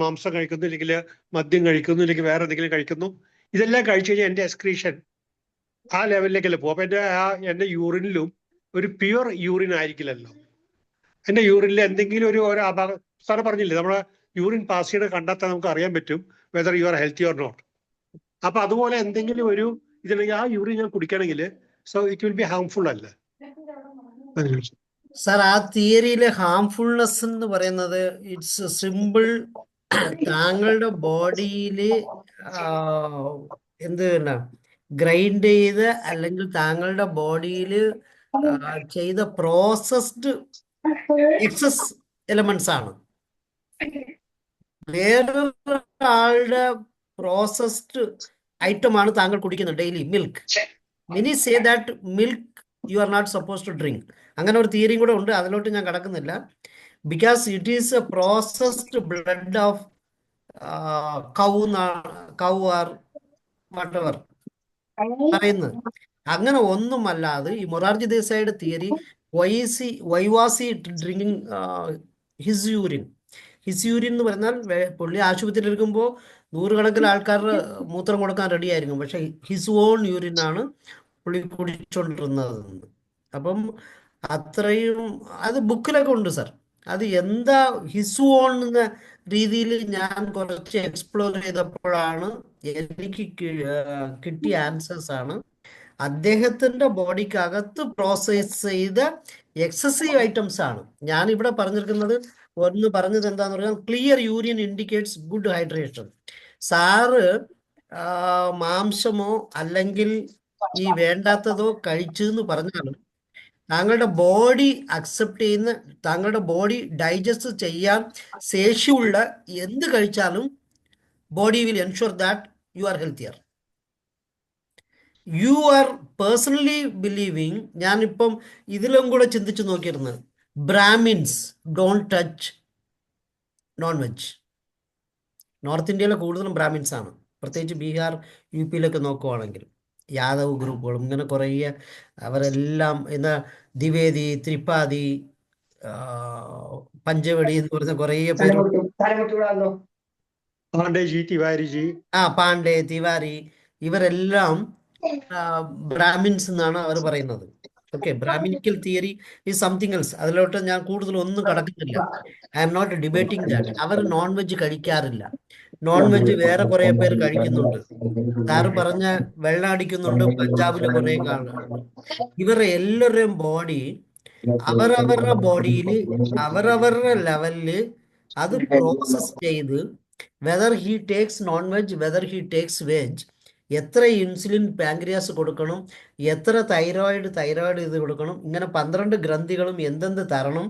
മാംസം കഴിക്കുന്നു, അല്ലെങ്കിൽ മദ്യം കഴിക്കുന്നു, അല്ലെങ്കിൽ വേറെ എന്തെങ്കിലും കഴിക്കുന്നു, ഇതെല്ലാം കഴിച്ചു കഴിഞ്ഞാൽ എൻ്റെ എക്സ്ക്രീഷൻ ആ ലെവലിലേക്കല്ലേ പോകും. അപ്പൊ എൻ്റെ യൂറിനിലും ഒരു പ്യുവർ യൂറിൻ ആയിരിക്കില്ലല്ലോ. എൻ്റെ യൂറിനിൽ എന്തെങ്കിലും ഒരു സാറ് പറഞ്ഞില്ലേ, നമ്മളെ യൂറിൻ പാസ് ചെയ്ത് കണ്ടെത്താൻ നമുക്ക് അറിയാൻ പറ്റും whether you are healthy or not. അപ്പൊ അതുപോലെ എന്തെങ്കിലും ഒരു ഇതിലെങ്കിൽ ആ യൂറിൻ ഞാൻ കുടിക്കണമെങ്കിൽ so it will be harmful അല്ലേ സാർ? ആ തിയറിയിലെ ഹാംഫുൾനെസ് എന്ന് പറയുന്നത് ഇറ്റ്സ് സിമ്പിൾ. താങ്കളുടെ ബോഡിയിൽ ഗ്രൈൻഡ് ചെയ്ത് അല്ലെങ്കിൽ താങ്കളുടെ ബോഡിയിൽ ചെയ്ത പ്രോസസ്ഡ് എക്സസ് എലമെന്റ്സ് ആണ്. വേറൊരാളുടെ പ്രോസസ്ഡ് ഐറ്റമാണ് താങ്കൾ കുടിക്കുന്നത് daily. Milk, many say that milk you are not suppose to drink. അങ്ങനെ ഒരു തിയറിയും കൂടെ ഉണ്ട്, അതിലോട്ട് ഞാൻ കടക്കുന്നില്ല. Because it is a processed blood of cow or whatever പറയുന്നത്. അങ്ങനെ ഒന്നുമല്ലാതെ ഈ മൊറാർജി ദേശായിയുടെ theory, why was he drinking his urine എന്ന് പറഞ്ഞാൽ പുള്ളി ആശുപത്രിയിൽ ഇരിക്കുമ്പോൾ നൂറുകണക്കിന് ആൾക്കാരുടെ മൂത്രം കൊടുക്കാൻ റെഡി ആയിരിക്കും, പക്ഷെ ഹിസ് ഓൺ യൂറിൻ ആണ് പുള്ളി കുടിച്ചോണ്ടിരുന്നത്. അപ്പം അത്രയും അത് ബുക്കിലൊക്കെ ഉണ്ട് സാർ. അത് എന്താ ഹിസ് ഓൺ എന്ന രീതിയിൽ ഞാൻ കുറച്ച് എക്സ്പ്ലോർ ചെയ്തപ്പോഴാണ് എനിക്ക് കിട്ടിയ ആൻസേഴ്സ് ആണ് അദ്ദേഹത്തിൻ്റെ ബോഡിക്കകത്ത് പ്രോസസ് ചെയ്ത എക്സസീവ് ഐറ്റംസ് ആണ്. ഞാൻ ഇവിടെ പറഞ്ഞിരിക്കുന്നത് പറഞ്ഞത് എന്താന്ന് പറഞ്ഞാൽ clear urine indicates good hydration. Sir മാംസമോ അല്ലെങ്കിൽ ഈ വേണ്ടാത്തതോ കഴിച്ചു എന്ന് പറഞ്ഞാലും താങ്കളുടെ ബോഡി അക്സെപ്റ്റ് ചെയ്യുന്ന, താങ്കളുടെ ബോഡി ഡൈജസ്റ്റ് ചെയ്യാൻ ശേഷിയുള്ള എന്ത് കഴിച്ചാലും body will ensure that you are healthier. You are personally believing, ഞാനിപ്പം ഇതിലും കൂടെ ചിന്തിച്ച് നോക്കിയിരുന്നത്, Brahmins don't touch non veg. North ഇന്ത്യയിലെ കൂടുതലും ബ്രാഹ്മിൻസ് ആണ്, പ്രത്യേകിച്ച് ബീഹാർ യു പിയിലൊക്കെ നോക്കുവാണെങ്കിൽ യാദവ് ഗ്രൂപ്പുകളും ഇങ്ങനെ കുറേ അവരെല്ലാം ഇന്ന് ദ്വിവേദി, ത്രിപാദി, പഞ്ചവടി എന്ന് പറഞ്ഞ കുറേ പേര്, പാണ്ഡേജി, തിവാരിജി, പാണ്ഡെ, തിവാരി, ഇവരെല്ലാം ബ്രാഹ്മിൻസ് എന്നാണ് അവർ പറയുന്നത്. Okay, Brahminical theory is something else. അതിലോട്ട് ഞാൻ കൂടുതലൊന്നും കടക്കുന്നില്ല. I am not debating that. അവർ നോൺ വെജ് കഴിക്കാറില്ല. നോൺ വെജ് വേറെ കുറെ പേര് കഴിക്കുന്നുണ്ട്. സാറ് പറഞ്ഞ വെള്ളം അടിക്കുന്നുണ്ട് പഞ്ചാബിലെ കുറെ ആളുകൾ. ഇവരുടെ എല്ലാവരുടെയും ബോഡി അവരവരുടെ ബോഡിയിൽ അവരവരുടെ ലെവലില് അത് പ്രോസസ് ചെയ്ത്, whether he takes non veg, whether he takes veg, എത്ര ഇൻസുലിൻ പാൻക്രിയാസ് കൊടുക്കണം, എത്ര തൈറോയിഡ് ഇത് കൊടുക്കണം, ഇങ്ങനെ 12 ഗ്രന്ഥികളും എന്തെന്ത് തരണം,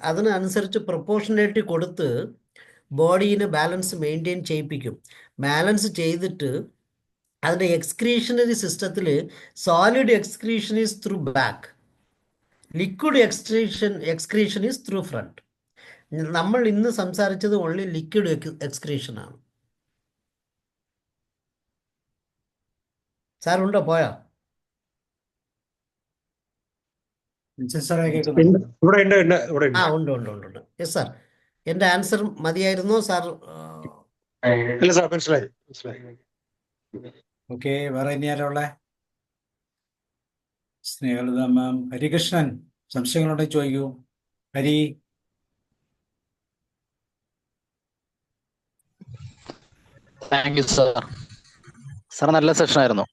അതിനനുസരിച്ച് പ്രൊപ്പോർഷനേറ്റ് കൊടുത്ത് ബോഡീനെ ബാലൻസ് മെയിൻറ്റെയിൻ ചെയ്യിപ്പിക്കും. ബാലൻസ് ചെയ്തിട്ട് അതിൻ്റെ എക്സ്ക്രീഷണറി സിസ്റ്റത്തിൽ solid excretion is through back, liquid excretion is through front. നമ്മൾ ഇന്ന് സംസാരിച്ചത് ഓൺലി ലിക്വിഡ് എക്സ്ക്രീഷൻ ആണ്. സാർ ഉണ്ടോ? പോയോ? സാറേ കേൾക്കുന്നുണ്ട്. ഇവിടെ ഉണ്ട്, ഇവിടെ ഉണ്ട്. യെസ് സാർ, എൻ്റെ ആൻസർ മതിയായിരുന്നോ സാർ? ഇല്ല സാർ, മനസ്സിലായി. ഓക്കെ, വേറെ ഇനി ആരാ ഉള്ളേ? സ്നേഹലത മാം, ഹരികൃഷ്ണൻ, സംശയങ്ങളുണ്ടെങ്കിൽ ചോദിക്കൂ. Hari. Thank you sir. Sir നല്ല സെഷൻ ആയിരുന്നു,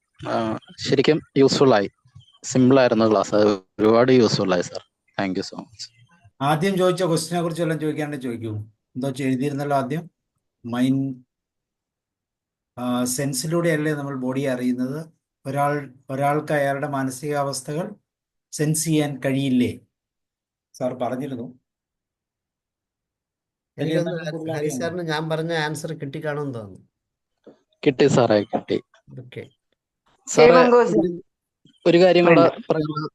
ശരിക്കും യൂസ്ഫുൾ ആയി. സിമ്പിൾ ആയിരുന്നു ക്ലാസ്, ഒരുപാട് യൂസ്ഫുൾ ആയി sir. Thank you so much. ആദ്യം ചോദിച്ച ക്വസ്റ്റിനെ കുറിച്ച് വല്ലതും ചോദിക്കാണ്ട് ചോദിക്കൂ. എന്തോ എഴുതിയിരുന്നല്ലോ ആദ്യം. മൈൻഡ് സെൻസിലൂടെയല്ലേ നമ്മൾ ബോഡി അറിയുന്നത്? ഒരാൾക്ക് അയാളുടെ മാനസികാവസ്ഥകൾ സെൻസ് ചെയ്യാൻ കഴിയില്ലേ? സാർ പറഞ്ഞിരുന്നു. ഹരി സാറിന് ഞാൻ പറഞ്ഞ ആൻസർ കിട്ടിക്കാണുമെന്ന് തോന്നുന്നു. കിട്ടി സാറേ, കിട്ടി. ഓക്കെ സാറേ, ഒരു കാര്യം കൂടെ പറയുന്നത്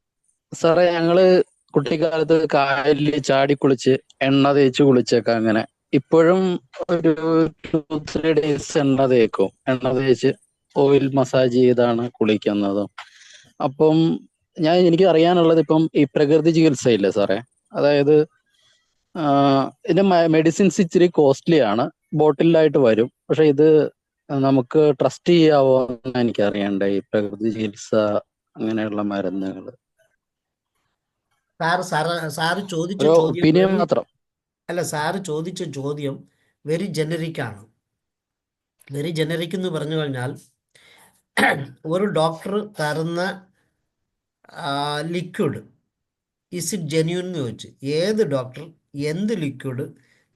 സാറേ, ഞങ്ങള് കുട്ടിക്കാലത്ത് കായലിൽ ചാടി കുളിച്ച് എണ്ണ തേച്ച് കുളിച്ചേക്കാം. അങ്ങനെ ഇപ്പോഴും ഒരു 2-3 days എണ്ണ തേച്ച് ഓയിൽ മസാജ് ചെയ്താണ് കുളിക്കുന്നത്. അപ്പം എനിക്ക് അറിയാനുള്ളത്, ഇപ്പം ഈ പ്രകൃതി ചികിത്സയില്ലേ സാറേ, അതായത് ഇതിന്റെ മെഡിസിൻസ് ഇച്ചിരി കോസ്റ്റ്ലി ആണ്, ബോട്ടിലായിട്ട് വരും. പക്ഷെ ഇത് നമുക്ക് ട്രസ്റ്റ് ചെയ്യാവോ എന്ന് എനിക്ക് അറിയണ്ടേ, ഈ പ്രകൃതി ചികിത്സ അങ്ങനെയുള്ള മരുന്നുകൾ? സാറ് ചോദിച്ച ഒപ്പീനിയൻ മാത്രം. അല്ല, സാറ് ചോദിച്ച ചോദ്യം വെരി ജനറിക് ആണ്. വെരി ജനറിക് എന്ന് പറഞ്ഞു കഴിഞ്ഞാൽ, ഒരു ഡോക്ടർ തരുന്ന ലിക്വിഡ് ഇസ് ഇറ്റ് ജെന്യൂൻ എന്ന് ചോദിച്ചു. ഏത് ഡോക്ടർ എന്ത് ലിക്വിഡ്,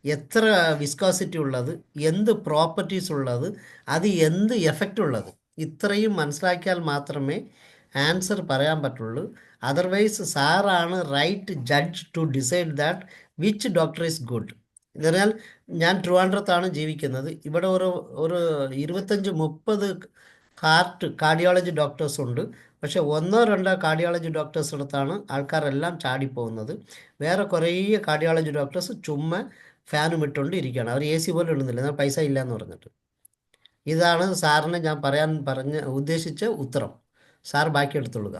എത്ര വിസ്കോസിറ്റി ഉള്ളത്, എന്ത് പ്രോപ്പർട്ടീസ് ഉള്ളത്, അത് എന്ത് എഫക്റ്റ് ഉള്ളത്, ഇത്രയും മനസ്സിലാക്കിയാൽ മാത്രമേ ആൻസർ പറയാൻ പറ്റുള്ളൂ. അതർവൈസ് സാറാണ് right judge to decide that which doctor is good. എന്ന് പറഞ്ഞാൽ, ഞാൻ ട്രിവാൻഡ്രത്താണ് ജീവിക്കുന്നത്. ഇവിടെ ഒരു 25-30 കാർഡിയോളജി ഡോക്ടേഴ്സ് ഉണ്ട്. പക്ഷെ 1-2 കാർഡിയോളജി ഡോക്ടേഴ്സ് അടുത്താണ് ആൾക്കാരെല്ലാം ചാടിപ്പോകുന്നത്. വേറെ കുറേ കാർഡിയോളജി ഡോക്ടേഴ്സ് ചുമ്മാ ഫാനും ഇട്ടുകൊണ്ട് ഇരിക്കുകയാണ്. അവർ AC പോലും ഇടുന്നില്ല, എന്നാൽ പൈസ ഇല്ല എന്ന് പറഞ്ഞിട്ട്. ഇതാണ് സാറിന് ഞാൻ ഉദ്ദേശിച്ച ഉത്തരം. സാർ ബാക്കി എടുത്തുകൊള്ളുക.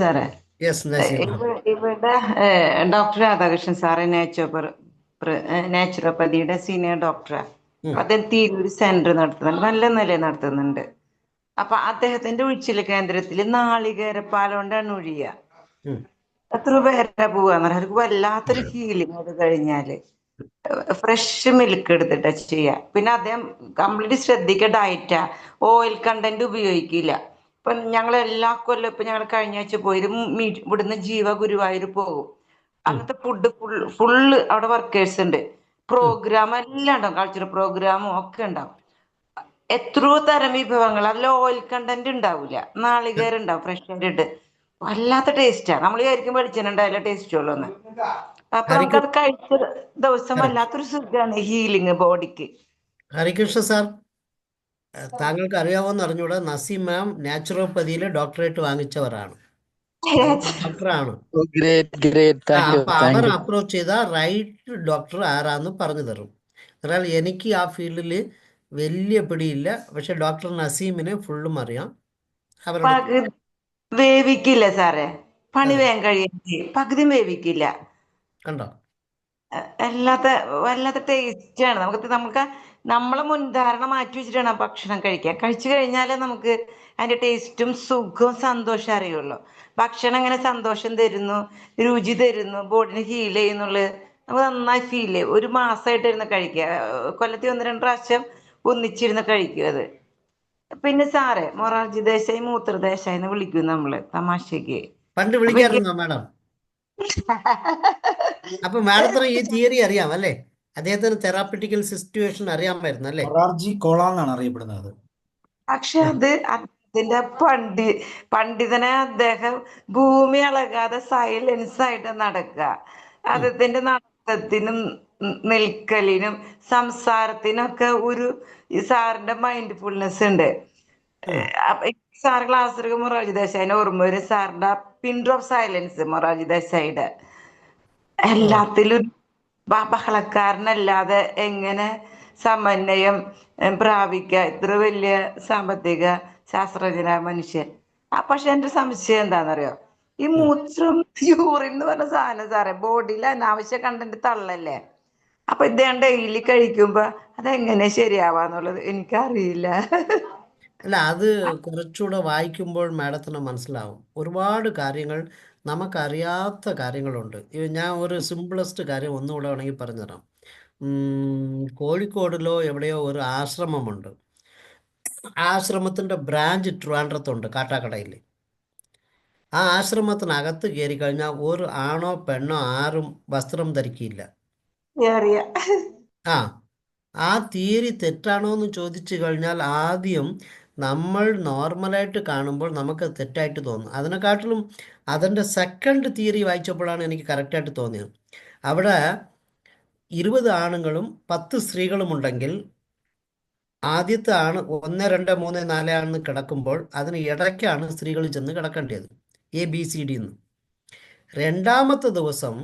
സാറേ, ഇവിടെ ഡോക്ടർ രാധാകൃഷ്ണൻ സാറ് നാച്ചുറോപ്പതിയുടെ സീനിയർ ഡോക്ടറാണ്. അദ്ദേഹം തിരൂർ സെന്റർ നടത്തുന്നുണ്ട്, നല്ല നിലയിൽ നടത്തുന്നുണ്ട്. അപ്പൊ അദ്ദേഹത്തിന്റെ ഉഴിച്ചിൽ കേന്ദ്രത്തിൽ നാളികേരപ്പാൽ കൊണ്ടാണ് ഒഴിയുക. എത്ര പേരെ പോവാന്ന് പറഞ്ഞാൽ അവർക്ക് വല്ലാത്തൊരു ഹീലിംഗ് അത് കഴിഞ്ഞാല്. ഫ്രഷ് മിൽക്ക് എടുത്തിട്ട് ചെയ്യുക. പിന്നെ അദ്ദേഹം കംപ്ലീറ്റ് ശ്രദ്ധിക്കുക ഡയറ്റാ. ഓയിൽ കണ്ടന്റ് ഉപയോഗിക്കില്ല. ഇപ്പൊ ഞങ്ങൾ എല്ലാ കൊല്ലം ഇപ്പൊ ഞങ്ങൾ കഴിഞ്ഞ ആഴ്ച പോയി ഇവിടുന്ന് ജീവ ഗുരുവായൂർ പോകും. അന്നത്തെ ഫുഡ് ഫുള്ള് അവിടെ വർക്കേഴ്സ് ഉണ്ട്. പ്രോഗ്രാം എല്ലാം ഉണ്ടാവും, കൾച്ചറൽ പ്രോഗ്രാമും ഒക്കെ ഉണ്ടാവും. എത്രയോ തരം വിഭവങ്ങൾ, അതിൽ ഓയിൽ കണ്ടന്റ് ഉണ്ടാവില്ല, നാളികേരം ഉണ്ടാവും ഫ്രഷ് ആയിട്ട്. വല്ലാത്ത ടേസ്റ്റാ. നമ്മൾ വിചാരിക്കും വെളിച്ചെണ്ണ ഉണ്ടായാലും ടേസ്റ്റ് ഉള്ളൂന്ന്. അപ്പൊ ഹരികൃ നമുക്കത് കഴിച്ച ദിവസം correct. വല്ലാത്തൊരു സുഖമാണ്, ഹീലിംഗ് ബോഡിക്ക്. ഹരികൃഷ്ണ സാർ, താങ്കൾക്ക് അറിയാവോന്ന് അറിഞ്ഞൂടാ, നസീം മാം നാച്ചുറോപ്പതിയിൽ ഡോക്ടറേറ്റ് വാങ്ങിച്ചവരാണ്, ഡോക്ടറാണ്. ഗ്രേറ്റ് താങ്ക് യു അപ്പൊ അവർ അപ്രോച്ച് ചെയ്ത റൈറ്റ് ഡോക്ടർ ആരാന്ന് പറഞ്ഞു തരും. എന്നാൽ എനിക്ക് ആ ഫീൽഡിൽ വലിയ പിടിയില്ല, പക്ഷെ ഡോക്ടർ നസീമിനെ ഫുള്ളും അറിയാം. അവരുടെ പകുതി വേവിക്കില്ല സാറേ, പണി അതെ, വേഗം കഴിയും, പകുതി വേവിക്കില്ല. കണ്ടോ? വല്ലാത്ത ടേസ്റ്റാണ്. നമുക്ക് നമ്മളെ മുൻധാരണ മാറ്റി വെച്ചിട്ടാണ് ആ ഭക്ഷണം കഴിക്കുക. കഴിച്ചു കഴിഞ്ഞാലേ നമുക്ക് അതിന്റെ ടേസ്റ്റും സുഖവും സന്തോഷം അറിയുള്ളൂ. ഭക്ഷണം എങ്ങനെ സന്തോഷം തരുന്നു, രുചി തരുന്നു, ബോഡിനെ ഹീൽ ചെയ്യുന്നുള്ളത് നമുക്ക് നന്നായി ഫീൽ ചെയ്യും. ഒരു മാസമായിട്ടിരുന്ന് കഴിക്കുക, കൊല്ലത്തിൽ 1-2 പ്രാവശ്യം ഒന്നിച്ചിരുന്ന് കഴിക്കുക അത്. പിന്നെ സാറേ, മൊറാർജി ദേശായി മൂത്രദേശായി എന്ന് വിളിക്കും നമ്മള് തമാശക്ക്. പണ്ട് അപ്പൊ വിളിക്കാറുണ്ടോ മാഡം? അപ്പൊ മാഡത്തിന് ഈ തിയറി അറിയാം അല്ലേ? അദ്ദേഹത്തിന് തെറാപ്പിറ്റിക്കൽ സിറ്റുവേഷൻ അറിയാമായിരുന്നു അല്ലേ? മൊറാർജി കോള എന്നാണ് അറിയപ്പെടുന്നത്. പക്ഷെ അത് അദ്ദേഹത്തിന്റെ പണ്ഡിതനെ അദ്ദേഹം ഭൂമി അളകാതെ സൈലൻസ് ആയിട്ട് നടക്കുക. അദ്ദേഹത്തിന്റെ നടത്തത്തിനും നിൽക്കലിനും സംസാരത്തിനും ഒക്കെ ഈ സാറിന്റെ മൈൻഡ്ഫുൾനെസ് ഉണ്ട്. സാർ ക്ലാസ് എടുക്കും മൊറാർജി ദേശായിനെ ഓർമ്മ വരും, സാറിന്റെ പിൻ ഡ്രോപ്പ് സൈലൻസ് മൊറാർജി ദേശായിയുടെ. എല്ലാത്തിലും ബഹളക്കാരനല്ലാതെ എങ്ങനെ സമന്വയം പ്രാപിക്കുക, ഇത്ര വലിയ സാമ്പത്തിക ശാസ്ത്രജ്ഞനായ മനുഷ്യൻ. പക്ഷെ എന്റെ സംശയം എന്താണെന്നറിയോ, ഈ മൂത്രം യൂറിൻ എന്ന് പറഞ്ഞ സാധനം സാറേ ബോഡിയിൽ അനാവശ്യ കണ്ടന്റ് തള്ളല്ലേ. അപ്പൊ ഇദ്ദേഹം ഡെയിലി കഴിക്കുമ്പോ അതെങ്ങനെ ശരിയാവാന്നുള്ളത് എനിക്കറിയില്ല. അല്ല, അത് കുറച്ചുകൂടെ വായിക്കുമ്പോൾ മാഡത്തിന് മനസ്സിലാവും. ഒരുപാട് കാര്യങ്ങൾ നമുക്കറിയാത്ത കാര്യങ്ങളുണ്ട്. ഞാൻ ഒരു സിമ്പിളസ്റ്റ് കാര്യം ഒന്നുകൂടെ വേണമെങ്കിൽ പറഞ്ഞുതരാം. കോഴിക്കോടിലോ എവിടെയോ ഒരു ആശ്രമമുണ്ട്. ആശ്രമത്തിൻ്റെ ബ്രാഞ്ച് ട്രിവാൻഡ്രത്തുണ്ട്, കാട്ടാക്കടയിൽ. ആ ആശ്രമത്തിനകത്ത് കയറി കഴിഞ്ഞാൽ ഒരു ആണോ പെണ്ണോ ആരും വസ്ത്രം ധരിക്കില്ല. ആ ആ തിയറി തെറ്റാണോ എന്ന് ചോദിച്ചു കഴിഞ്ഞാൽ ആദ്യം നമ്മൾ നോർമലായിട്ട് കാണുമ്പോൾ നമുക്ക് തെറ്റായിട്ട് തോന്നും. അതിനെക്കാട്ടിലും അതിൻ്റെ സെക്കൻഡ് തിയറി വായിച്ചപ്പോഴാണ് എനിക്ക് കറക്റ്റായിട്ട് തോന്നിയത്. അവിടെ 20 ആണുങ്ങളും 10 സ്ത്രീകളും ഉണ്ടെങ്കിൽ ആദ്യത്തെ ആണ് 1, 2, 3, 4 ആണെന്ന് കിടക്കുമ്പോൾ അതിന് ഇടയ്ക്കാണ് സ്ത്രീകൾ ചെന്ന് കിടക്കേണ്ടത്, ABCD എന്ന്. രണ്ടാമത്തെ ദിവസം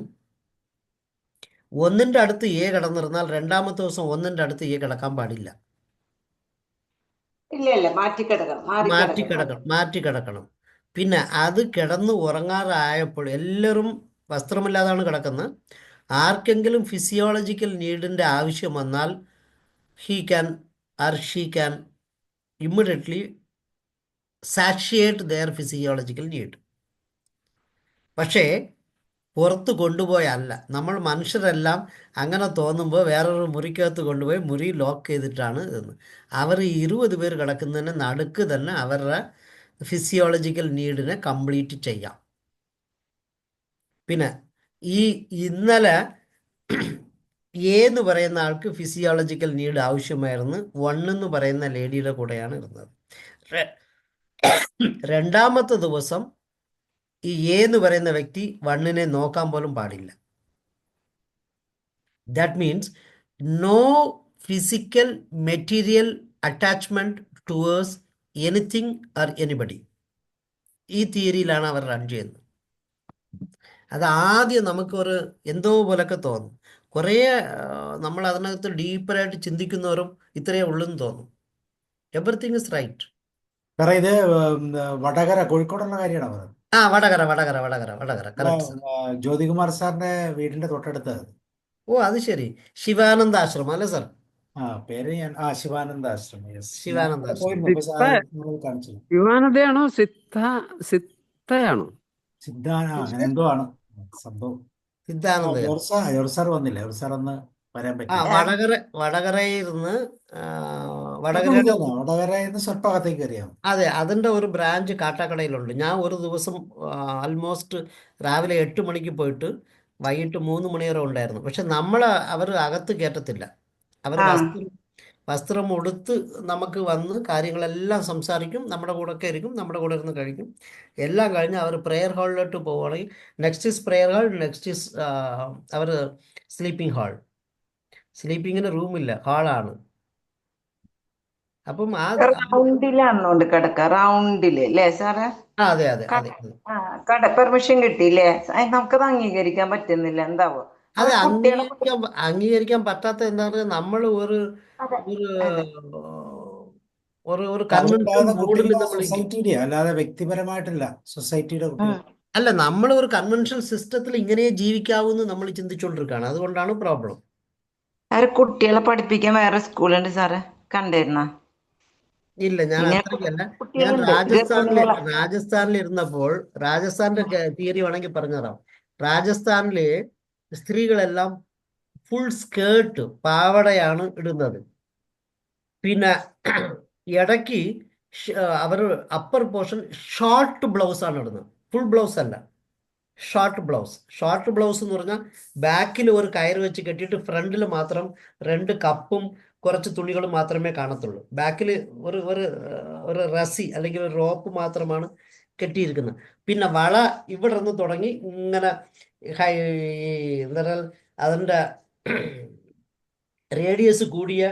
1ന്റെ അടുത്ത് A കിടന്നിരുന്നാൽ രണ്ടാമത്തെ ദിവസം 1ന്റെ അടുത്ത് A കിടക്കാൻ പാടില്ല. ഇല്ല, മാറ്റി കിടക്കണം. പിന്നെ അത് കിടന്ന് ഉറങ്ങാറായപ്പോൾ എല്ലാവരും വസ്ത്രമില്ലാതാണ് കിടക്കുന്നത്. ആർക്കെങ്കിലും ഫിസിയോളജിക്കൽ നീഡിൻ്റെ ആവശ്യം വന്നാൽ he can or she can immediately satiate their physiological need. പക്ഷേ പുറത്ത് കൊണ്ടുപോയല്ല. നമ്മൾ മനുഷ്യരെല്ലാം അങ്ങനെ തോന്നുമ്പോൾ വേറൊരു മുറിക്കകത്ത് കൊണ്ടുപോയി മുറി ലോക്ക് ചെയ്തിട്ടാണ് ഇതെന്ന്. അവർ 20 പേർ കിടക്കുന്നതിന് നടുക്ക് തന്നെ അവരുടെ ഫിസിയോളജിക്കൽ നീഡിനെ കംപ്ലീറ്റ് ചെയ്യാം. പിന്നെ ഇന്നലെ A എന്ന് പറയുന്ന ആൾക്ക് ഫിസിയോളജിക്കൽ നീഡ് ആവശ്യമായിരുന്നു, 1 എന്ന് പറയുന്ന ലേഡിയുടെ കൂടെയാണ് ഇരുന്നത്. രണ്ടാമത്തെ ദിവസം ഈ A എന്ന് പറയുന്ന വ്യക്തി 1നെ നോക്കാൻ പോലും പാടില്ല. That means no physical material attachment towards anything or anybody. ഈ തിയറിയിലാണ് അവർ റൺ ചെയ്യുന്നത്. അത് ആദ്യം നമുക്കൊരു എന്തോ പോലൊക്കെ തോന്നും. കുറേ നമ്മൾ അതിനകത്ത് ഡീപ്പറായിട്ട് ചിന്തിക്കുന്നവരും ഇത്രയേ ഉള്ളെന്ന് തോന്നും. Everything is right. സാറേ, ഇത് വടകര കോഴിക്കോടുള്ള കാര്യമാണ് പറഞ്ഞത്. Vadakara correct sir. ജ്യോതികുമാർ സാറിന്റെ വീടിന്റെ തൊട്ടടുത്ത്. ഓ, അത് ശരി. ശിവാനന്ദ ആശ്രമം അല്ലേ സർ? പേര് ശിവാനന്ദ ആശ്രമം. ശിവാനന്ദ ആശ്രമം. പോയിരുന്നു, കാണിച്ചു. ശിവാനന്ദയാണോ സിദ്ധയാണോ? അങ്ങനെ എന്തോ ആണ് സംഭവം. സിദ്ധാനന്ദ സാർ വന്നില്ല. സാർ അന്ന് വരാൻ ആ പറ്റില്ല. വടകരയിൽ നിന്ന് തൊട്ടടുത്ത് വടകരയുടെ തന്നെ, വടകരയിൽ നിന്ന് സ്വല്പം അകത്തേക്ക് അറിയാം. അതെ, അതിൻ്റെ ഒരു ബ്രാഞ്ച് കാട്ടാക്കടയിലുണ്ട്. ഞാൻ ഒരു ദിവസം ആൾമോസ്റ്റ് രാവിലെ 8 മണിക്ക് പോയിട്ട് വൈകിട്ട് 3 മണി വരെ ഉണ്ടായിരുന്നു. പക്ഷെ അവർ അകത്ത് കയറ്റത്തില്ല. അവർ ആ വസ്ത്രം ഉടുത്ത് നമുക്ക് വന്ന് കാര്യങ്ങളെല്ലാം സംസാരിക്കും, നമ്മുടെ കൂടെ ഒക്കെ ഇരിക്കും, നമ്മുടെ കൂടെ ഇരുന്ന് കഴിക്കും. എല്ലാം കഴിഞ്ഞ് അവർ പ്രെയർ ഹാളിലോട്ട് പോവുകയാണെങ്കിൽ next is prayer hall, next is അവർ സ്ലീപ്പിംഗ് ഹാൾ. സ്ലീപ്പിങ്ങിന് റൂമില്ല, ഹാളാണ്. അപ്പം റൗണ്ടിലാണോണ്ട് കിടക്ക, റൗണ്ടില് അല്ലേ സാറേ? അതെ അതെ അതെ അതെ പെർമിഷൻ കിട്ടിയില്ലേ? നമുക്കത് അംഗീകരിക്കാൻ പറ്റുന്നില്ല, എന്താവോ? അത് അത് കുട്ടികളെ അംഗീകരിക്കാൻ പറ്റാത്ത എന്താ പറയുക, നമ്മൾ ഒരു അതെ ഒരു അതെ ഒരു കൺവെൻഷൻ അതുണ്ടാകുന്ന ബോർഡിൽ കുട്ടികളുടെ നമ്മൾ സൊസൈറ്റിയുടെ, അല്ലാതെ വ്യക്തിപരമായിട്ടല്ല, സൊസൈറ്റിയുടെ കുട്ടികൾ. അല്ല, നമ്മൾ ഒരു കൺവെൻഷൻ സിസ്റ്റത്തിൽ ഇങ്ങനെ ജീവിക്കാവൂ എന്ന് നമ്മൾ ചിന്തിച്ചുകൊണ്ടിരിക്കുകയാണ്. അതുകൊണ്ടാണ് പ്രോബ്ലം. അവരെ കുട്ടികളെ പഠിപ്പിക്കാൻ വേറെ സ്കൂളുണ്ട് സാറേ, കണ്ടിരുന്ന? ഇല്ല, ഞാൻ ഇങ്ങനെ അത്രയ്ക്കല്ല. ഞാൻ കുട്ടികളുണ്ട്, രാജസ്ഥാനിൽ ഇരുന്നപ്പോൾ രാജസ്ഥാന്റെ തിയറി വേണമെങ്കിൽ പറഞ്ഞുതരാം. രാജസ്ഥാനിലെ സ്ത്രീകളെല്ലാം ഫുൾ സ്കേർട്ട്, പാവടയാണ് ഇടുന്നത്. പിന്നെ ഇടയ്ക്ക് അവർ അപ്പർ പോർഷൻ ഷോർട്ട് ബ്ലൗസ് ആണ് ഇടുന്നത്. ഫുൾ ബ്ലൗസ് അല്ല, ഷോർട്ട് ബ്ലൗസ്. ഷോർട്ട് ബ്ലൗസ് എന്ന് പറഞ്ഞാൽ ബാക്കിൽ ഒരു കയറ് വെച്ച് കെട്ടിയിട്ട് ഫ്രണ്ടിൽ മാത്രം 2 കപ്പും കുറച്ച് തുണികളും മാത്രമേ കാണത്തുള്ളൂ. ബാക്കിൽ ഒരു ഒരു ഒരു റസി അല്ലെങ്കിൽ ഒരു റോപ്പ് മാത്രമാണ് കെട്ടിയിരിക്കുന്നത്. പിന്നെ വള ഇവിടെ നിന്ന് തുടങ്ങി ഇങ്ങനെ എന്താ പറയുക, അതിൻ്റെ റേഡിയസ് കൂടിയ,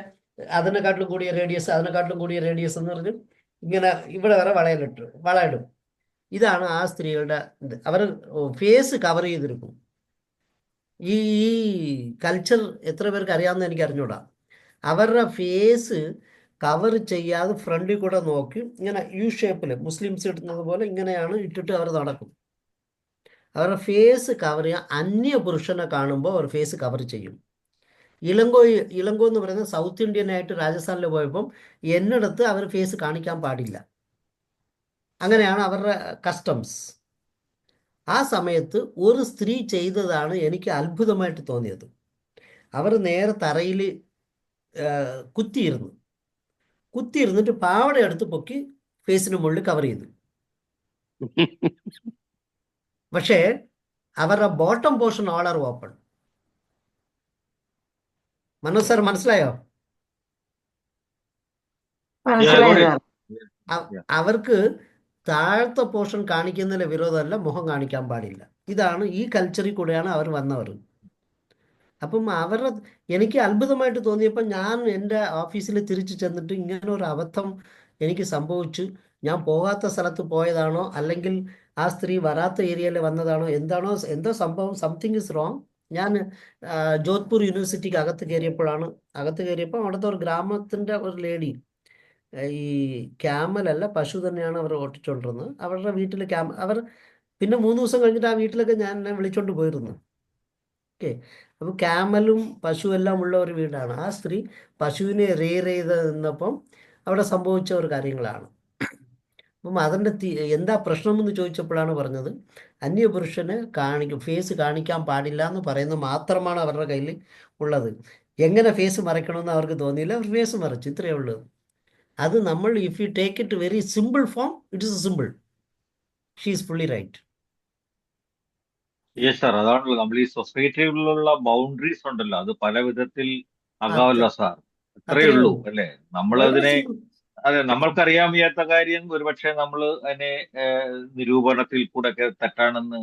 അതിനെക്കാട്ടിലും കൂടിയ റേഡിയസ്, അതിനെക്കാട്ടിലും കൂടിയ റേഡിയസ് എന്ന് പറഞ്ഞ് ഇങ്ങനെ ഇവിടെ വരെ വള ഇടും. ഇതാണ് ആ സ്ത്രീകളുടെ ഇത്. അവർ ഫേസ് കവർ ചെയ്തിരിക്കും. ഈ കൾച്ചർ എത്ര പേർക്ക് അറിയാമെന്ന് എനിക്ക് അറിഞ്ഞൂടാ. അവരുടെ ഫേസ് കവർ ചെയ്യാതെ ഫ്രണ്ടിൽ കൂടെ നോക്കി ഇങ്ങനെ യു ഷേപ്പിൽ മുസ്ലിംസ് ഇടുന്നത് പോലെ ഇങ്ങനെയാണ് ഇട്ടിട്ട് അവർ നടക്കും. അവരുടെ ഫേസ് കവർ ചെയ്യാൻ അന്യ പുരുഷനെ കാണുമ്പോൾ അവർ ഫേസ് കവർ ചെയ്യും. ഇളങ്കോ എന്ന് പറയുന്നത് സൗത്ത് ഇന്ത്യനായിട്ട് രാജസ്ഥാനിൽ പോയപ്പം എന്നിടത്ത് അവർ ഫേസ് കാണിക്കാൻ പാടില്ല. അങ്ങനെയാണ് അവരുടെ കസ്റ്റംസ്. ആ സമയത്ത് ഒരു സ്ത്രീ ചെയ്തതാണ് എനിക്ക് അത്ഭുതമായിട്ട് തോന്നിയത്. അവർ നേരെ തറയിൽ കുത്തിയിരുന്നിട്ട് പാവട എടുത്ത് പൊക്കി ഫേസിന് മുകളിൽ കവർ ചെയ്തു. പക്ഷേ അവരുടെ bottom portion all are open. Manoj sir മനസ്സിലായോ? അവർക്ക് താഴത്തെ പോർഷൻ കാണിക്കുന്നതിലെ വിരോധമല്ല, മുഖം കാണിക്കാൻ പാടില്ല. ഇതാണ് ഈ കൾച്ചറിൽ കൂടെയാണ് അവർ വന്നവർ. അപ്പം എനിക്ക് അത്ഭുതമായിട്ട് തോന്നിയപ്പോൾ ഞാൻ എൻ്റെ ഓഫീസിൽ തിരിച്ചു ചെന്നിട്ട് ഇങ്ങനെ ഒരു അബദ്ധം എനിക്ക് സംഭവിച്ചു, ഞാൻ പോകാത്ത സ്ഥലത്ത് പോയതാണോ അല്ലെങ്കിൽ ആ സ്ത്രീ വരാത്ത ഏരിയയിൽ വന്നതാണോ, എന്തോ സംഭവം, സംതിങ് ഇസ് റോങ്. ഞാൻ ജോധ്പൂർ യൂണിവേഴ്സിറ്റിക്ക് അകത്ത് കയറിയപ്പോൾ അവിടുത്തെ ഒരു ഗ്രാമത്തിൻ്റെ ഒരു ലേഡി, ഈ ക്യാമലല്ല പശു തന്നെയാണ് അവർ ഓട്ടിച്ചുകൊണ്ടിരുന്നത്. അവരുടെ വീട്ടിൽ അവർ പിന്നെ 3 ദിവസം കഴിഞ്ഞിട്ട് ആ വീട്ടിലൊക്കെ ഞാൻ എന്നെ വിളിച്ചോണ്ട് പോയിരുന്നു. ഓക്കെ, അപ്പോൾ ക്യാമലും പശുവെല്ലാം ഉള്ള ഒരു വീടാണ്. ആ സ്ത്രീ പശുവിനെ റെയർ ചെയ്ത് നിന്നപ്പം അവിടെ സംഭവിച്ച ഒരു കാര്യങ്ങളാണ്. അപ്പം അതിൻ്റെ എന്താ പ്രശ്നമെന്ന് ചോദിച്ചപ്പോഴാണ് പറഞ്ഞത്, അന്യപുരുഷന് ഫേസ് കാണിക്കാൻ പാടില്ല എന്ന് പറയുന്നത് മാത്രമാണ് അവരുടെ കയ്യിൽ ഉള്ളത്. എങ്ങനെ ഫേസ് മറയ്ക്കണമെന്ന് അവർക്ക് തോന്നിയില്ല, അവർ ഫേസ് മറച്ചു, ഇത്രയേ ഉള്ളൂ. അത് നമ്മൾ if you take it very simple form, it is simple. She is fully right. Yes sir, അതാണല്ലോ നമ്മൾ ഈ സൊസൈറ്റിയിലുള്ള ബൗണ്ടറീസ് ഉണ്ടല്ലോ, അത് പല വിധത്തിൽ ആകാമല്ലോ സാർ. അത്രയേ ഉള്ളൂ അല്ലേ? നമ്മളതിനെ, അതെ, നമ്മൾക്കറിയാൻ വയ്യാത്ത കാര്യം ഒരുപക്ഷെ നമ്മൾ അതിനെ നിരൂപണത്തിൽ കൂടെ ഒക്കെ തെറ്റാണെന്ന്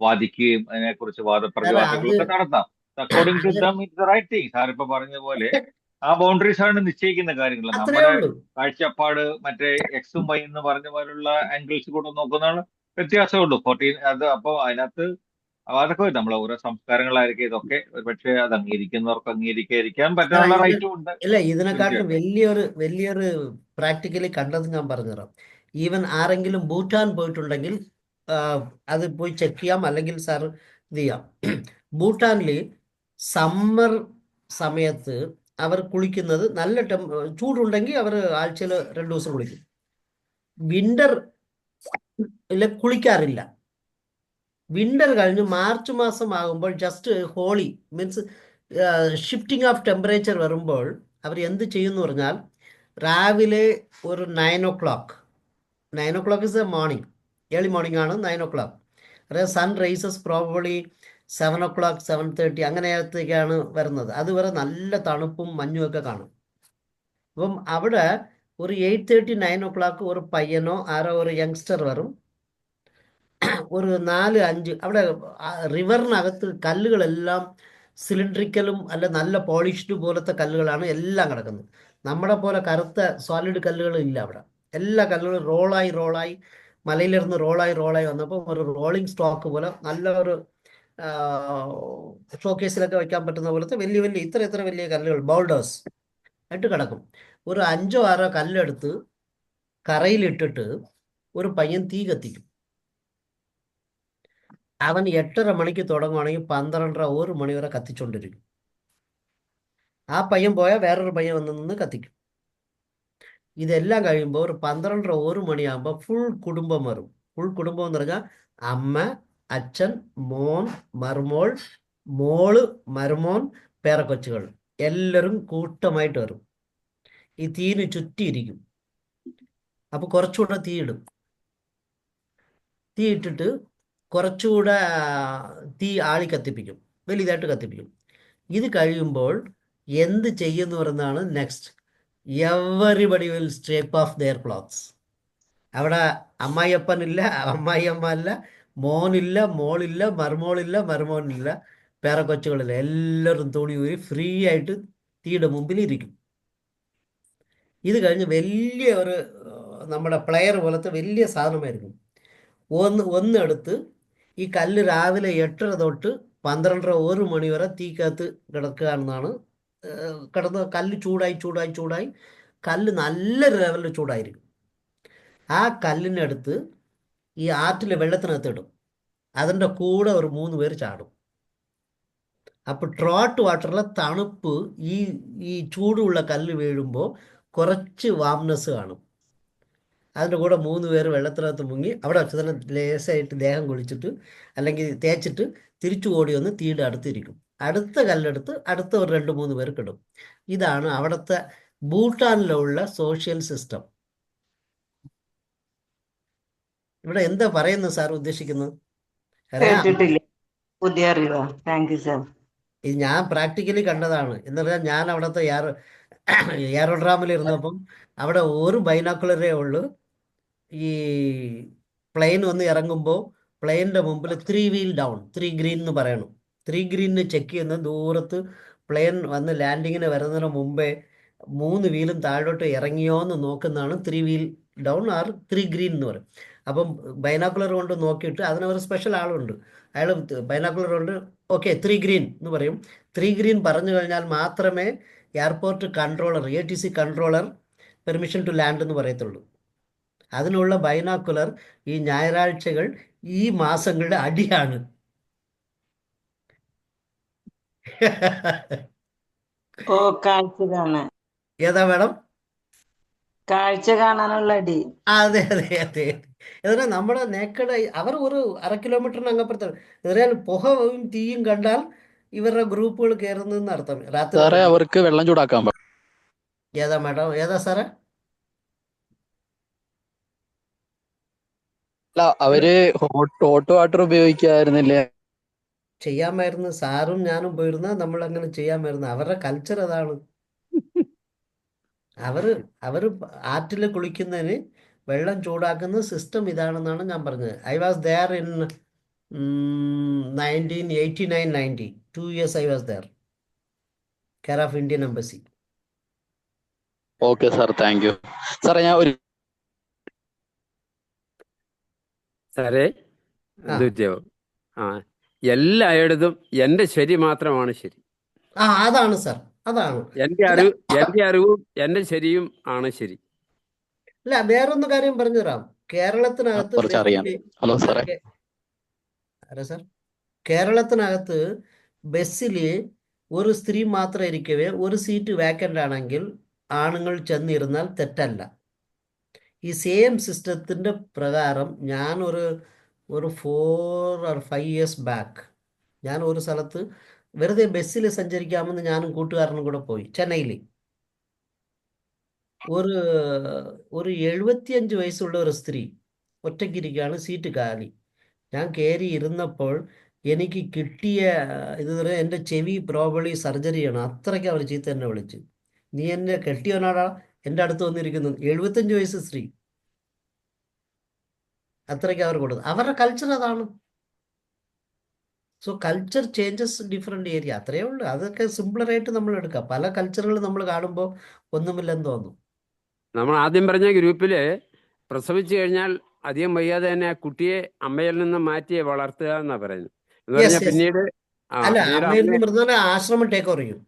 വാദിക്കുകയും അതിനെക്കുറിച്ച് വാദപ്രതിവാദങ്ങളൊക്കെ നടത്താം. According to them it's the right thing. Sir ഇപ്പൊ പറഞ്ഞ പോലെ ആ ബൗണ്ടറീസ് ആണ് നിശ്ചയിക്കുന്ന കാര്യങ്ങൾ. നമ്മുടെ കാഴ്ചപ്പാട് മറ്റേ എക്സും വൈ എന്ന് പറഞ്ഞ പോലുള്ള ആംഗിൾസ് കൂടെ നോക്കുന്നതാണ് വ്യത്യാസമുള്ളൂ. 14 അത് അപ്പോൾ അതിനകത്ത് അതൊക്കെ നമ്മളെ ഓരോ സംസ്കാരങ്ങളായിരിക്കും ഇതൊക്കെ. ഒരുപക്ഷെ അത് അംഗീകരിക്കുന്നവർക്ക് അംഗീകരിക്കാൻ പറ്റാനുള്ള റൈറ്റും ഉണ്ട്. ഇല്ല, ഇതിനെക്കാട്ടും വലിയൊരു പ്രാക്ടിക്കലി കണ്ടത് ഞാൻ പറഞ്ഞുതരാം. ഈവൻ ആരെങ്കിലും ഭൂട്ടാൻ പോയിട്ടുണ്ടെങ്കിൽ അത് പോയി ചെക്ക് ചെയ്യാം, അല്ലെങ്കിൽ സാർ ഇത് ചെയ്യാം. ഭൂട്ടാനിൽ സമ്മർ സമയത്ത് അവർ കുളിക്കുന്നത് നല്ല ചൂടുണ്ടെങ്കിൽ അവർ ആഴ്ചയിൽ 2 ദിവസം കുളിക്കും. വിന്റർ കുളിക്കാറില്ല. വിന്റർ കഴിഞ്ഞ് മാർച്ച് മാസം ആകുമ്പോൾ just Holi means shifting of temperature വരുമ്പോൾ അവർ എന്ത് ചെയ്യുമെന്ന് പറഞ്ഞാൽ രാവിലെ ഒരു 9 o'clock, 9 o'clock is A morning, early morning ആണ് 9 o'clock. അതായത് സൺ റൈസസ് പ്രോബബ്ലി 7 o'clock, 7:30 അങ്ങനെയൊക്കെയാണ് വരുന്നത്. അതുവരെ നല്ല തണുപ്പും മഞ്ഞും ഒക്കെ കാണും. അപ്പം അവിടെ ഒരു 8:30, 9 o'clock ഒരു പയ്യനോ ആരോ ഒരു യങ്സ്റ്റർ വരും. ഒരു 4-5 അവിടെ റിവറിനകത്ത് കല്ലുകളെല്ലാം സിലിണ്ട്രിക്കലും അല്ല നല്ല പോളിഷ്ഡ് പോലത്തെ കല്ലുകളാണ് എല്ലാം കിടക്കുന്നത്. നമ്മുടെ പോലെ കറുത്ത സോളിഡ് കല്ലുകൾ ഇല്ല അവിടെ. എല്ലാ കല്ലുകളും റോളായി മലയിലിരുന്ന് റോളായി വന്നപ്പോൾ ഒരു റോളിംഗ് സ്റ്റോക്ക് പോലെ നല്ല ഒരു ഷോക്കേസിലൊക്കെ വെക്കാൻ പറ്റുന്ന പോലത്തെ വലിയ ഇത്ര വലിയ കല്ലുകൾ ബൗൾഡേഴ്സ് ആയിട്ട് കിടക്കും. ഒരു 5-6 കല്ലെടുത്ത് കറയിലിട്ടിട്ട് ഒരു പയ്യൻ തീ കത്തിക്കും. അവൻ 8:30 മണിക്ക് തുടങ്ങുവാണെങ്കിൽ 12:30, 1 മണി വരെ കത്തിച്ചുകൊണ്ടിരിക്കും. ആ പയ്യൻ പോയാൽ വേറൊരു പയ്യൻ വന്ന് നിന്ന് കത്തിക്കും. ഇതെല്ലാം കഴിയുമ്പോൾ ഒരു 12:30, 1 മണിയാകുമ്പോൾ ഫുൾ കുടുംബം വരും. ഫുൾ കുടുംബം എന്ന് പറഞ്ഞാൽ അമ്മ, അച്ഛൻ, മോൻ, മരുമോൾ, മോള്, മരുമോൻ, പേരക്കൊച്ചുകൾ എല്ലാവരും കൂട്ടമായിട്ട് വരും. ഈ തീന് ചുറ്റിയിരിക്കും. അപ്പോൾ കുറച്ചുകൂടെ തീയിടും. തീയിട്ടിട്ട് കുറച്ചുകൂടെ തീ ആളി കത്തിപ്പിക്കും, വലുതായിട്ട് കത്തിപ്പിക്കും. ഇത് കഴിയുമ്പോൾ എന്ത് ചെയ്യുമെന്ന് പറയുന്നതാണ് next. Everybody will strip off their clothes. അവിടെ അമ്മായിയപ്പനില്ല, അമ്മായിയമ്മ അല്ല, മോനില്ല, മോളില്ല, മരുമോളില്ല, മരുമോനില്ല, പേരക്കൊച്ചുകളില്ല. എല്ലാവരും തുണി ഊരി ഫ്രീ ആയിട്ട് തീയുടെ മുമ്പിൽ ഇരിക്കും. ഇത് കഴിഞ്ഞ് വലിയ ഒരു നമ്മുടെ പ്ലെയർ പോലത്തെ വലിയ സാധനമായിരിക്കും. ഒന്നെടുത്ത് ഈ കല്ല് രാവിലെ 8:30 തൊട്ട് 12:30, 1 മണി വരെ തീക്കകത്ത് കിടക്കുകയാണെന്നാണ്. കിടന്ന് കല്ല് ചൂടായി കല്ല് നല്ല ലെവലിൽ ചൂടായിരിക്കും. ആ കല്ലിനടുത്ത് ഈ ആറ്റിലെ വെള്ളത്തിനകത്ത് ഇടും. അതിൻ്റെ കൂടെ ഒരു 3 പേര് ചാടും. അപ്പോൾ ട്രോട്ട് വാട്ടറിലെ തണുപ്പ് ഈ ചൂടുള്ള കല്ല് വീഴുമ്പോൾ കുറച്ച് വാംനെസ് കാണും. അതിൻ്റെ കൂടെ 3 പേര് വെള്ളത്തിനകത്ത് മുങ്ങി അവിടെ വെച്ച് തന്നെ ലേസായിട്ട് ദേഹം കുളിച്ചിട്ട് അല്ലെങ്കിൽ തേച്ചിട്ട് തിരിച്ചു ഓടി വന്ന് തീയുടെ അടുത്തിരിക്കും. അടുത്ത കല്ലെടുത്ത് അടുത്ത ഒരു 2-3 പേർക്ക് ഇടും. ഇതാണ് അവിടുത്തെ ഭൂട്ടാനിലുള്ള സോഷ്യൽ സിസ്റ്റം. ഇവിടെ എന്താ പറയുന്നത് സാർ ഉദ്ദേശിക്കുന്നത്? കേട്ടിട്ടില്ല, പുതിയ അറിവാ. Thank you sir. ഇത് ഞാൻ പ്രാക്ടിക്കലി കണ്ടതാണ്. എന്ന് പറഞ്ഞാൽ ഞാൻ അവിടുത്തെ എയറോഡ്രാമിൽ ഇരുന്നപ്പം അവിടെ ഒരു ബൈനാക്കുലറേ ഉള്ളൂ. ഈ പ്ലെയിൻ വന്ന് ഇറങ്ങുമ്പോൾ പ്ലെയിനിൻ്റെ മുമ്പിൽ 3 വീൽ ഡൗൺ, 3 ഗ്രീൻ എന്ന് പറയണം. 3 ഗ്രീനിന് ചെക്ക് ചെയ്യുന്ന ദൂരത്ത് പ്ലെയിൻ വന്ന് ലാൻഡിങ്ങിന് വരുന്നതിന് മുമ്പേ 3 വീലും താഴോട്ട് ഇറങ്ങിയോ എന്ന് നോക്കുന്നതാണ് 3 വീൽ ഡൗൺ ആർ 3 ഗ്രീൻ എന്ന് പറയും. അപ്പം ബൈനാക്കുലർ കൊണ്ട് നോക്കിയിട്ട് അതിനൊരു സ്പെഷ്യൽ ആളുണ്ട്. അയാൾ ബൈനാക്കുലർ കൊണ്ട് ഓക്കെ 3 ഗ്രീൻ എന്ന് പറയും. 3 ഗ്രീൻ പറഞ്ഞു കഴിഞ്ഞാൽ മാത്രമേ airport controller, ATC controller permission to land എന്ന് പറയത്തുള്ളൂ. അതിനുള്ള ബൈനാക്കുലർ ഈ ഞായറാഴ്ചകൾ ഈ മാസങ്ങളുടെ അടിയാണ്. ഓ, കാഴ്ച കാണാൻ. ഏതാ മേഡം? കാഴ്ച കാണാനുള്ള അടി. അതെ. എന്നാൽ നമ്മുടെ നേക്കഡ് അവർ ഒരു 1/2 കിലോമീറ്ററിന് അങ്ങപ്പുറത്താണ്. എന്നാൽ പുകയും തീയും കണ്ടാൽ ഇവരുടെ ഗ്രൂപ്പുകൾ കയറുന്നതെന്ന് അർത്ഥം. രാത്രി സാറേ അവർക്ക് വെള്ളം ചൂടാക്കാൻ പാടില്ല. ഏതാ മേഡം? ഏതാ സാറേ? അല്ല അവര് ഹോട്ട് വാട്ടർ ഉപയോഗിക്കായിരുന്നില്ലേ? ചെയ്യാമായിരുന്നു. സാറും ഞാനും പോയിരുന്ന നമ്മൾ അങ്ങനെ ചെയ്യാമായിരുന്നു. അവരുടെ കൾച്ചർ അതാണ്. അവര് ആറ്റിൽ കുളിക്കുന്നതിന് വെള്ളം ചൂടാക്കുന്ന സിസ്റ്റം ഇതാണെന്നാണ് ഞാൻ പറഞ്ഞത്. I was there in 1989-90. 2 years I was there. Care of Indian embassy. Okay sir, thank you സാറേ. ഞാൻ ഒരു സാറേ എല്ലായിടത്തും എന്റെ ശരി മാത്രമാണ് ശരി. അതാണ് സാർ, അതാണ് എന്റെ അറിവും എന്റെ ശരിയും ആണ് ശരി. അല്ല, വേറൊന്ന് കാര്യം പറഞ്ഞുതരാം. കേരളത്തിനകത്ത് കുറച്ചറിയാം. ഹലോ സാറേ. അതെ സാർ, കേരളത്തിനകത്ത് ബസ്സിൽ ഒരു സ്ത്രീ മാത്രം ഇരിക്കവേ ഒരു സീറ്റ് വേക്കൻ്റ് ആണെങ്കിൽ ആണുങ്ങൾ ചെന്നിരുന്നാൽ തെറ്റല്ല. ഈ സെയിം സിസ്റ്റത്തിൻ്റെ പ്രകാരം ഒരു 4 or 5 years ബാക്ക് ഞാൻ ഒരു സ്ഥലത്ത് വെറുതെ ബസ്സിൽ സഞ്ചരിക്കാമെന്ന് ഞാനും കൂട്ടുകാരനും കൂടെ പോയി ചെന്നൈയിൽ. ഒരു ഒരു 75 വയസ്സുള്ള ഒരു സ്ത്രീ ഒറ്റയ്ക്കിരിക്കുകയാണ്, സീറ്റ് കാലി. ഞാൻ കയറി ഇരുന്നപ്പോൾ എനിക്ക് കിട്ടിയ ഇത് എൻ്റെ ചെവി പ്രോബബ്ലി സർജറി ചെയ്യണം, അത്രയ്ക്ക് അവർ ചീത്ത എന്നെ വിളിച്ചു. നീ എന്നെ കെട്ടിയവനാടാ എൻ്റെ അടുത്ത് വന്നിരിക്കുന്നത്. 75 വയസ്സ് സ്ത്രീ, അത്രയ്ക്ക് അവർ കൊടുത്തു. അവരുടെ കൾച്ചർ അതാണ്. So culture changes different area, അത്രയേ ഉള്ളൂ. അതൊക്കെ സിമ്പിളറായിട്ട് നമ്മൾ എടുക്കാം. പല കൾച്ചറുകൾ നമ്മൾ കാണുമ്പോൾ ഒന്നുമില്ലെന്ന് തോന്നും. നമ്മൾ ആദ്യം പറഞ്ഞ ഗ്രൂപ്പില് പ്രസവിച്ചു കഴിഞ്ഞാൽ അധികം വയ്യാതെ തന്നെ ആ കുട്ടിയെ അമ്മയിൽ നിന്ന് മാറ്റി വളർത്തുക എന്നാ പറയുന്നത്. എന്ന് യെസ് പറഞ്ഞാൽ യെസ് പിന്നീട് അല്ല, പിന്നീട് അമ്മയിൽ അമ്മയെ നിന്ന് മൃതനെ ആശ്രമം ടേക്ക് ഓവർ ചെയ്യും.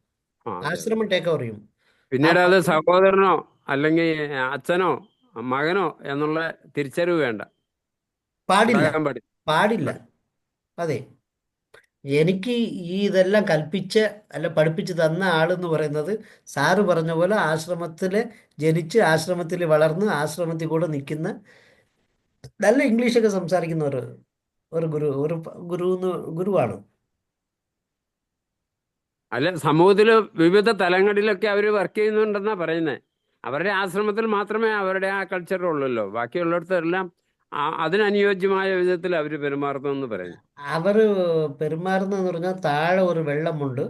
അതെ അതെ. ആശ്രമം ടേക്ക് ഓവർ ചെയ്യും. ആ പിന്നീട് അത് പയ്യൻ സഹോദരനോ അല്ലെങ്കിൽ അച്ഛനോ മകനോ എന്നുള്ള തിരിച്ചറിവ് വേണ്ട, പാടില്ല, ഉണ്ടാകാൻ പാടില്ല. പാടില്ല. അതെ, എനിക്ക് ഈ ഇതെല്ലാം പഠിപ്പിച്ച് തന്ന ആളെന്ന് പറയുന്നത് സാറ് പറഞ്ഞ പോലെ ആശ്രമത്തിൽ ജനിച്ച് ആശ്രമത്തിൽ വളർന്ന് ആശ്രമത്തിൽ കൂടെ നിൽക്കുന്ന നല്ല ഇംഗ്ലീഷൊക്കെ സംസാരിക്കുന്ന ഒരു ഗുരുവാണ്. അല്ല, സമൂഹത്തിൽ വിവിധ തലങ്ങളിലൊക്കെ അവർ വർക്ക് ചെയ്യുന്നുണ്ടെന്നാ പറയുന്നത്. അവരുടെ ആശ്രമത്തിൽ മാത്രമേ അവരുടെ ആ കൾച്ചർ ഉള്ളല്ലോ, ബാക്കിയുള്ളിടത്തെല്ലാം അതിനനുയോജ്യമായ വിധത്തിൽ അവർ പെരുമാറുന്നു എന്ന് പറയുന്നു. അവർ പെരുമാറുന്നതെന്ന് പറഞ്ഞാൽ താഴെ ഒരു വെള്ളമുണ്ട്,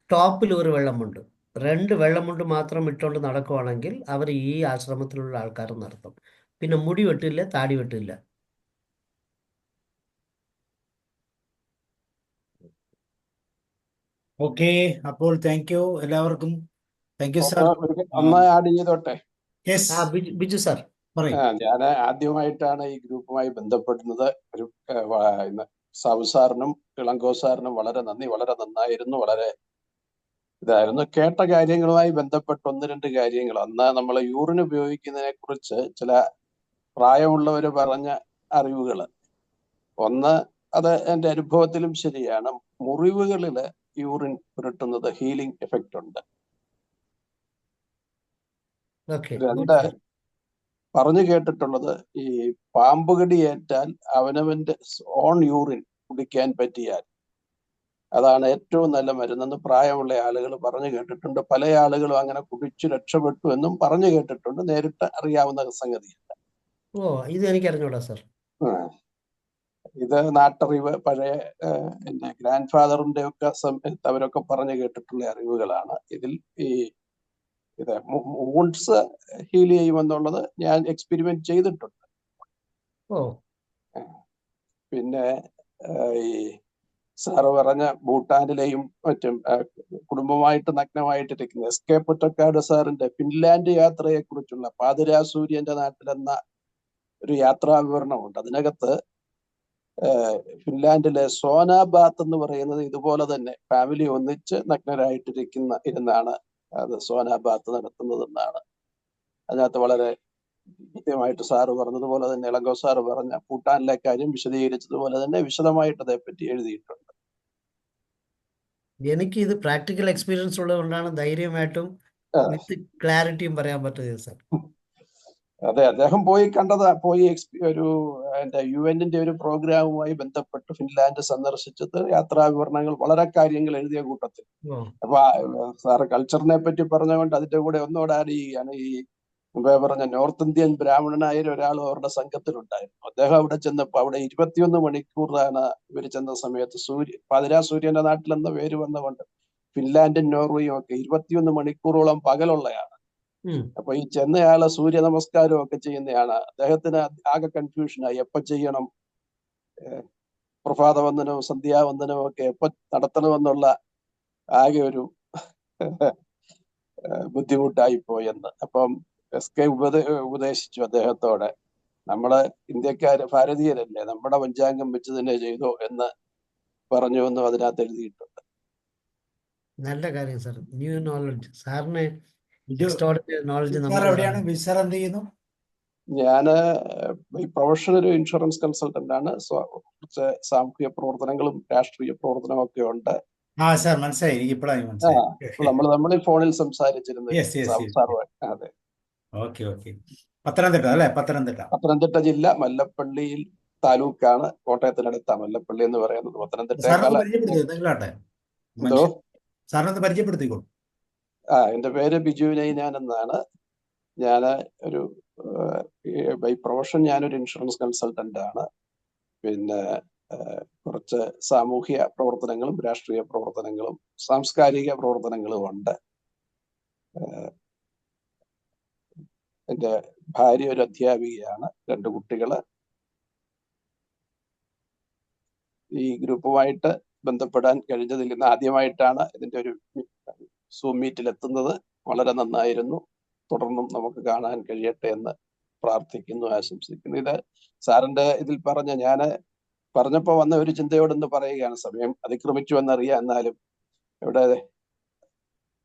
ടോപ്പിൽ ഒരു വെള്ളമുണ്ട്. 2 വെള്ളമുണ്ട് മാത്രം ഇട്ടുകൊണ്ട് നടക്കുവാണെങ്കിൽ അവർ ഈ ആശ്രമത്തിലുള്ള ആൾക്കാർ നടത്തും. പിന്നെ മുടി വെട്ടില്ല, താടി വെട്ടില്ല. ഓക്കെ, അപ്പോൾ താങ്ക് യു എല്ലാവർക്കും. Thank you sir. ഒന്ന് ആഡ് ചെയ്തോട്ടെ. യെസ്, ബിജു സാർ പറയും. ഞാൻ ആദ്യമായിട്ടാണ് ഈ ഗ്രൂപ്പുമായി ബന്ധപ്പെടുന്നത്. ഒരു സാബു സാറിനും ഇളങ്കോ സാറിനും വളരെ നന്ദി. വളരെ നന്നായിരുന്നു, വളരെ ഇതായിരുന്നു. കേട്ട കാര്യങ്ങളുമായി ബന്ധപ്പെട്ട് 1-2 കാര്യങ്ങൾ. അന്ന് നമ്മൾ യൂറിൻ ഉപയോഗിക്കുന്നതിനെ കുറിച്ച് ചില പ്രായമുള്ളവര് പറഞ്ഞ അറിവുകൾ. ഒന്ന്, അത് എൻ്റെ അനുഭവത്തിലും ശരിയാണ്, മുറിവുകളില് യൂറിൻ പുരട്ടുന്നത് ഹീലിംഗ് എഫക്റ്റ് ഉണ്ട്. ഓക്കെ, 2, പറഞ്ഞു കേട്ടിട്ടുള്ളത് ഈ പാമ്പുകടി ഏറ്റാൽ അവനവന്റെ ഓൺ യൂറിൻ കുടിക്കാൻ പറ്റിയാൽ അതാണ് ഏറ്റവും നല്ല മരുന്നെന്ന് പ്രായമുള്ള ആളുകൾ പറഞ്ഞു കേട്ടിട്ടുണ്ട്. പല ആളുകളും അങ്ങനെ കുടിച്ചു രക്ഷപ്പെട്ടു എന്നും പറഞ്ഞു കേട്ടിട്ടുണ്ട്. നേരിട്ട് അറിയാവുന്ന സംഗതിയല്ല. ഓ, ഇത് എനിക്ക് അറിഞ്ഞൂടാ സാർ. ഇത് നാട്ടറിവ്, പഴയ എൻ്റെ ഗ്രാൻഡ് ഫാദറിന്റെ ഒക്കെ സമയത്ത് അവരൊക്കെ പറഞ്ഞു കേട്ടിട്ടുള്ള അറിവുകളാണ്. ഇതിൽ ഇത് വൂണ്ട്സ് ഹീൽ ചെയ്യുമെന്നുള്ളത് ഞാൻ എക്സ്പെരിമെന്റ് ചെയ്തിട്ടുണ്ട്. ഓ, പിന്നെ ഈ സാറ് പറഞ്ഞ ഭൂട്ടാനിലെയും മറ്റും കുടുംബമായിട്ട് നഗ്നമായിട്ടിരിക്കുന്ന എസ് കെ പൊറ്റക്കാട് സാറിന്റെ ഫിൻലാൻഡ് യാത്രയെ കുറിച്ചുള്ള പാതിരാ സൂര്യന്റെ നാട്ടിലെന്ന ഒരു യാത്രാ വിവരണമുണ്ട്. അതിനകത്ത് ഫിൻലാൻഡിലെ സോനാബാത്ത് എന്ന് പറയുന്നത് ഇതുപോലെ തന്നെ ഫാമിലി ഒന്നിച്ച് ഇരുന്നാണ് അത് സോനാബാത്ത് നടത്തുന്നതെന്നാണ്. അതിനകത്ത് വളരെ കൃത്യമായിട്ട് സാറ് പറഞ്ഞതുപോലെ തന്നെ ഇളങ്കോ സാറ് പറഞ്ഞ ഭൂട്ടാനിലെ കാര്യം വിശദീകരിച്ചതുപോലെ തന്നെ വിശദമായിട്ട് അതേപ്പറ്റി എഴുതിയിട്ടുണ്ട്. എനിക്ക് ഇത് പ്രാക്ടിക്കൽ എക്സ്പീരിയൻസ് ഉള്ളതുകൊണ്ടാണ് ധൈര്യമായിട്ടും വിത്ത് ക്ലാരിറ്റിയും പറയാൻ പറ്റുന്നത് സാർ. അതെ, അദ്ദേഹം പോയി ഒരു UN-ന്റെ ഒരു പ്രോഗ്രാമുമായി ബന്ധപ്പെട്ട് ഫിൻലാൻഡ് സന്ദർശിച്ചത് യാത്രാ വിവരണങ്ങൾ വളരെ കാര്യങ്ങൾ എഴുതിയ കൂട്ടത്തിൽ. അപ്പൊ സാറ് കൾച്ചറിനെ പറ്റി പറഞ്ഞുകൊണ്ട് അതിന്റെ കൂടെ ഒന്നുകൂടെ ആഡ് ചെയ്യുകയാണ്. ഈ മുമ്പേ പറഞ്ഞ നോർത്ത് ഇന്ത്യൻ ബ്രാഹ്മണനായ ഒരാൾ അവരുടെ സംഘത്തിലുണ്ടായിരുന്നു. അദ്ദേഹം അവിടെ ചെന്നപ്പോൾ അവിടെ 21 മണിക്കൂറാണ് ഇവർ ചെന്ന സമയത്ത് പാതിരാ സൂര്യന്റെ നാട്ടിലെന്ന പേര് വന്നുകൊണ്ട് ഫിൻലാൻഡും നോർവേയും ഒക്കെ 21 മണിക്കൂറോളം പകലുള്ളയാണ്. അപ്പൊ ഈ ചെന്നയാള് സൂര്യ നമസ്കാരം ഒക്കെ ചെയ്യുന്നയാണ്. അദ്ദേഹത്തിന് ആകെ കൺഫ്യൂഷനായി, എപ്പോ ചെയ്യണം, പ്രഭാതവന്ദനവും സന്ധ്യാവന്ദനവും ഒക്കെ എപ്പോ നടത്തണമെന്നുള്ള ആകെ ഒരു ബുദ്ധിമുട്ടായി പോയെന്ന്. അപ്പം SK ഉപദേശിച്ചു അദ്ദേഹത്തോടെ, നമ്മള് ഭാരതീയരല്ലേ, നമ്മുടെ പഞ്ചാംഗം വെച്ച് തന്നെ ചെയ്തോ എന്ന് പറഞ്ഞു എന്നും അതിനകത്ത് എഴുതിയിട്ടുണ്ട്. നല്ല കാര്യം സാർ, ന്യൂ നോളജ്. സാറിന് ഞാന് ഈ പ്രൊഫഷണൽ ഒരു ഇൻഷുറൻസ് കൺസൾട്ടന്റ് ആണ്. സാമൂഹിക പ്രവർത്തനങ്ങളും രാഷ്ട്രീയ പ്രവർത്തനവും ഒക്കെ ഉണ്ട്. നമ്മൾ ഈ ഫോണിൽ സംസാരിച്ചിരുന്നു. അതെ, പത്തനംതിട്ട ജില്ല മല്ലപ്പള്ളിയിൽ താലൂക്കാണ്. കോട്ടയത്തിനടുത്ത മല്ലപ്പള്ളി എന്ന് പറയുന്നത്. പത്തനംതിട്ട എന്തോ സാറിനൊന്ന് പരിചയപ്പെടുത്തിക്കോളൂ. എൻ്റെ പേര് ബിജു നൈനാൻ എന്നാണ്. ഞാൻ ഒരു ബൈ പ്രൊഫഷൻ ഞാനൊരു ഇൻഷുറൻസ് കൺസൾട്ടന്റ് ആണ്. പിന്നെ കുറച്ച് സാമൂഹ്യ പ്രവർത്തനങ്ങളും രാഷ്ട്രീയ പ്രവർത്തനങ്ങളും സാംസ്കാരിക പ്രവർത്തനങ്ങളും ഉണ്ട്. എൻ്റെ ഭാര്യ ഒരു അധ്യാപികയാണ്, 2 കുട്ടികള്. ഈ ഗ്രൂപ്പുമായിട്ട് ബന്ധപ്പെടാൻ കഴിഞ്ഞതിൽ ഇന്ന് ആദ്യമായിട്ടാണ് ഇതിന്റെ ഒരു സൂം മീറ്റിൽ എത്തുന്നത്. വളരെ നന്നായിരുന്നു. തുടർന്നും നമുക്ക് കാണാൻ കഴിയട്ടെ എന്ന് പ്രാർത്ഥിക്കുന്നു, ആശംസിക്കുന്നു. ഇത് സാറിന്റെ ഇതിൽ ഞാൻ പറഞ്ഞപ്പോ വന്ന ഒരു ചിന്തയോടൊന്ന് പറയുകയാണ്. സമയം അതിക്രമിച്ചു എന്നറിയാം, എന്നാലും ഇവിടെ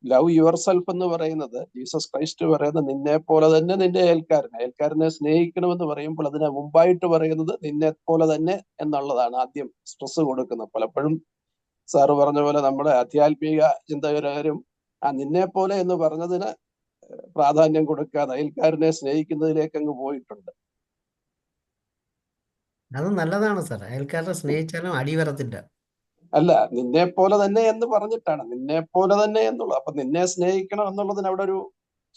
ലവ് യുവർ സെൽഫ് എന്ന് പറയുന്നത്, ജീസസ് ക്രൈസ്റ്റ് പറയുന്നത് നിന്നെ പോലെ തന്നെ നിന്റെ അയൽക്കാരനെ സ്നേഹിക്കണമെന്ന് പറയുമ്പോൾ അതിന് മുമ്പായിട്ട് പറയുന്നത് നിന്നെ പോലെ തന്നെ എന്നുള്ളതാണ് ആദ്യം സ്ട്രെസ് കൊടുക്കുന്നത്. പലപ്പോഴും സാറ് പറഞ്ഞ പോലെ നമ്മുടെ ആധ്യാത്മിക ചിന്തകരും ആ നിന്നെ പോലെ എന്ന് പറഞ്ഞതിന് പ്രാധാന്യം കൊടുക്കാതെ അയൽക്കാരനെ സ്നേഹിക്കുന്നതിലേക്ക് അങ്ങ് പോയിട്ടുണ്ട്. അത് നല്ലതാണ് സാർ. അയൽക്കാരനെ സ്നേഹിച്ചാലും അടി വരത്തില്ല. അല്ല, നിന്നെ പോലെ തന്നെ എന്ന് പറഞ്ഞിട്ടാണ്, നിന്നെ പോലെ തന്നെ എന്നുള്ളത്. അപ്പൊ നിന്നെ സ്നേഹിക്കണം എന്നുള്ളതിന് അവിടെ ഒരു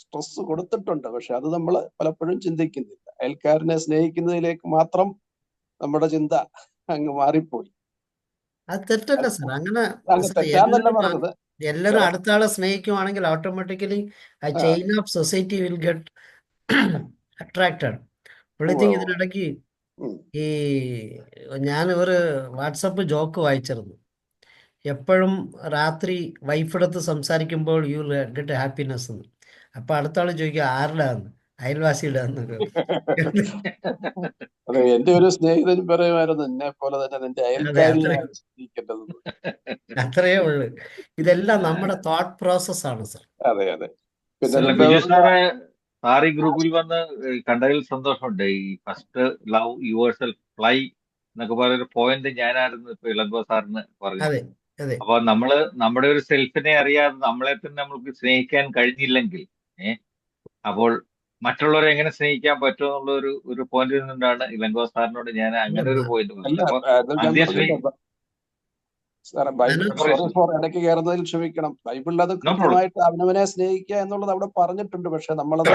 സ്ട്രെസ് കൊടുത്തിട്ടുണ്ട്. പക്ഷെ അത് നമ്മൾ പലപ്പോഴും ചിന്തിക്കുന്നില്ല. അയൽക്കാരനെ സ്നേഹിക്കുന്നതിലേക്ക് മാത്രം നമ്മുടെ ചിന്ത അങ്ങ് മാറിപ്പോയി. അത് തെറ്റല്ല സാർ. അങ്ങനെ അങ്ങ് തെറ്റാന്നല്ല പറഞ്ഞത്. എല്ലാവരും അടുത്ത ആളെ സ്നേഹിക്കുവാണെങ്കിൽ ഓട്ടോമാറ്റിക്കലി ആ chain of society will get attracted. പുള്ളിത്തേക്ക് ഇതിനിടയ്ക്ക് ഈ ഞാൻ ഒരു വാട്സപ്പ് ജോക്ക് വായിച്ചിരുന്നു. എപ്പോഴും രാത്രി വൈഫെടുത്ത് സംസാരിക്കുമ്പോൾ യു ഗെറ്റ് ഹാപ്പിനെസ് എന്ന്. അപ്പൊ അടുത്ത ആള് ചോദിക്കുക ആരുടെന്ന്, അയൽവാസിയുടെ അതെ, എന്റെ ഒരു സ്നേഹിതൻ പറയുമായിരുന്നു എന്നെ പോലെ തന്നെ നിന്റെ അയൽക്കാരിയാണ് സ്നേഹിക്കേണ്ടത്. അത്രയേ ഉള്ളു. ഇതെല്ലാം നമ്മുടെ തോട്ട് പ്രോസസ് ആണ് സാർ. അതെ അതെ. ബിജു സാറ് സാർ ഈ ഗ്രൂപ്പിൽ വന്ന് കണ്ടതിൽ സന്തോഷമുണ്ട്. ഈ first love your self fly എന്നൊക്കെ പറയുന്ന പോയിന്റ് ഞാനായിരുന്നു ഇപ്പൊ ഇളങ്കോ സാറിന് പറഞ്ഞത്. അപ്പൊ നമ്മുടെ ഒരു സെൽഫിനെ അറിയാതെ നമ്മളെ തന്നെ നമുക്ക് സ്നേഹിക്കാൻ കഴിഞ്ഞില്ലെങ്കിൽ അപ്പോൾ മറ്റുള്ളവരെ എങ്ങനെ സ്നേഹിക്കാൻ പറ്റുമോ എന്നുള്ള ഒരു പോയിന്റിൽ നിന്നാണ് ഇളങ്കോ സാറിനോട് ഞാൻ അങ്ങനെ ഒരു പോയിന്റ് പറഞ്ഞത്. ഇടയ്ക്ക് കയറുന്നതിൽ ക്ഷമിക്കണം. ബൈബിളിൽ അത് കൃത്യമായിട്ട് അവനവനെ സ്നേഹിക്കുക എന്നുള്ളത് അവിടെ പറഞ്ഞിട്ടുണ്ട്. പക്ഷെ നമ്മളത്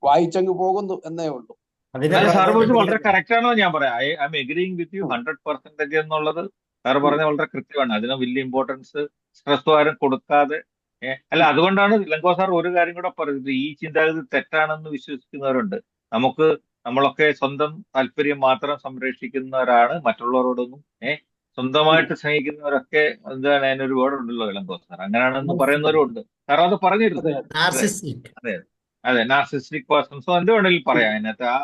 വായിച്ചങ്ങ് പോകുന്നു എന്നേ ഉള്ളൂ. സാർ പറഞ്ഞത് വളരെ കറക്റ്റ് ആണോ ഞാൻ പറയാം. ഐ ആം എഗ്രിയിങ് വിത്ത് യു 100% എന്നുള്ളത് സാർ പറഞ്ഞ വളരെ കൃത്യമാണ്. അതിന് വലിയ ഇമ്പോർട്ടൻസ് സ്ട്രെസ് ആരും കൊടുക്കാതെ അല്ല. അതുകൊണ്ടാണ് ഇളങ്കോ സാർ ഒരു കാര്യം കൂടെ പറയുന്നത്. ഈ ചിന്താഗതി തെറ്റാണെന്ന് വിശ്വസിക്കുന്നവരുണ്ട്. നമ്മളൊക്കെ സ്വന്തം താല്പര്യം മാത്രം സംരക്ഷിക്കുന്നവരാണ്, മറ്റുള്ളവരോടൊന്നും സ്വന്തമായിട്ട് സ്നേഹിക്കുന്നവരൊക്കെ എന്താണ് അതിനൊരു വേർഡ് ഉണ്ടല്ലോ ഇളങ്കോ സാർ, അങ്ങനെയാണെന്ന് പറയുന്നവരും ഉണ്ട്. സാർ അത് പറഞ്ഞിരുന്നു. അതെ, നാർസിസ്റ്റിക് പേഴ്സൺസോ എന്ത് വേണമെങ്കിലും പറയാം. അതിനകത്ത് ആ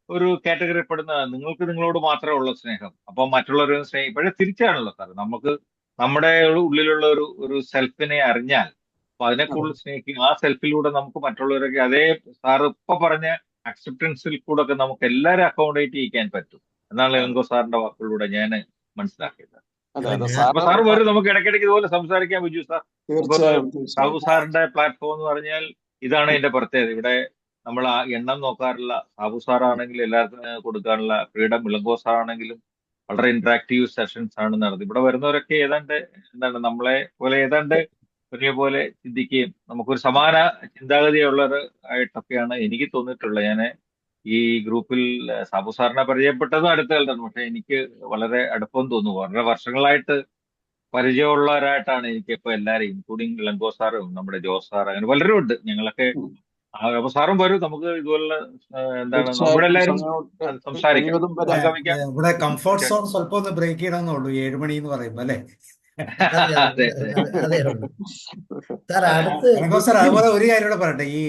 ഒരു കാറ്റഗറി പെടുന്ന നിങ്ങൾക്ക് നിങ്ങളോട് മാത്രമേ ഉള്ള സ്നേഹം. അപ്പൊ മറ്റുള്ളവരെ സ്നേഹിപ്പോഴേ തിരിച്ചാണല്ലോ സാർ. നമുക്ക് നമ്മുടെ ഉള്ളിലുള്ള ഒരു സെൽഫിനെ അറിഞ്ഞാൽ അപ്പൊ അതിനെ കൂടുതൽ സ്നേഹിക്കും. ആ സെൽഫിലൂടെ നമുക്ക് മറ്റുള്ളവരൊക്കെ അതേ സാർ ഇപ്പൊ പറഞ്ഞ അക്സെപ്റ്റൻസിൽ കൂടെ ഒക്കെ നമുക്ക് എല്ലാവരും അക്കോമഡേറ്റ് ചെയ്യിക്കാൻ പറ്റും എന്നാണ് ഇളങ്കോ സാറിന്റെ വാക്കുകളിലൂടെ ഞാൻ മനസ്സിലാക്കിയത്. അപ്പൊ സാർ വരും, നമുക്ക് ഇടയ്ക്കിടയ്ക്ക് ഇതുപോലെ സംസാരിക്കാൻ ബിജു സാർ. സാബു സാറിന്റെ പ്ലാറ്റ്ഫോം എന്ന് പറഞ്ഞാൽ ഇതാണ് ഇതിന്റെ പ്രത്യേകത. ഇവിടെ നമ്മൾ ആ എണ്ണം നോക്കാറില്ല. സാബു സാറാണെങ്കിൽ എല്ലാവർക്കും കൊടുക്കാനുള്ള ഫ്രീഡം, ഇളങ്കോ സാറാണെങ്കിലും വളരെ ഇന്ററാക്റ്റീവ് സെഷൻസ് ആണ് നടന്നത്. ഇവിടെ വരുന്നവരൊക്കെ ഏതാണ്ട് നമ്മളെ പോലെ ഏതാണ്ട് ഒരേപോലെ ചിന്തിക്കുകയും നമുക്കൊരു സമാന ചിന്താഗതിയുള്ളവർ ആയിട്ടൊക്കെയാണ് എനിക്ക് തോന്നിയിട്ടുള്ളത്. ഞാൻ ഈ ഗ്രൂപ്പിൽ സാബു സാറിനെ പരിചയപ്പെട്ടതും അടുത്ത കാലത്താണ്. പക്ഷെ എനിക്ക് വളരെ അടുപ്പം തോന്നുന്നു. വളരെ വർഷങ്ങളായിട്ട് പരിചയമുള്ളവരായിട്ടാണ് എനിക്ക് ഇപ്പൊ എല്ലാവരും, ഇൻക്ലൂഡിങ് ഇളങ്കോ സാറും നമ്മുടെ ജോസ് സാർ, അങ്ങനെ പലരും ഉണ്ട്. ഞങ്ങളൊക്കെ അപ്പൊ സാറും വരും, നമുക്ക് ഇതുപോലെ എന്താണ് നമ്മുടെ എല്ലാവരും സംസാരിക്കാം. ഇവിടെ കംഫോർട്ട് സോൺ സ്വല്പം ഒന്ന് ബ്രേക്ക് ചെയ്യണമെന്നുള്ളൂ 7 മണി എന്ന് പറയുമ്പോ അല്ലേ? സാർ അതുപോലെ ഒരു കാര്യം കൂടെ പറയട്ടെ. ഈ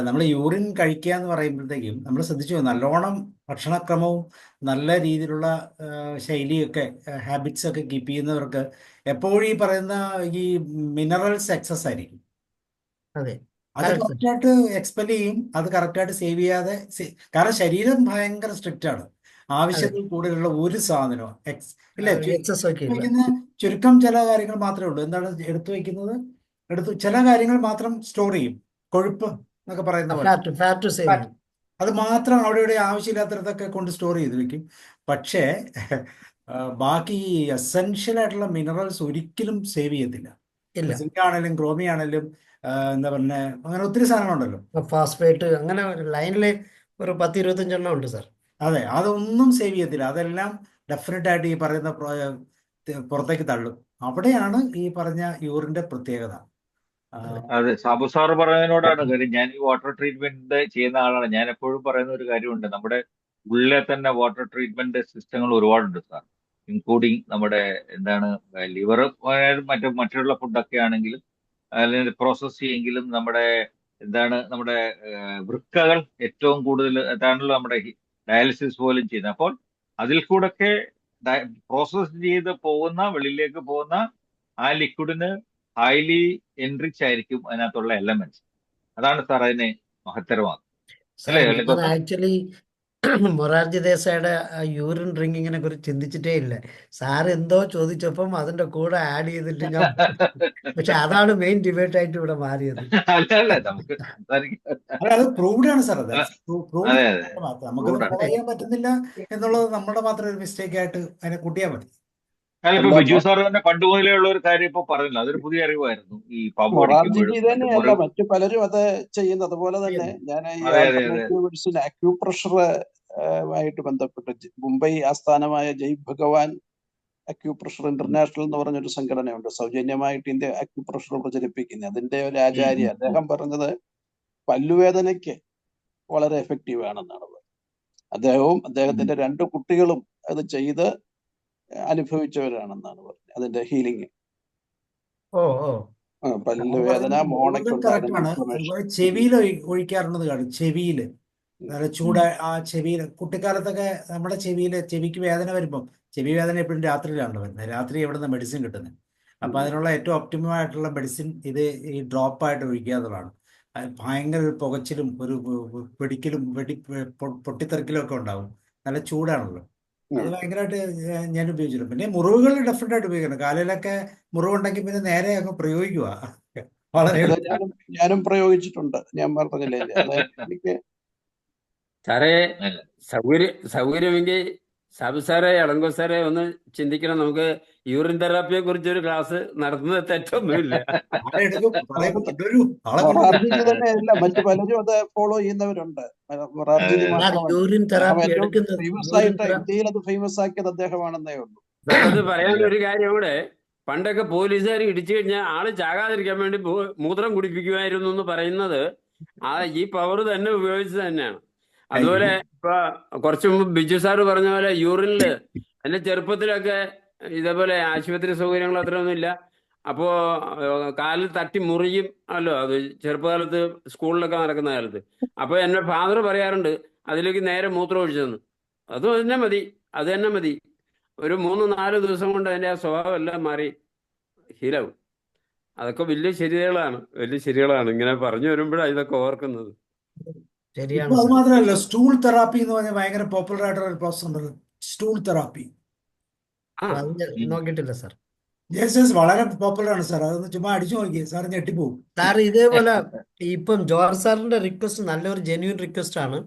നമ്മൾ യൂറിൻ കഴിക്കുക എന്ന് പറയുമ്പോഴത്തേക്കും നമ്മൾ ശ്രദ്ധിച്ചു, നല്ലോണം ഭക്ഷണക്രമവും നല്ല രീതിയിലുള്ള ശൈലിയൊക്കെ ഹാബിറ്റ്സ് ഒക്കെ കീപ്പ് ചെയ്യുന്നവർക്ക് എപ്പോഴും ഈ പറയുന്ന ഈ മിനറൽസ് എക്സസ് ആയിരിക്കും. അത് കറക്റ്റായിട്ട് എക്സ്പെൽ ചെയ്യും, അത് കറക്റ്റായിട്ട് സേവ് ചെയ്യാതെ. കാരണം ശരീരം ഭയങ്കര സ്ട്രിക്റ്റ് ആണ്. ആവശ്യത്തിൽ കൂടുതലുള്ള ഒരു സാധനവും ചുരുക്കം ചില കാര്യങ്ങൾ മാത്രമേ ഉള്ളൂ. എന്താണ് എടുത്തു വെക്കുന്നത്? ചില കാര്യങ്ങൾ മാത്രം സ്റ്റോർ ചെയ്യും. കൊഴുപ്പ് എന്നൊക്കെ പറയുന്ന പോലെ അത് മാത്രം അവിടെ ഇവിടെ ആവശ്യമില്ലാത്തടത്തൊക്കെ കൊണ്ട് സ്റ്റോർ ചെയ്ത് വെക്കും. പക്ഷേ ബാക്കി ഈ എസെൻഷ്യൽ ആയിട്ടുള്ള മിനറൽസ് ഒരിക്കലും സേവ് ചെയ്യത്തില്ല. ഇല്ല. സിങ്ക് ആണെങ്കിലും ക്രോമി ആണെങ്കിലും എന്താ പറയുക, അങ്ങനെ ഒത്തിരി സാധനങ്ങളുണ്ടല്ലോ. ഫാസ്ഫേറ്റ് അങ്ങനെ ലൈനിൽ ഒരു 10-25 ഉണ്ട് സാർ. അതെ, അതൊന്നും സേവ് ചെയ്യത്തില്ല. അതെല്ലാം ഡെഫിനറ്റ് ആയിട്ട് ഈ പറയുന്ന പുറത്തേക്ക് തള്ളും. അവിടെയാണ് ഈ പറഞ്ഞ യൂറിന്റെ പ്രത്യേകത. അതെ, സാബു സാറ് പറയുന്നതിനോടാണ് കാര്യം. ഞാൻ ഈ വാട്ടർ ട്രീറ്റ്മെന്റ് ചെയ്യുന്ന ആളാണ്. ഞാൻ എപ്പോഴും പറയുന്ന ഒരു കാര്യമുണ്ട്, നമ്മുടെ ഉള്ളിലെ തന്നെ വാട്ടർ ട്രീറ്റ്മെന്റ് സിസ്റ്റങ്ങൾ ഒരുപാടുണ്ട് സാർ, ഇൻക്ലൂഡിങ് നമ്മുടെ എന്താണ് ലിവർ, മറ്റുള്ള ഫുഡൊക്കെ ആണെങ്കിലും അല്ലെങ്കിൽ പ്രോസസ് ചെയ്യെങ്കിലും നമ്മുടെ എന്താണ് നമ്മുടെ വൃക്കകൾ ഏറ്റവും കൂടുതൽ അതാണല്ലോ നമ്മുടെ ഡയാലിസിസ് പോലും ചെയ്യുന്നത്. അപ്പോൾ അതിൽ കൂടൊക്കെ പ്രോസസ് ചെയ്ത് പോകുന്ന വെളിയിലേക്ക് പോകുന്ന ആ ലിക്വിഡിന് ഹൈലി എൻറിച്ച് ആയിരിക്കും അതിനകത്തുള്ള എലമെന്റ്സ്. അതാണ് സാർ അതിനെ മഹത്തരമാക്കുന്നത്, അല്ലേ? ഞാൻ ആക്ച്വലി മൊറാർജി ദേശായിയുടെ യൂറിൻ ഡ്രിങ്കിങ്ങിനെ കുറിച്ച് ചിന്തിച്ചിട്ടേ ഇല്ല. സാർ എന്തോ ചോദിച്ചപ്പം അതിന്റെ കൂടെ ആഡ് ചെയ്തിട്ട് ഞാൻ പക്ഷെ അതാണ് മെയിൻ ഡിബേറ്റ് ആയിട്ട് ഇവിടെ മാറിയത്. അല്ല നമുക്ക് അത് പ്രൂവ്ഡ് ആണ് സാർ. അത് അതെ അതെ, നമുക്ക് ഫോളോ ചെയ്യാൻ പറ്റുന്നില്ല എന്നുള്ളത് നമ്മുടെ മാത്രം ഒരു മിസ്റ്റേക്ക് ആയിട്ട് അതിനെ കൂട്ടിയാൽ മതി. അല്ല, ഇപ്പൊ ബിജു സാർ തന്നെ പണ്ട് മുതലേ ഉള്ള ഒരു കാര്യം ഇപ്പൊ പറഞ്ഞില്ല, അതൊരു പുതിയ അറിവായിരുന്നു. ഈ പമ്പ് മൊറാർജിജി തന്നെയല്ല, മറ്റു പലരും അത് ചെയ്യുന്നത്. അതുപോലെ തന്നെ ഞാൻ ഈ ആൾട്ടർനേറ്റീവ് മെഡിസിൻ അക്യൂപ്രഷർ ആയിട്ട് ബന്ധപ്പെട്ട് മുംബൈ ആസ്ഥാനമായ ജയ് ഭഗവാൻ അക്യൂപ്രഷർ ഇന്റർനാഷണൽ എന്ന് പറഞ്ഞൊരു സംഘടനയുണ്ട്, സൗജന്യമായിട്ട് ഇന്ത്യ അക്യൂപ്രഷർ പ്രചരിപ്പിക്കുന്നത്. അതിന്റെ ഒരു ആചാര്യ അദ്ദേഹം പറഞ്ഞത് പല്ലുവേദനയ്ക്ക് വളരെ എഫക്റ്റീവ് ആണെന്നാണ് പറഞ്ഞത്. അദ്ദേഹവും അദ്ദേഹത്തിന്റെ 2 കുട്ടികളും അത് ചെയ്ത് അനുഭവിച്ചവരാണെന്നാണ് പറഞ്ഞത്, അതിന്റെ ഹീലിംഗ്. പല്ലുവേദന, ചെവിയിൽ ഒഴിക്കാറുള്ളത് കാണും. ചെവിയില് നല്ല ചൂട്, ആ ചെവിയിൽ കുട്ടിക്കാലത്തൊക്കെ നമ്മുടെ ചെവിക്ക് വേദന വരുമ്പം, ചെവി വേദന എപ്പോഴും രാത്രിയിലാണല്ലോ വരുന്നത്. രാത്രി എവിടെ നിന്ന് മെഡിസിൻ കിട്ടുന്നത്? അപ്പൊ അതിനുള്ള ഏറ്റവും ഒപ്റ്റിമം ആയിട്ടുള്ള മെഡിസിൻ ഇത് ഈ ഡ്രോപ്പായിട്ട് ഒഴിക്കുക എന്നുള്ളതാണ്. ഭയങ്കര ഒരു പുകച്ചിലും ഒരു വെടിക്കലും പൊട്ടിത്തെറിക്കലും ഒക്കെ ഉണ്ടാവും. നല്ല ചൂടാണല്ലോ. അത് ഭയങ്കരമായിട്ട് ഞാൻ ഉപയോഗിച്ചിട്ടുണ്ട്. പിന്നെ മുറിവുകൾ ഡെഫിനറ്റ് ആയിട്ട് ഉപയോഗിക്കണം. കാലിലൊക്കെ മുറിവുണ്ടെങ്കിൽ പിന്നെ നേരെ അങ്ങ് പ്രയോഗിക്കുക. വളരെ ഞാനും പ്രയോഗിച്ചിട്ടുണ്ട്, ഞാൻ പറഞ്ഞില്ലേ. എനിക്ക് സാറേ സൗകര്യമെങ്കിൽ സാബു സാറേ, ഇളങ്കോ സാറേ ഒന്ന് ചിന്തിക്കണം. നമുക്ക് യൂറിൻ തെറാപ്പിയെ കുറിച്ച് ഒരു ക്ലാസ് നടത്തുന്നത് തെറ്റൊന്നുമില്ല. തന്നെയല്ല, മറ്റു പലരും അത് ഫോളോ ചെയ്യുന്നവരുണ്ട്. ഫേമസ് ആയിട്ട് ഇന്ത്യയിൽ അത് ഫേമസ് ആക്കിയത് അദ്ദേഹമാണെന്നേ ഉള്ളൂ. അത് പറയാനുള്ള ഒരു കാര്യം കൂടെ, പണ്ടൊക്കെ പോലീസുകാർ ഇടിച്ചു കഴിഞ്ഞാൽ ആള് ചാകാതിരിക്കാൻ വേണ്ടി മൂത്രം കുടിപ്പിക്കുമായിരുന്നു എന്ന് പറയുന്നത് ഈ പവർ തന്നെ ഉപയോഗിച്ച് തന്നെയാണ്. അതുപോലെ ഇപ്പൊ കുറച്ചു മുമ്പ് ബിജു സാറ് പറഞ്ഞ പോലെ യൂറിനില് എന്റെ ചെറുപ്പത്തിലൊക്കെ ഇതേപോലെ ആശുപത്രി സൗകര്യങ്ങൾ അത്രയൊന്നും ഇല്ല. അപ്പോ കാലിൽ തട്ടി മുറിയും അല്ലോ, അത് ചെറുപ്പകാലത്ത് സ്കൂളിലൊക്കെ നടക്കുന്ന കാലത്ത്. അപ്പൊ എന്നെ ഫാദർ പറയാറുണ്ട് അതിലേക്ക് നേരെ മൂത്രം ഒഴിച്ചെന്ന്. അത് തന്നെ മതി, അത് തന്നെ മതി. ഒരു 3-4 ദിവസം കൊണ്ട് അതിന്റെ ആ സ്വഭാവം എല്ലാം മാറി ഹീലാവും. അതൊക്കെ വലിയ ശരികളാണ്. ഇങ്ങനെ പറഞ്ഞു വരുമ്പോഴാണ് ഇതൊക്കെ ഓർക്കുന്നത്. അത് മാത്രമല്ല, സ്റ്റൂൾ തെറാപ്പി എന്ന് പറഞ്ഞാൽ ഭയങ്കര പോപ്പുലർ ആയിട്ടുള്ള ഒരു പ്രോസസ് ഉണ്ടല്ലോ, സ്റ്റൂൾ തെറാപ്പി. നോക്കിയിട്ടില്ല സാർ. വളരെ പോപ്പുലർ ആണ് സാർ. അതൊന്ന് ചുമ്മാ അടിച്ചു നോക്കി, സാർ ഞെട്ടിപ്പോവും. സാർ ഇതേപോലെ ഇപ്പം ജോർജ് സാറിന്റെ റിക്വസ്റ്റ് നല്ലൊരു ജെന്യൂൻ റിക്വസ്റ്റ് ആണ്.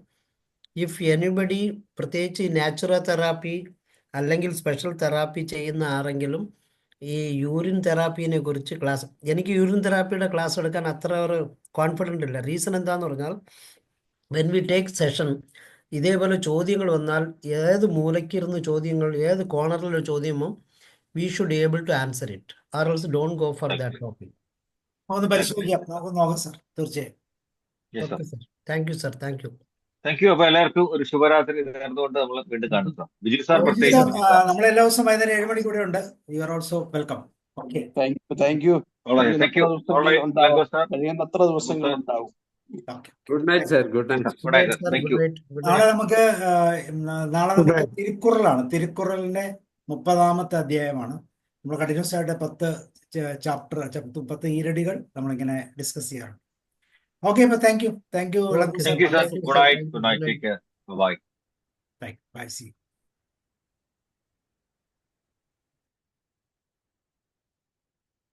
ഇഫ് എനിബഡി, പ്രത്യേകിച്ച് നാച്ചുറൽ തെറാപ്പി അല്ലെങ്കിൽ സ്പെഷ്യൽ തെറാപ്പി ചെയ്യുന്ന ആരെങ്കിലും ഈ യൂറിൻ തെറാപ്പിനെ കുറിച്ച് ക്ലാസ്, എനിക്ക് യൂറിൻ തെറാപ്പിയുടെ ക്ലാസ് എടുക്കാൻ അത്ര ഒരു കോൺഫിഡൻ്റ് ഇല്ല. റീസൺ എന്താന്ന് പറഞ്ഞാൽ, വെൻ വി ടേക്ക് സെഷൻ ഇതേപോലെ ചോദ്യങ്ങൾ വന്നാൽ ഏത് മൂലയ്ക്കിരുന്ന് ചോദ്യങ്ങൾ, ഏത് കോർണറിലെ ചോദ്യമോ we should able to answer it, or else don't go for that topic. ഒന്ന് പരിശോധിക്കാം, നോക്കാം സാർ, തീർച്ചയായും. Okay sir, thank you sir, thank U. അപ്പൊ എല്ലാവർക്കും ഒരു ശുഭരാത്രി നേർന്നുകൊണ്ട് നമ്മൾ വീണ്ടും കാണും സാർ. ബിജു സാർ പ്രത്യേകിച്ച് നമ്മൾ എല്ലാ ദിവസവും വൈകുന്നേരം 7 മണിക്ക് കൂടെ ഉണ്ട്. You are also welcome. Okay, thank U. കഴിയുന്നത്ര ദിവസങ്ങൾ ഉണ്ടാവും. Good night sir. Good night. നാളെ നമുക്ക് തിരുക്കുറലാണ്. തിരുക്കുറലിന്റെ 30ാമത്തെ അധ്യായമാണ്. നമ്മൾ കണ്ടിന്യൂസ് ആയിട്ട് 10 ചാപ്റ്റർ 10 ഈരടികൾ നമ്മളിങ്ങനെ ഡിസ്കസ് ചെയ്യാറ്. ഓക്കെ, അപ്പൊ thank you. Good night. Take care. Bye. Bye. See U.